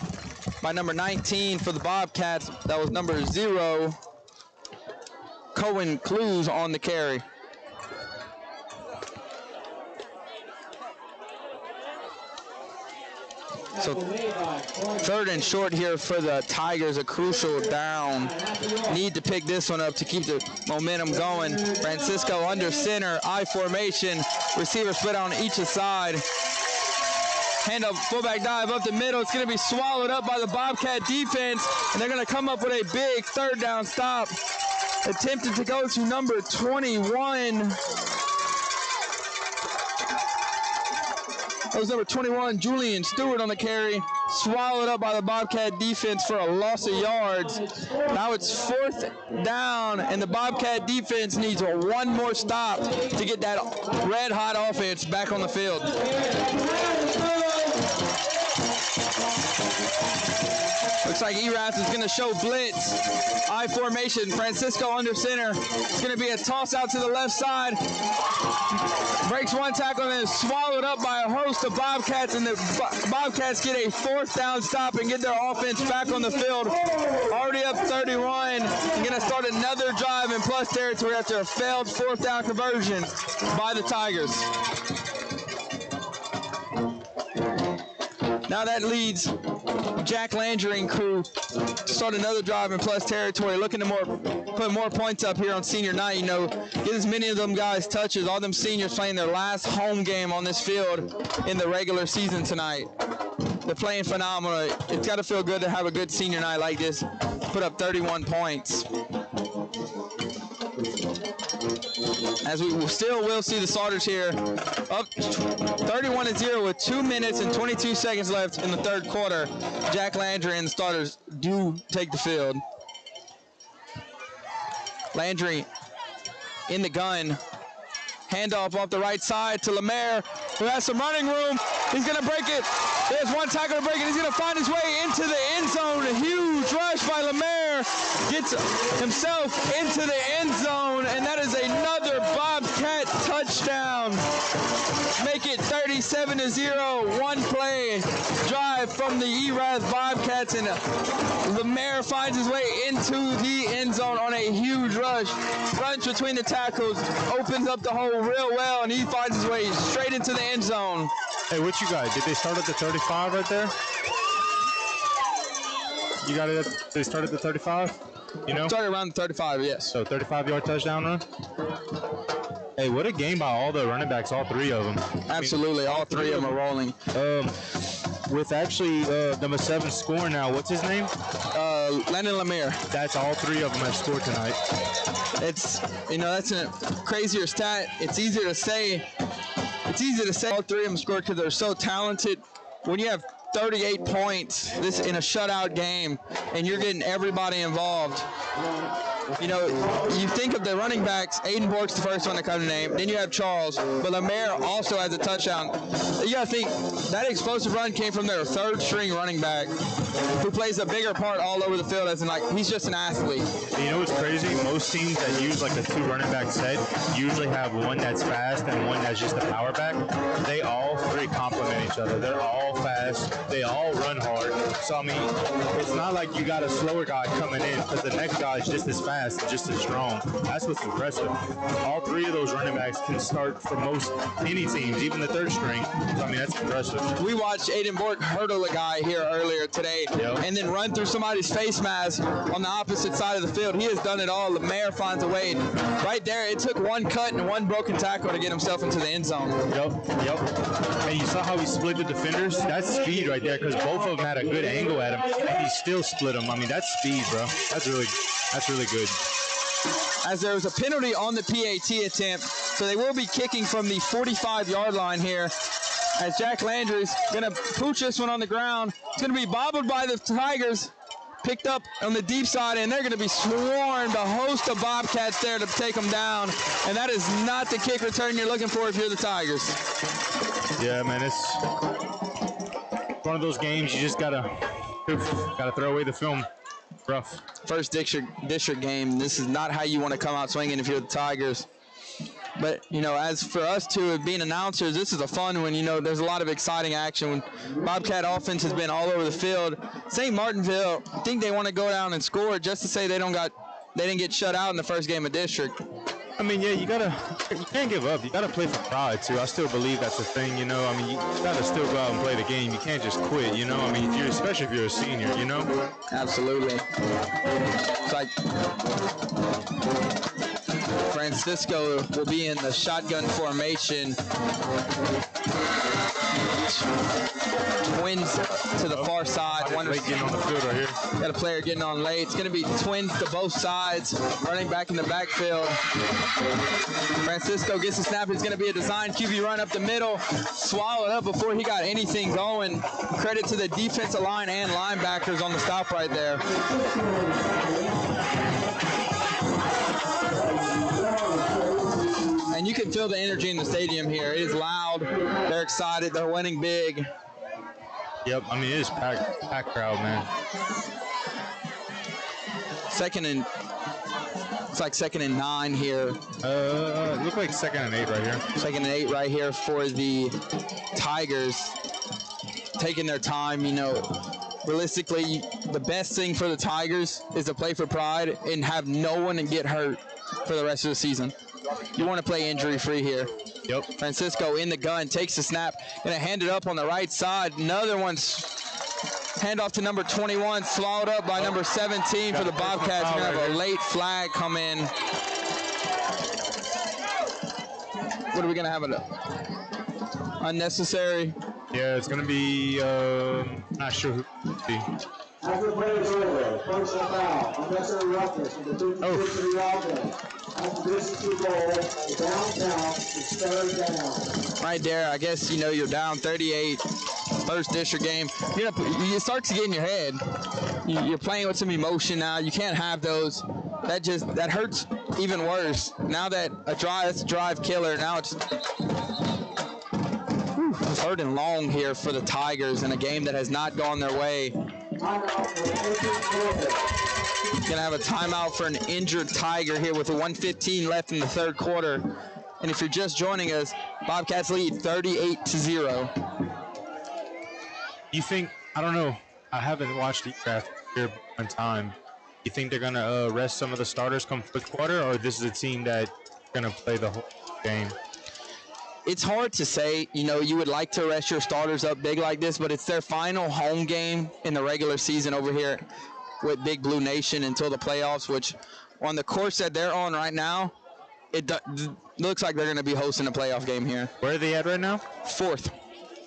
by number 19 for the Bobcats. That was number 0, Cohen Clues, on the carry. So 3rd and short here for the Tigers, a crucial down. Need to pick this one up to keep the momentum going. Francisco under center, I formation. Receiver split on each side. Hand up, fullback dive up the middle. It's going to be swallowed up by the Bobcat defense, and they're going to come up with a big 3rd down stop. Attempted to go to number 21. That was number 21, Julian Stewart, on the carry. Swallowed up by the Bobcat defense for a loss of yards. Now it's 4th down, and the Bobcat defense needs one more stop to get that red-hot offense back on the field. Looks like Erath is going to show blitz. I formation. Francisco under center. It's going to be a toss out to the left side. Breaks one tackle and then is swallowed up by a host of Bobcats, and the Bobcats get a 4th down stop and get their offense back on the field. Already up 31. And going to start another drive in plus territory after a failed 4th down conversion by the Tigers. Now that leads Jack Landry and crew to start another drive in plus territory, looking to put more points up here on senior night. You know, get as many of them guys touches. All them seniors playing their last home game on this field in the regular season tonight. They're playing phenomenal. It's got to feel good to have a good senior night like this. Put up 31 points. as we still will see the starters here up 31-0 with 2 minutes and 22 seconds left in the third quarter. Jack Landry and the starters do take the field. Landry in the gun. Handoff off the right side to Lemaire, who has some running room. He's going to break it. There's one tackle to break it. He's going to find his way into the end zone. A huge rush by Lemaire. Gets himself into the end zone, and that is another Bobcat touchdown. Make it 37-0. One play drive from the Erath Bobcats, and Lemaire finds his way into the end zone on a huge rush. Runs between the tackles, opens up the hole real well, and he finds his way straight into the end zone. Hey, what you got? Did they start at the 35 right there? You got it. They started at the 35? You know? Started around the 35, yes. So 35-yard touchdown run? Hey, what a game by all the running backs, all three of them. Absolutely, all three of them are rolling. With actually number 7 scoring now, what's his name? Landon Lemaire. That's all three of them have scored tonight. It's, that's a crazier stat. It's easy to say all three of them scored because they're so talented. When you have 38 points in a shutout game and you're getting everybody involved, you think of the running backs. Aiden Bork's the first one to come to name. Then you have Charles, but Lemaire also has a touchdown. You got to think that explosive run came from their third-string running back, who plays a bigger part all over the field. As in, he's just an athlete. You know what's crazy? Most teams that use a 2 running back set usually have one that's fast and one that's just a power back. They all three complement each other. They're all fast. They all run hard. So I mean, it's not like you got a slower guy coming in because the next guy is just as fast. Just as strong. That's what's impressive. All three of those running backs can start for most any teams, even the third string. So, I mean, that's impressive. We watched Aiden Bork hurdle a guy here earlier today, and then run through somebody's face mask on the opposite side of the field. He has done it all. Lemaire finds a way. Right there, it took one cut and one broken tackle to get himself into the end zone. Yep. And you saw how he split the defenders? That's speed right there, because both of them had a good angle at him, and he still split them. I mean, that's speed, bro. That's really good. As there was a penalty on the PAT attempt, so they will be kicking from the 45-yard line here. As Jack Landry's going to pooch this one on the ground. It's going to be bobbled by the Tigers, picked up on the deep side, and they're going to be swarmed, a host of Bobcats there to take them down. And that is not the kick return you're looking for if you're the Tigers. Yeah, man, it's one of those games you just got to throw away the film. Rough. First district game. This is not how you want to come out swinging if you're the Tigers. But, as for us two being announcers, this is a fun one. There's a lot of exciting action. Bobcat offense has been all over the field. St. Martinville, I think they want to go down and score just to say they didn't get shut out in the first game of district. I mean, yeah, you can't give up. You gotta play for pride too. I still believe that's a thing, I mean, you gotta still go out and play the game. You can't just quit, I mean, especially if you're a senior, Absolutely. It's like Francisco will be in the shotgun formation. Twins to the far side. Getting on the field right here. Got a player getting on late. It's going to be twins to both sides, running back in the backfield. Francisco gets the snap. It's going to be a design QB run up the middle. Swallowed up before he got anything going. Credit to the defensive line and linebackers on the stop right there. And you can feel the energy in the stadium here. It is loud. They're excited. They're winning big. Yep, I mean, it is packed crowd, man. It's like 2nd and 9 here. It looked like 2nd and 8 right here. 2nd and 8 right here for the Tigers. Taking their time, realistically, the best thing for the Tigers is to play for pride and have no one get hurt for the rest of the season. You want to play injury-free here. Yep. Francisco in the gun, takes the snap, going to hand it up on the right side. Another one's handoff to number 21, swallowed up by number 17 for the Bobcats. We're going to have a late flag come in. What are we going to have? Unnecessary? Yeah, it's going to be, not sure who. After the play is over, personal foul, unnecessary roughness with the 2 to the offense. Right there, I guess, you know, you're down 38, first district game. You start to get in your head. You're playing with some emotion now. You can't have those. That hurts even worse. Now that that's a drive killer. Now it's third and long here for the Tigers in a game that has not gone their way. Gonna have a timeout for an injured Tiger here with a 1:15 left in the third quarter. And if you're just joining us, Bobcats lead 38-0. You think, I don't know, I haven't watched the draft here one time. You think they're gonna rest some of the starters come fourth quarter, or this is a team that's gonna play the whole game? It's hard to say. You know, you would like to rest your starters up big like this, but it's their final home game in the regular season over here with Big Blue Nation until the playoffs, which on the course that they're on right now, it looks like they're going to be hosting a playoff game here. Where are they at right now? Fourth.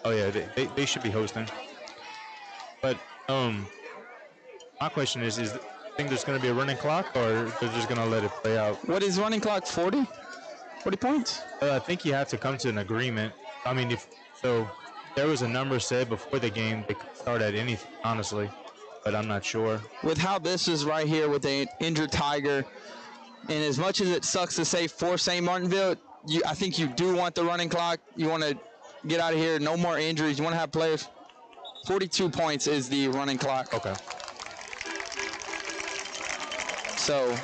Oh, yeah, they should be hosting. But my question is you think there's going to be a running clock, or they're just going to let it play out? What is running clock, 40? 40 points? I think you have to come to an agreement. I mean, if there was a number said before the game, they could start at anything, honestly, but I'm not sure. With how this is right here with an injured Tiger, and as much as it sucks to say for St. Martinville, I think you do want the running clock. You want to get out of here, no more injuries. You want to have players. 42 points is the running clock. Okay. So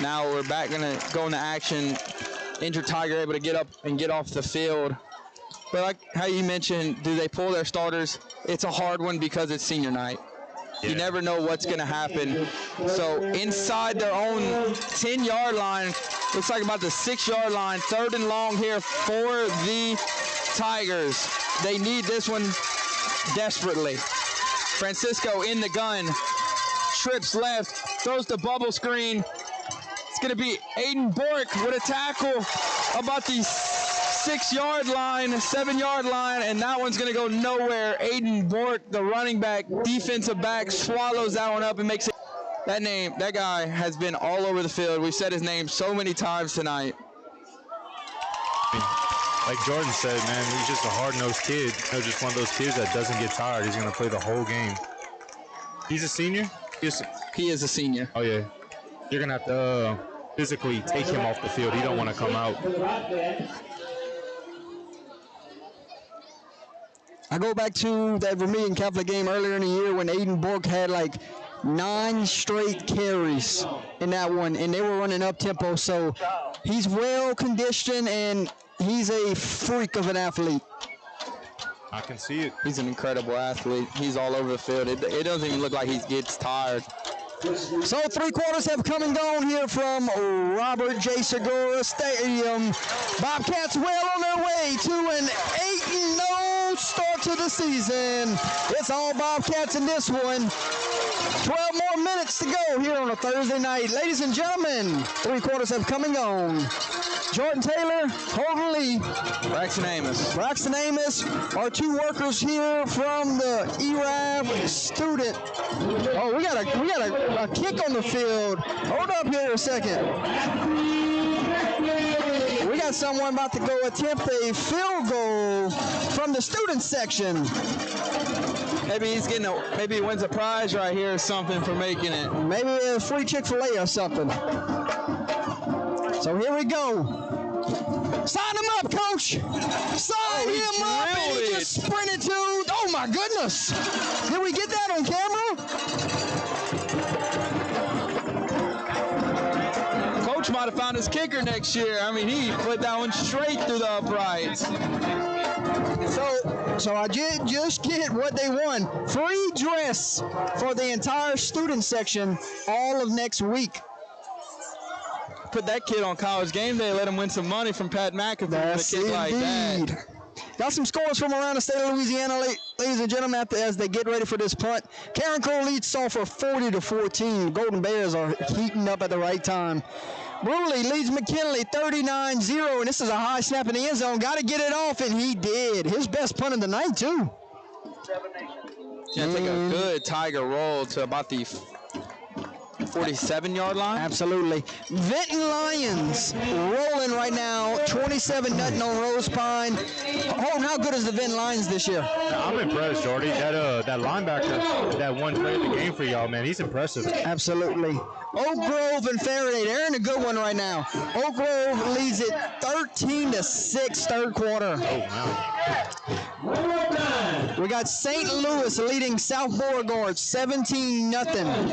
now we're back going to go into action. Injured Tiger able to get up and get off the field. But like how you mentioned, do they pull their starters? It's a hard one because it's senior night. Yeah. You never know what's going to happen. So inside their own 10-yard line, looks like about the 6-yard line, third and long here for the Tigers. They need this one desperately. Francisco in the gun, trips left, throws the bubble screen. It's going to be Aiden Bork with a tackle about the 6-yard line, 7-yard line, and that one's going to go nowhere. Aiden Bork, the running back, defensive back, swallows that one up and makes it. That guy has been all over the field. We've said his name so many times tonight. Like Jordan said, man, he's just a hard-nosed kid. You know, just one of those kids that doesn't get tired. He's going to play the whole game. He's a senior? He is a senior. Oh, yeah. You're going to have to physically take him off the field. He don't want to come out. I go back to that Vermilion Catholic game earlier in the year when Aiden Bork had like 9 straight carries in that one, and they were running up tempo. So he's well conditioned, and he's a freak of an athlete. I can see it. He's an incredible athlete. He's all over the field. It doesn't even look like he gets tired. So 3 quarters have come and gone here from Robert J. Segura Stadium. Bobcats well on their way to an 8-0 start to the season. It's all Bobcats in this one. 12 more minutes to go here on a Thursday night. Ladies and gentlemen, 3 quarters have come and gone. Jordan Taylor, Holden Lee, Braxton Amos, our 2 workers here from the Erath student. Oh, we got a kick on the field. Hold up here a second. We got someone about to go attempt a field goal from the student section. Maybe he wins a prize right here or something for making it. Maybe a free Chick-fil-A or something. So here we go. Sign him up, coach. Sign him up, and he just sprinted to. Oh my goodness! Did we get that on camera? Coach might have found his kicker next year. I mean, he put that one straight through the uprights. So I did just get what they won. Free dress for the entire student section all of next week. Put that kid on College Game Day, let him win some money from Pat McAfee with a kick like that. Got some scores from around the state of Louisiana, ladies and gentlemen, as they get ready for this punt. Karen Cole leads Sulphur 40-14. Golden Bears are heating up at the right time. Bruley leads McKinley 39-0, and this is a high snap in the end zone. Got to get it off, and he did. His best punt of the night, too. Yeah, take a good Tiger roll to about the 47-yard line. Absolutely. Vinton Lions rolling right now, 27-0 on Rose Pine. Oh, how good is the Vinton Lions this year? I'm impressed, Jordy. That linebacker, that one play of the game for y'all, man, he's impressive. Absolutely. Oak Grove and Faraday, they're in a good one right now. Oak Grove leads it 13-6 third quarter. Oh, wow. We got St. Louis leading South Beauregard 17-0.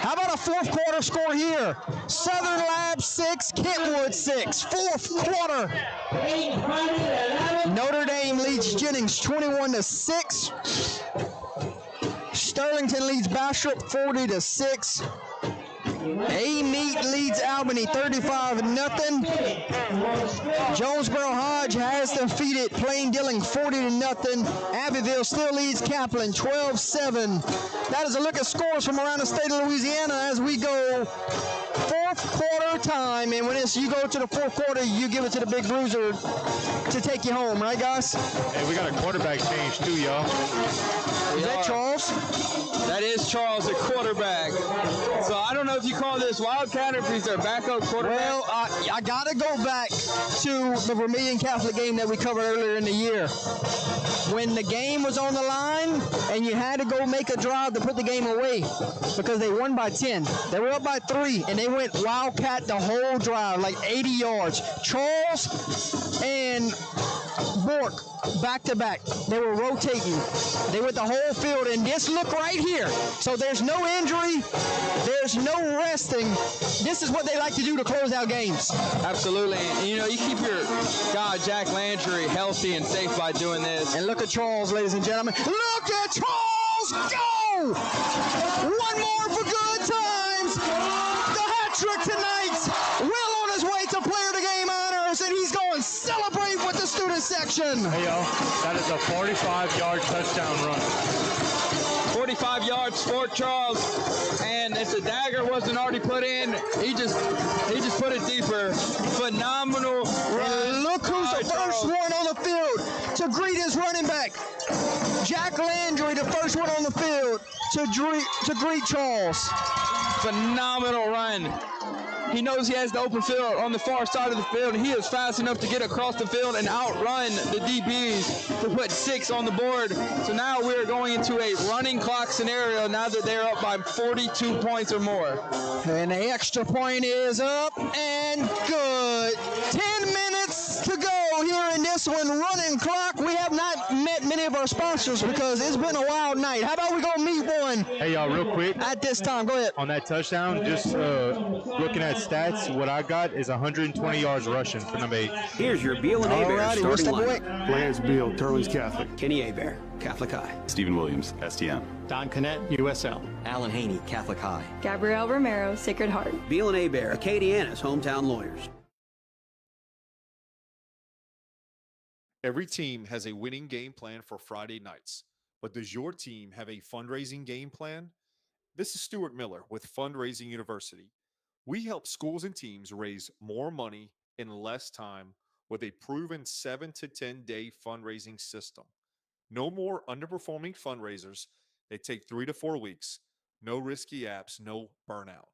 How about a fourth quarter score here? Southern Lab 6, Kentwood 6, fourth quarter. Notre Dame leads Jennings 21-6. Sterlington leads Bastrop 40-6. A-Meat leads Albany 35-0. Jonesboro Hodge has defeated Plain Dealing 40-0. Abbeville still leads Kaplan 12-7. That is a look at scores from around the state of Louisiana as we go fourth quarter time. And when you go to the fourth quarter, you give it to the big bruiser to take you home, right, guys? Hey, we got a quarterback change too, y'all. Is that Charles? That is Charles, the quarterback. So I don't know if you call this Wildcat or if he's their backup quarterback. Well, I got to go back to the Vermilion Catholic game that we covered earlier in the year. When the game was on the line and you had to go make a drive to put the game away because they won by 10. They were up by 3, and they went Wildcat the whole drive, like 80 yards. Charles and Bork back-to-back. They were rotating. They went the whole field, and this look right here. So there's no injury. There's no resting. This is what they like to do to close out games. Absolutely. And, you know, you keep your guy, Jack Landry, healthy and safe by doing this. And look at Charles, ladies and gentlemen. Look at Charles go! One more for good times. The hat trick tonight. Will on his way to player of the game honors, and he's going to celebrate with the student section. Hey, y'all, that is a 45-yard touchdown run. 45 yards for Charles, and if the dagger wasn't already put in, he just put it deeper. Phenomenal run. Look who's the first one on the field to greet his running back. Jack Landry, the first one on the field to greet Charles. Phenomenal run. He knows he has the open field on the far side of the field, and he is fast enough to get across the field and outrun the DBs to put 6 on the board. So now we're going into a running clock scenario now that they're up by 42 points or more. And the extra point is up and good. 10 minutes to go here in this one. Running clock. We have not met many of our sponsors because it's been a wild night. How about we go meet one? Hey, y'all, real quick. At this time, go ahead. On that touchdown, just looking at stats, what I got is 120 yards rushing for number 8. Here's your Beal and Hebert starting line. Lance Beal, Turley's Catholic. Kenny Hebert, Catholic High. Stephen Williams, STM. Don Connett, USL. Alan Haney, Catholic High. Gabrielle Romero, Sacred Heart. Beal and Hebert, Acadiana's hometown lawyers. Every team has a winning game plan for Friday nights, but does your team have a fundraising game plan? This is Stuart Miller with Fundraising University. We help schools and teams raise more money in less time with a proven 7 to 10 day fundraising system. No more underperforming fundraisers. They take 3 to 4 weeks. No risky apps, no burnout.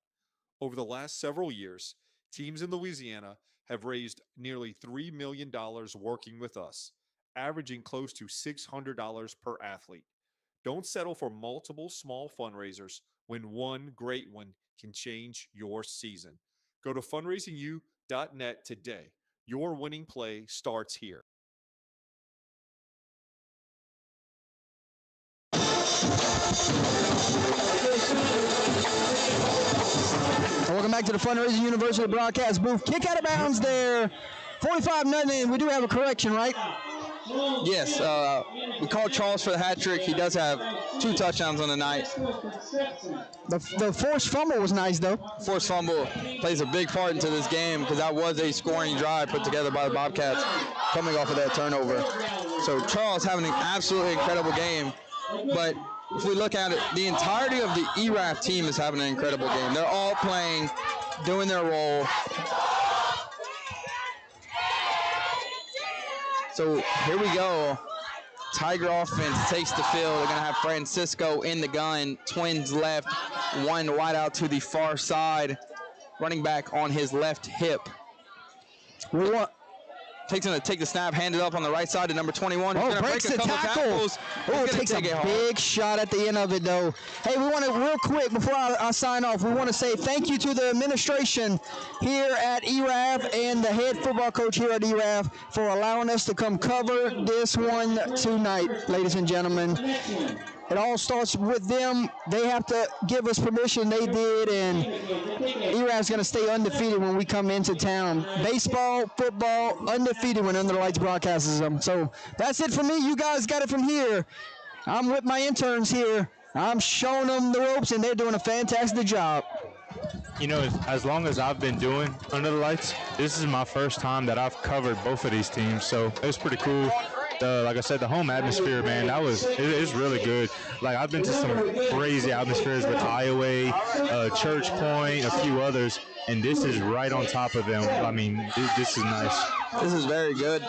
Over the last several years, teams in Louisiana have raised nearly $3 million working with us, averaging close to $600 per athlete. Don't settle for multiple small fundraisers when one great one can change your season. Go to fundraisingu.net today. Your winning play starts here. Welcome back to the Fundraising University broadcast booth. Kick out of bounds there. 45-0. We do have a correction, right? Yes, we called Charles for the hat trick. He does have 2 touchdowns on the night. The forced fumble was nice, though. Forced fumble plays a big part into this game because that was a scoring drive put together by the Bobcats coming off of that turnover. So Charles having an absolutely incredible game. But if we look at it, the entirety of the Erath team is having an incredible game. They're all playing, doing their role. So here we go. Tiger offense takes the field. They're going to have Francisco in the gun. Twins left, one wide out to the far side. Running back on his left hip. Takes him to take the snap, hand it up on the right side to number 21. Oh, breaks the tackle. Oh, takes a big shot at the end of it, though. Hey, we want to, real quick, before I sign off, we want to say thank you to the administration here at Erath and the head football coach here at Erath for allowing us to come cover this one tonight, ladies and gentlemen. It all starts with them. They have to give us permission. They did, and Erath's going to stay undefeated when we come into town. Baseball, football, undefeated when Under the Lights broadcasts them. So that's it for me. You guys got it from here. I'm with my interns here. I'm showing them the ropes, and they're doing a fantastic job. You know, as long as I've been doing Under the Lights, this is my first time that I've covered both of these teams, so it was pretty cool. Like I said, the home atmosphere, man, it's really good. Like, I've been to some crazy atmospheres with Iowa, Church Point, a few others, and this is right on top of them. I mean, this is nice. This is very good.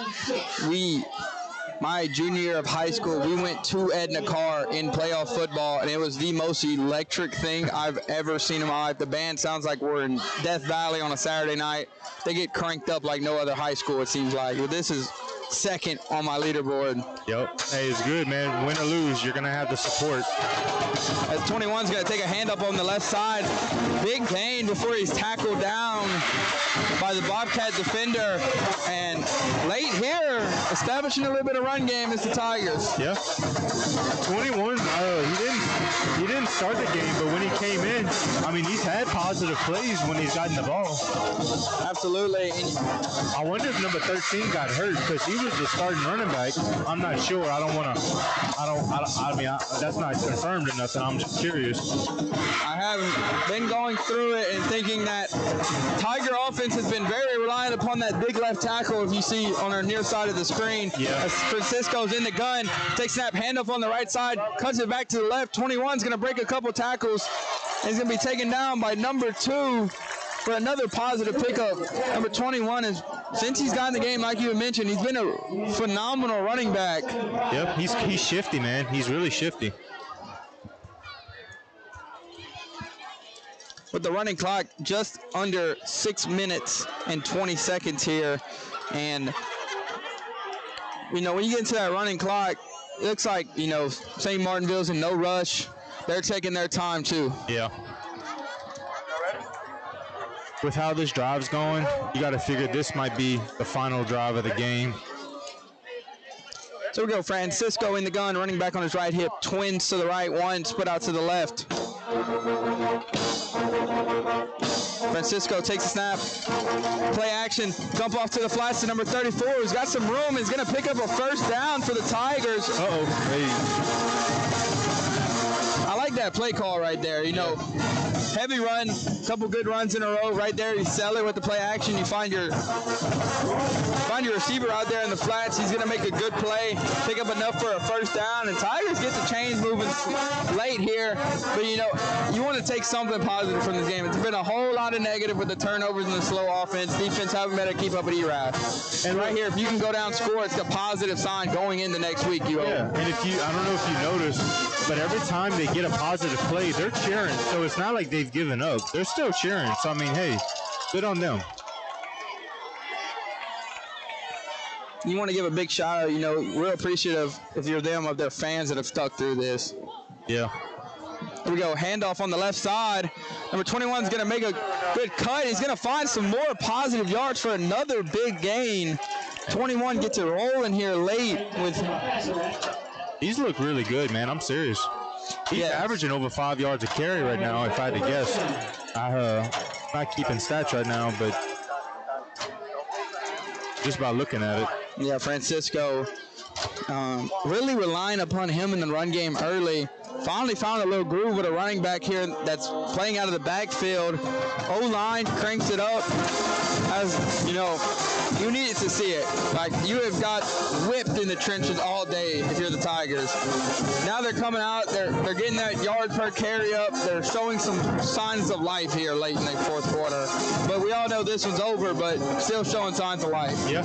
My junior year of high school, we went to Edna Carr in playoff football, and it was the most electric thing I've ever seen in my life. The band sounds like we're in Death Valley on a Saturday night. They get cranked up like no other high school, it seems like. But this is second on my leaderboard. Yep. Hey, it's good, man. Win or lose, you're going to have the support. As 21's going to take a hand up on the left side. Big gain before he's tackled down by the Bobcat defender. And late here, establishing a little bit of run game is the Tigers. Yeah. 21, he didn't start the game, but when he came in, I mean, he's had positive plays when he's gotten the ball. Absolutely. I wonder if number 13 got hurt because he was the starting running back. I'm not sure. I mean, that's not confirmed or nothing. I'm just curious. I have been going through it and thinking that Tiger offense has been very reliant upon that big left tackle, if you see on our near side of the screen. Yeah. As Francisco's in the gun, takes snap, handoff on the right side, cuts it back to the left. 21's going to break a couple tackles. And he's going to be taken down by number 2 for another positive pickup. Number 21 is, since he's gotten the game, like you had mentioned, he's been a phenomenal running back. Yep, he's shifty, man. He's really shifty. With the running clock just under 6 minutes and 20 seconds here. And, you know, when you get into that running clock, it looks like, you know, St. Martinville's in no rush. They're taking their time, too. Yeah. With how this drive's going, you got to figure this might be the final drive of the game. So we go Francisco in the gun, running back on his right hip, Twins to the right, one split out to the left. Francisco takes a snap, play action, dump off to the flats to number 34, who's got some room, is going to pick up a first down for the Tigers. I like that play call right there. You know, heavy run, couple good runs in a row right there. You sell it with the play action. You find your receiver out there in the flats. He's going to make a good play, pick up enough for a first down, and Tigers get the chains moving late here. But, you know, you want to take something positive from this game. It's been a whole lot of negative with the turnovers and the slow offense. Defense haven't been able to keep up with Erath. And right here, if you can go down score, it's a positive sign going into next week, you hope. Yeah, and I don't know if you noticed, but every time they get a positive play, they're cheering. So it's not like they've given up. They're still cheering. So, I mean, hey, good on them. You want to give a big shout out, you know, real appreciative, if you're them, of their fans that have stuck through this. Yeah. Here we go, handoff on the left side. Number 21 is going to make a good cut. He's going to find some more positive yards for another big gain. 21 gets it rolling here late with. These look really good, man. I'm serious. He's averaging over 5 yards a carry right now, if I had to guess. I'm not keeping stats right now, but just by looking at it. Yeah, Francisco really relying upon him in the run game early. Finally found a little groove with a running back here that's playing out of the backfield. O-line cranks it up. As you know, You needed to see it. Like, you have got whipped in the trenches all day if you're the Tigers. Now they're coming out. They're getting that yard per carry up. They're showing some signs of life here late in the fourth quarter. But we all know this one's over, but still showing signs of life. Yeah.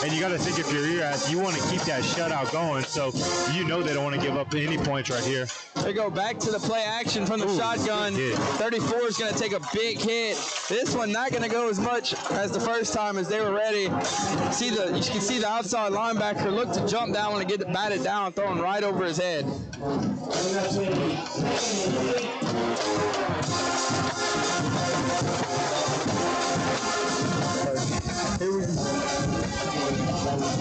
And you got to think if you're Erath, you want to keep that shutout going. So you know they don't want to give up any points right here. They go back to the play action from the shotgun. 34 is going to take a big hit. This one not going to go as much as the first time as they were ready. You can see the outside linebacker look to jump down and get batted down, throwing right over his head.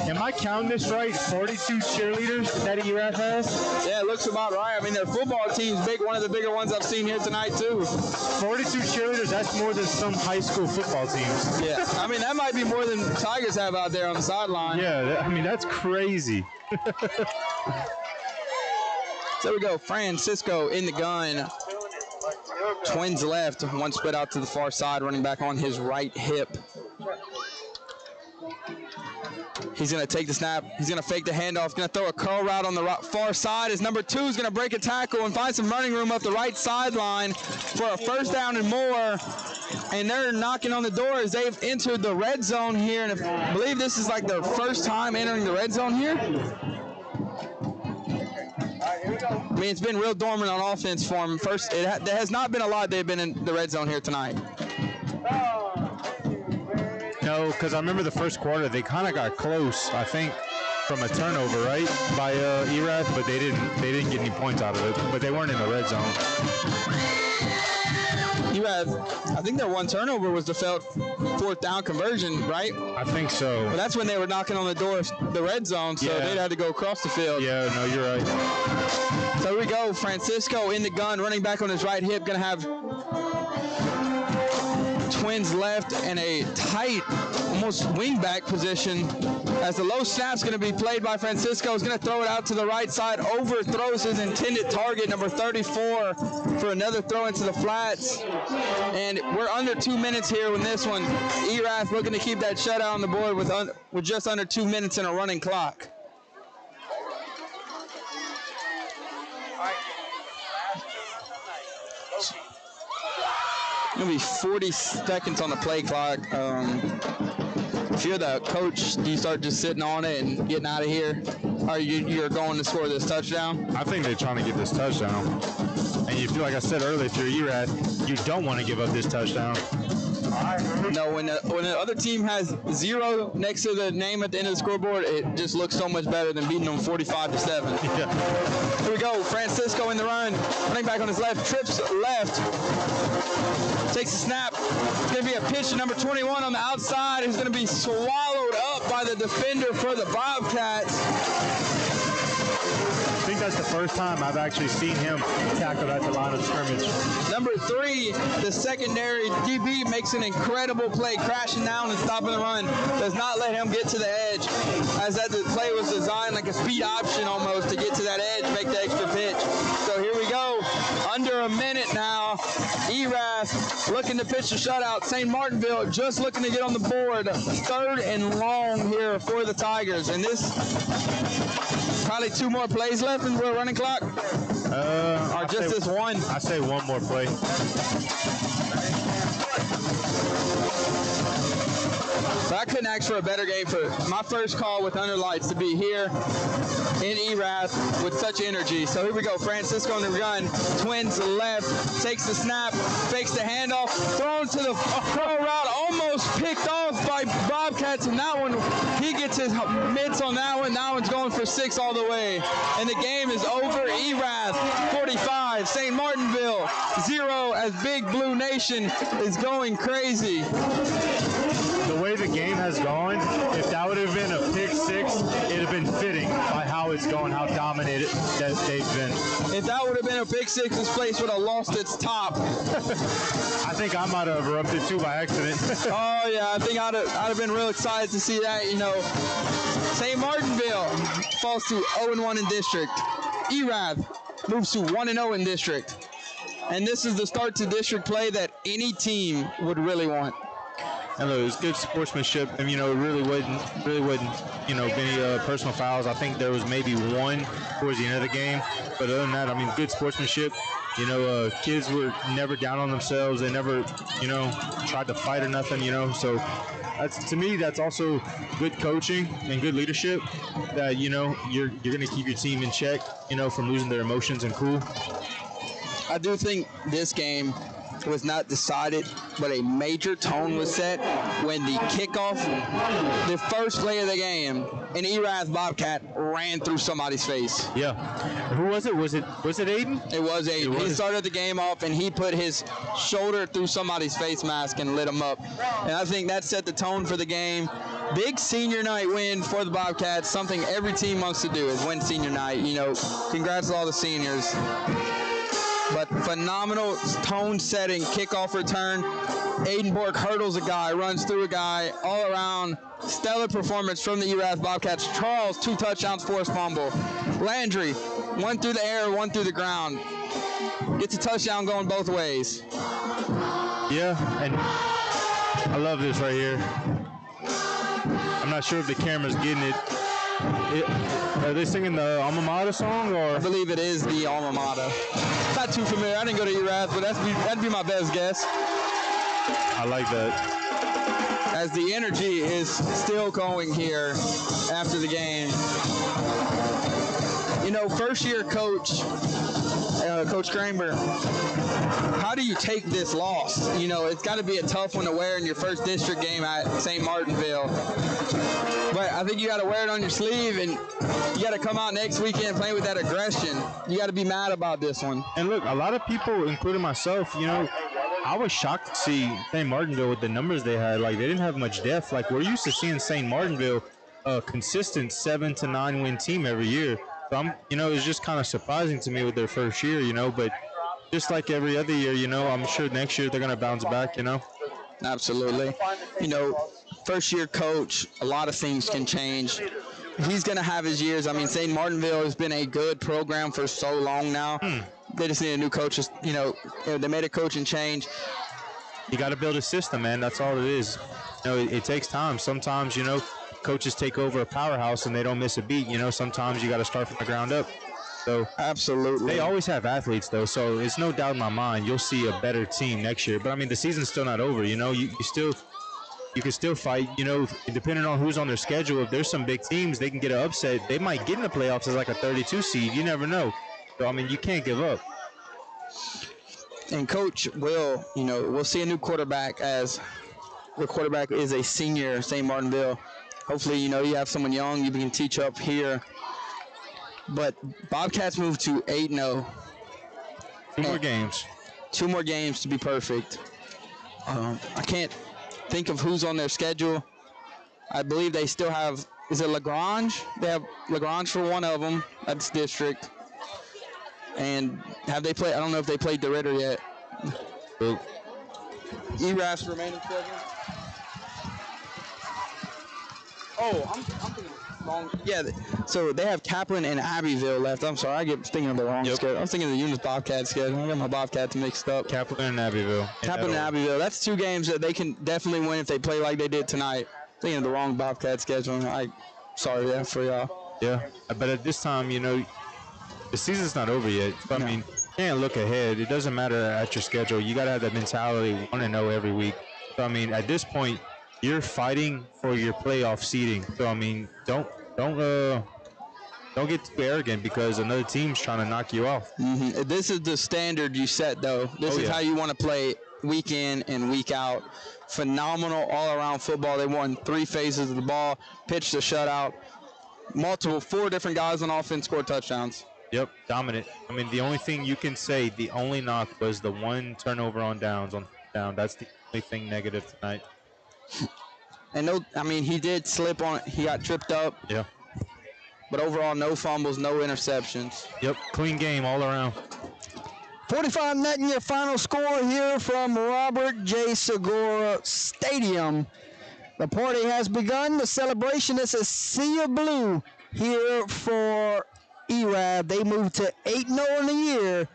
Am I counting this right? 42 cheerleaders that Erath has? Yeah, it looks about right. I mean, their football team's big, one of the bigger ones I've seen here tonight, too. 42 cheerleaders, that's more than some high school football teams. Yeah, I mean, that might be more than Tigers have out there on the sideline. Yeah, I mean, that's crazy. So we go, Francisco in the gun. Twins left, one split out to the far side, running back on his right hip. He's going to take the snap. He's going to fake the handoff. Going to throw a curl route on the far side. His number 2 is going to break a tackle and find some running room up the right sideline for a first down and more. And they're knocking on the door as they've entered the red zone here. And I believe this is like their first time entering the red zone here. I mean, it's been real dormant on offense for them. There has not been a lot they've been in the red zone here tonight. No, because I remember the first quarter, they kind of got close, I think, from a turnover, right, by Erath, but they didn't get any points out of it, but they weren't in the red zone. I think their one turnover was the fourth down conversion, right? I think so. Well, that's when they were knocking on the door of the red zone, so they'd had to go across the field. Yeah, no, you're right. So here we go, Francisco in the gun, running back on his right hip, going to have Twins left and a tight, almost wingback position as the low snap's going to be played by Francisco. He's going to throw it out to the right side, overthrows his intended target, number 34, for another throw into the flats. And we're under 2 minutes here with this one. Erath looking to keep that shutout on the board with just under 2 minutes in a running clock. It'll be 40 seconds on the play clock. If you're the coach, do you start just sitting on it and getting out of here? Or you're going to score this touchdown? I think they're trying to get this touchdown. And you feel like I said earlier, if you're Erath, you don't want to give up this touchdown. No, when the other team has 0 next to the name at the end of the scoreboard, it just looks so much better than beating them 45-7. Yeah. Here we go, Francisco in the run, running back on his left, trips left, takes a snap. It's going to be a pitch to number 21 on the outside. He's going to be swallowed up by the defender for the Bobcats. I think that's the first time I've actually seen him tackled at the line of scrimmage. Number 3, the secondary DB makes an incredible play, crashing down and stopping the run. Does not let him get to the edge, as that the play was designed like a speed option almost to get to that edge, make the extra pitch. So here we go, under a minute now. Erath looking to pitch the shutout. St. Martinville just looking to get on the board. 3rd and long here for the Tigers. And this, probably 2 more plays left in the running clock? Or just this one? I say one more play. So I couldn't ask for a better game for my first call with Under Lights to be here in Erath with such energy. So here we go, Francisco on the gun, Twins left, takes the snap, fakes the handoff, thrown to the throw route, almost picked off by Bobcats, and that one, he gets his mitts on that one. That one's going for 6 all the way. And the game is over. Erath 45, St. Martinville 0, as Big Blue Nation is going crazy. The way the game has gone, if that would have been a pick 6, it'd have been fitting by how it's going, how dominated that they've been. If that would have been a pick 6, this place would have lost its top. I think I might have erupted too by accident. Oh yeah, I think I'd have been real excited to see that. You know, St. Martinville falls to 0-1 in district. Erath moves to 1-0 in district. And this is the start to district play that any team would really want. And look, it was good sportsmanship, and it really wasn't, any personal fouls. I think there was maybe one towards the end of the game, but other than that, good sportsmanship. Kids were never down on themselves. They never, tried to fight or nothing. So to me, that's also good coaching and good leadership. That you're going to keep your team in check. From losing their emotions and cool. I do think this game was not decided, but a major tone was set when the kickoff, the first play of the game, an Erath Bobcat ran through somebody's face. Yeah. Who was it? Was it Aiden? It was Aiden. He started the game off, and he put his shoulder through somebody's face mask and lit him up. And I think that set the tone for the game. Big senior night win for the Bobcats, something every team wants to do is win senior night. Congrats to all the seniors. But phenomenal tone-setting kickoff return. Aiden Bork hurdles a guy, runs through a guy, all around. Stellar performance from the Erath Bobcats. Charles, 2 touchdowns, forced fumble. Landry, 1 through the air, 1 through the ground. Gets a touchdown going both ways. Yeah, and I love this right here. I'm not sure if the camera's getting it. Are they singing the Alma Mater song, or? I believe it is the Alma Mater. Not too familiar. I didn't go to Erath, but that'd be my best guess. I like that. As the energy is still going here after the game. First-year coach, Coach Kramer, how do you take this loss? It's got to be a tough one to wear in your first district game at St. Martinville. But I think you got to wear it on your sleeve, and you got to come out next weekend playing with that aggression. You got to be mad about this one. And look, a lot of people, including myself, I was shocked to see St. Martinville with the numbers they had. Like, they didn't have much depth. Like, we're used to seeing St. Martinville a consistent 7 to 9 win team every year. So it's just kind of surprising to me with their first year, but just like every other year, I'm sure next year they're going to bounce back, Absolutely. First year coach, a lot of things can change. He's going to have his years. St. Martinville has been a good program for so long now. They just need a new coach. They made a coaching change. You got to build a system, man. That's all it is. It takes time. Sometimes, coaches take over a powerhouse and they don't miss a beat. Sometimes you got to start from the ground up. So absolutely, they always have athletes though. So it's no doubt in my mind you'll see a better team next year. But the season's still not over. You can still fight. Depending on who's on their schedule. If there's some big teams, they can get an upset. They might get in the playoffs as like a 32 seed. You never know. So you can't give up. And Coach will, we'll see a new quarterback as the quarterback is a senior, St. Martinville. Hopefully, you have someone young you can teach up here. But Bobcats moved to 8-0. 2 more games. 2 more games to be perfect. I can't think of who's on their schedule. I believe they still have, is it Lagrange? They have Lagrange for one of them. That's district. And have they played, I don't know if they played DeRitter yet. Erath's remaining schedule. Oh, I'm thinking wrong. Yeah, so they have Kaplan and Abbeville left. I'm sorry, I get thinking of the wrong schedule. I'm thinking of the Eunice Bobcat schedule. I got my Bobcats mixed up. Kaplan and Abbeville. Kaplan and Abbeville. That's 2 games that they can definitely win if they play like they did tonight. Thinking of the wrong Bobcat schedule. Sorry for y'all. Yeah, but at this time, the season's not over yet. So, you can't look ahead. It doesn't matter at your schedule. You got to have that mentality, 1-0 every week. So, at this point, you're fighting for your playoff seeding. So, don't get too arrogant because another team's trying to knock you off. Mm-hmm. This is the standard you set, though. This is how you want to play week in and week out. Phenomenal all-around football. They won 3 phases of the ball, pitched a shutout. 4 different guys on offense scored touchdowns. Yep, dominant. The only thing you can say, the only knock was the 1 turnover on downs. That's the only thing negative tonight. And he did slip on it. He got tripped up. Yeah. But overall, no fumbles, no interceptions. Yep, clean game all around. 45-0 your final score here from Robert J. Segura Stadium. The party has begun. The celebration is a sea of blue here for Erath. They move to 8-0 in the year.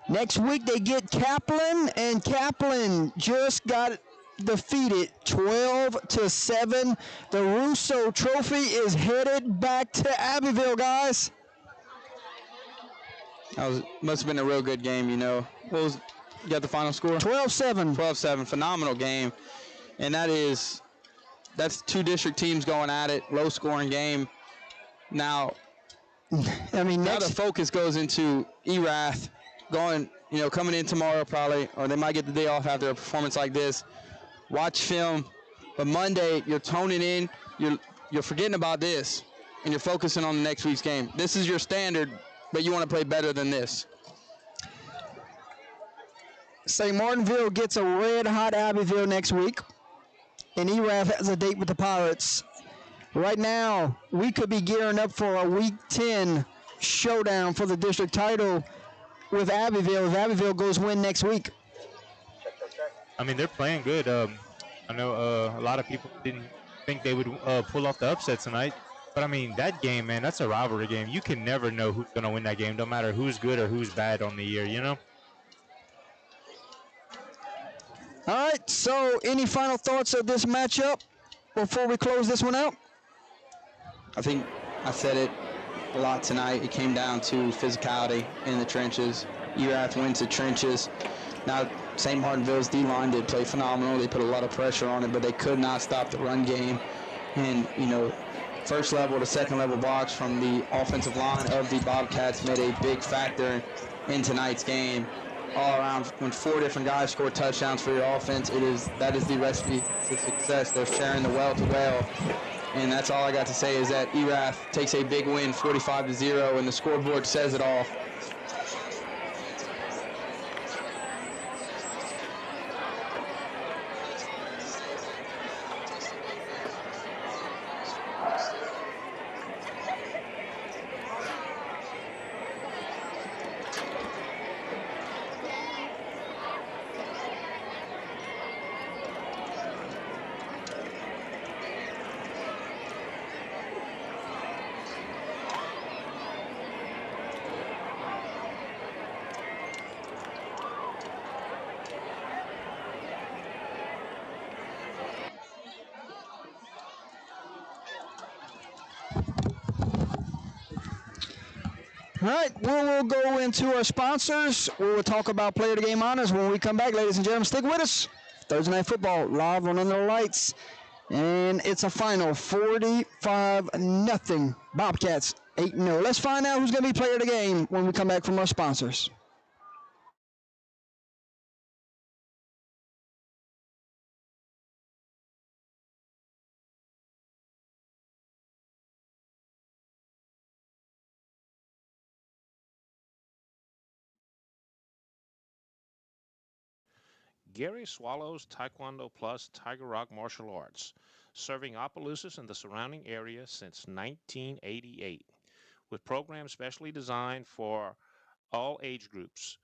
Next week they get Kaplan, and Kaplan just got defeated 12-7. The Russo Trophy is headed back to Abbeville, guys. Must have been a real good game, you know. You got the final score? 12-7. 12-7. Phenomenal game. And that's two district teams going at it. Low scoring game. Now, I mean, now the focus goes into Erath coming in tomorrow probably, or they might get the day off after a performance like this. Watch film. But Monday, you're toning in. You're forgetting about this, and you're focusing on the next week's game. This is your standard, but you want to play better than this. St. Martinville gets a red-hot Abbeville next week, and Erath has a date with the Pirates. Right now, we could be gearing up for a Week 10 showdown for the district title with Abbeville if Abbeville goes win next week. I mean, they're playing good. I know a lot of people didn't think they would pull off the upset tonight. But, I mean, that game, man, that's a rivalry game. You can never know who's going to win that game, no matter who's good or who's bad on the year, you know? All right, so any final thoughts of this matchup before we close this one out? I think I said it a lot tonight. It came down to physicality in the trenches. Erath wins the trenches. Now, St. Martinville's D-line did play phenomenal. They put a lot of pressure on it, but they could not stop the run game. And, first level to second level blocks from the offensive line of the Bobcats made a big factor in tonight's game. All around, when 4 different guys score touchdowns for your offense, that is the recipe for success. They're sharing the well to well. And that's all I got to say is that Erath takes a big win, 45-0, and the scoreboard says it all. All right, we'll go into our sponsors. We will talk about player of the game honors when we come back, ladies and gentlemen. Stick with us. Thursday Night Football live on Under the Lights. And it's a final 45-0. Bobcats 8-0. Let's find out who's going to be player of the game when we come back from our sponsors. Gary Swallow's Taekwondo Plus Tiger Rock Martial Arts, serving Opelousas and the surrounding area since 1988, with programs specially designed for all age groups.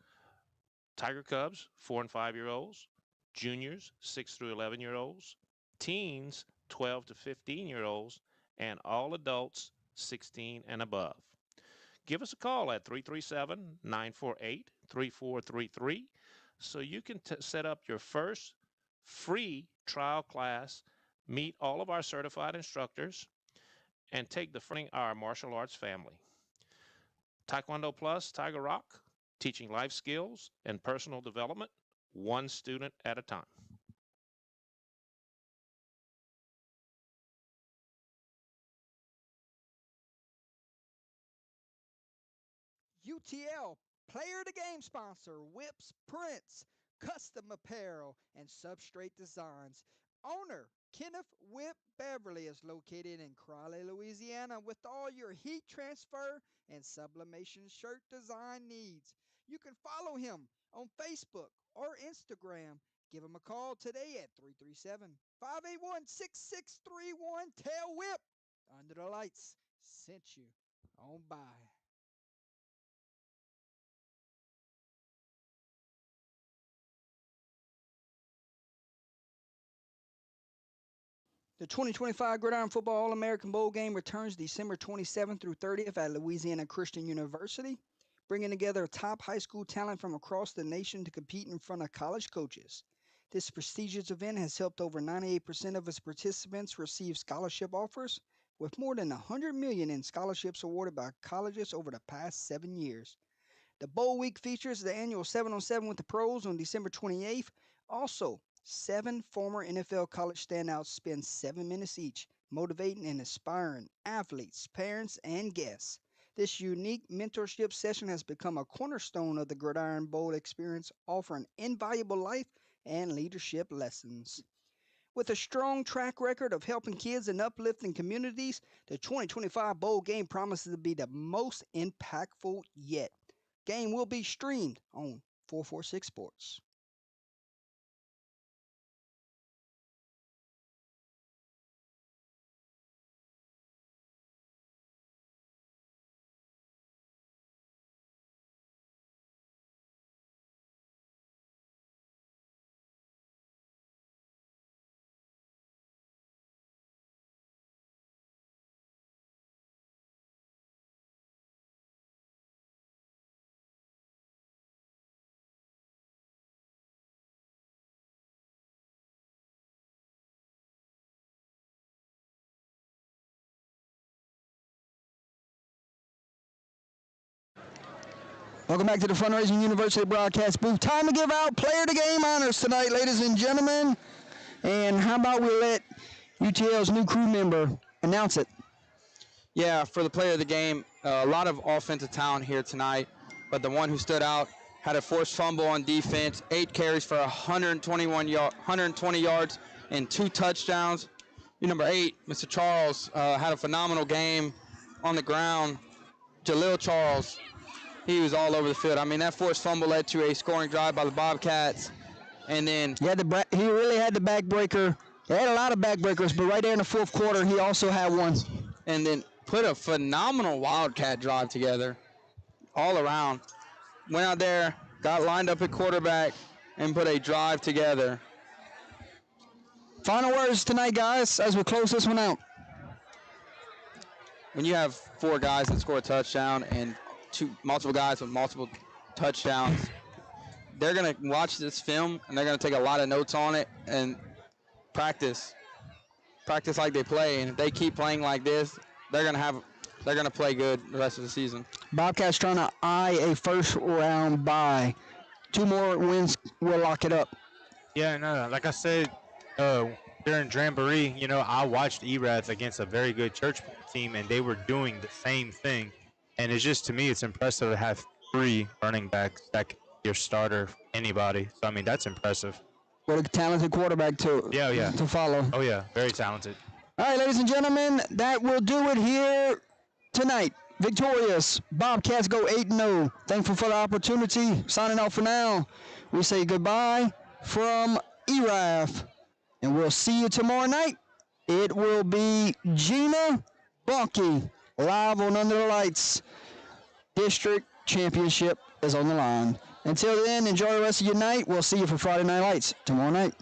Tiger Cubs, 4 and 5-year-olds, juniors, 6 through 11-year-olds, teens, 12 to 15-year-olds, and all adults, 16 and above. Give us a call at 337-948-3433 so you can set up your first free trial class, meet all of our certified instructors, and take the front of our martial arts family. Taekwondo Plus Tiger Rock, teaching life skills and personal development, one student at a time. UTL, player of the game sponsor, Whips Prints, custom apparel, and substrate designs. Owner, Kenneth Whip Beverly, is located in Crowley, Louisiana, with all your heat transfer and sublimation shirt design needs. You can follow him on Facebook or Instagram. Give him a call today at 337-581-6631. Tell Whip Under the Lights sent you on by. The 2025 Gridiron Football All-American Bowl Game returns December 27th through 30th at Louisiana Christian University, bringing together top high school talent from across the nation to compete in front of college coaches. This prestigious event has helped over 98% of its participants receive scholarship offers, with more than $100 million in scholarships awarded by colleges over the past 7 years. The Bowl Week features the annual 7-on-7 with the pros on December 28th. Also, 7 former NFL college standouts spend 7 minutes each, motivating and inspiring athletes, parents, and guests. This unique mentorship session has become a cornerstone of the Gridiron Bowl experience, offering invaluable life and leadership lessons. With a strong track record of helping kids and uplifting communities, the 2025 Bowl game promises to be the most impactful yet. Game will be streamed on 446 Sports. Welcome back to the Fundraising University broadcast booth. Time to give out player of the game honors tonight, ladies and gentlemen. And how about we let UTL's new crew member announce it? Yeah, for the player of the game, a lot of offensive talent here tonight, but the one who stood out had a forced fumble on defense, 8 carries for 120 yards and 2 touchdowns. Number 8, Mr. Charles, had a phenomenal game on the ground. Jaleel Charles, he was all over the field. I mean, that forced fumble led to a scoring drive by the Bobcats. And then he really had the backbreaker. He had a lot of backbreakers, but right there in the fourth quarter, he also had one. And then put a phenomenal Wildcat drive together all around. Went out there, got lined up at quarterback, and put a drive together. Final words tonight, guys, as we close this one out. When you have 4 guys that score a touchdown and multiple guys with multiple touchdowns, they're going to watch this film and they're going to take a lot of notes on it and practice like they play. And if they keep playing like this, they're going to play good the rest of the season. Bobcats trying to eye a first round bye. 2 more wins will lock it up. Yeah, no, like I said during Jamboree, I watched Erath against a very good church team, and they were doing the same thing. And it's just, to me, it's impressive to have 3 running backs that can be your starter, anybody. So, I mean, that's impressive. What a talented quarterback to follow. Oh, yeah, very talented. All right, ladies and gentlemen, that will do it here tonight. Victorious. Bobcats go 8-0. Thankful for the opportunity. Signing off for now. We say goodbye from Erath. And we'll see you tomorrow night. It will be Gina Bunky live on Under the Lights. District Championship is on the line. Until then, enjoy the rest of your night. We'll see you for Friday Night Lights tomorrow night.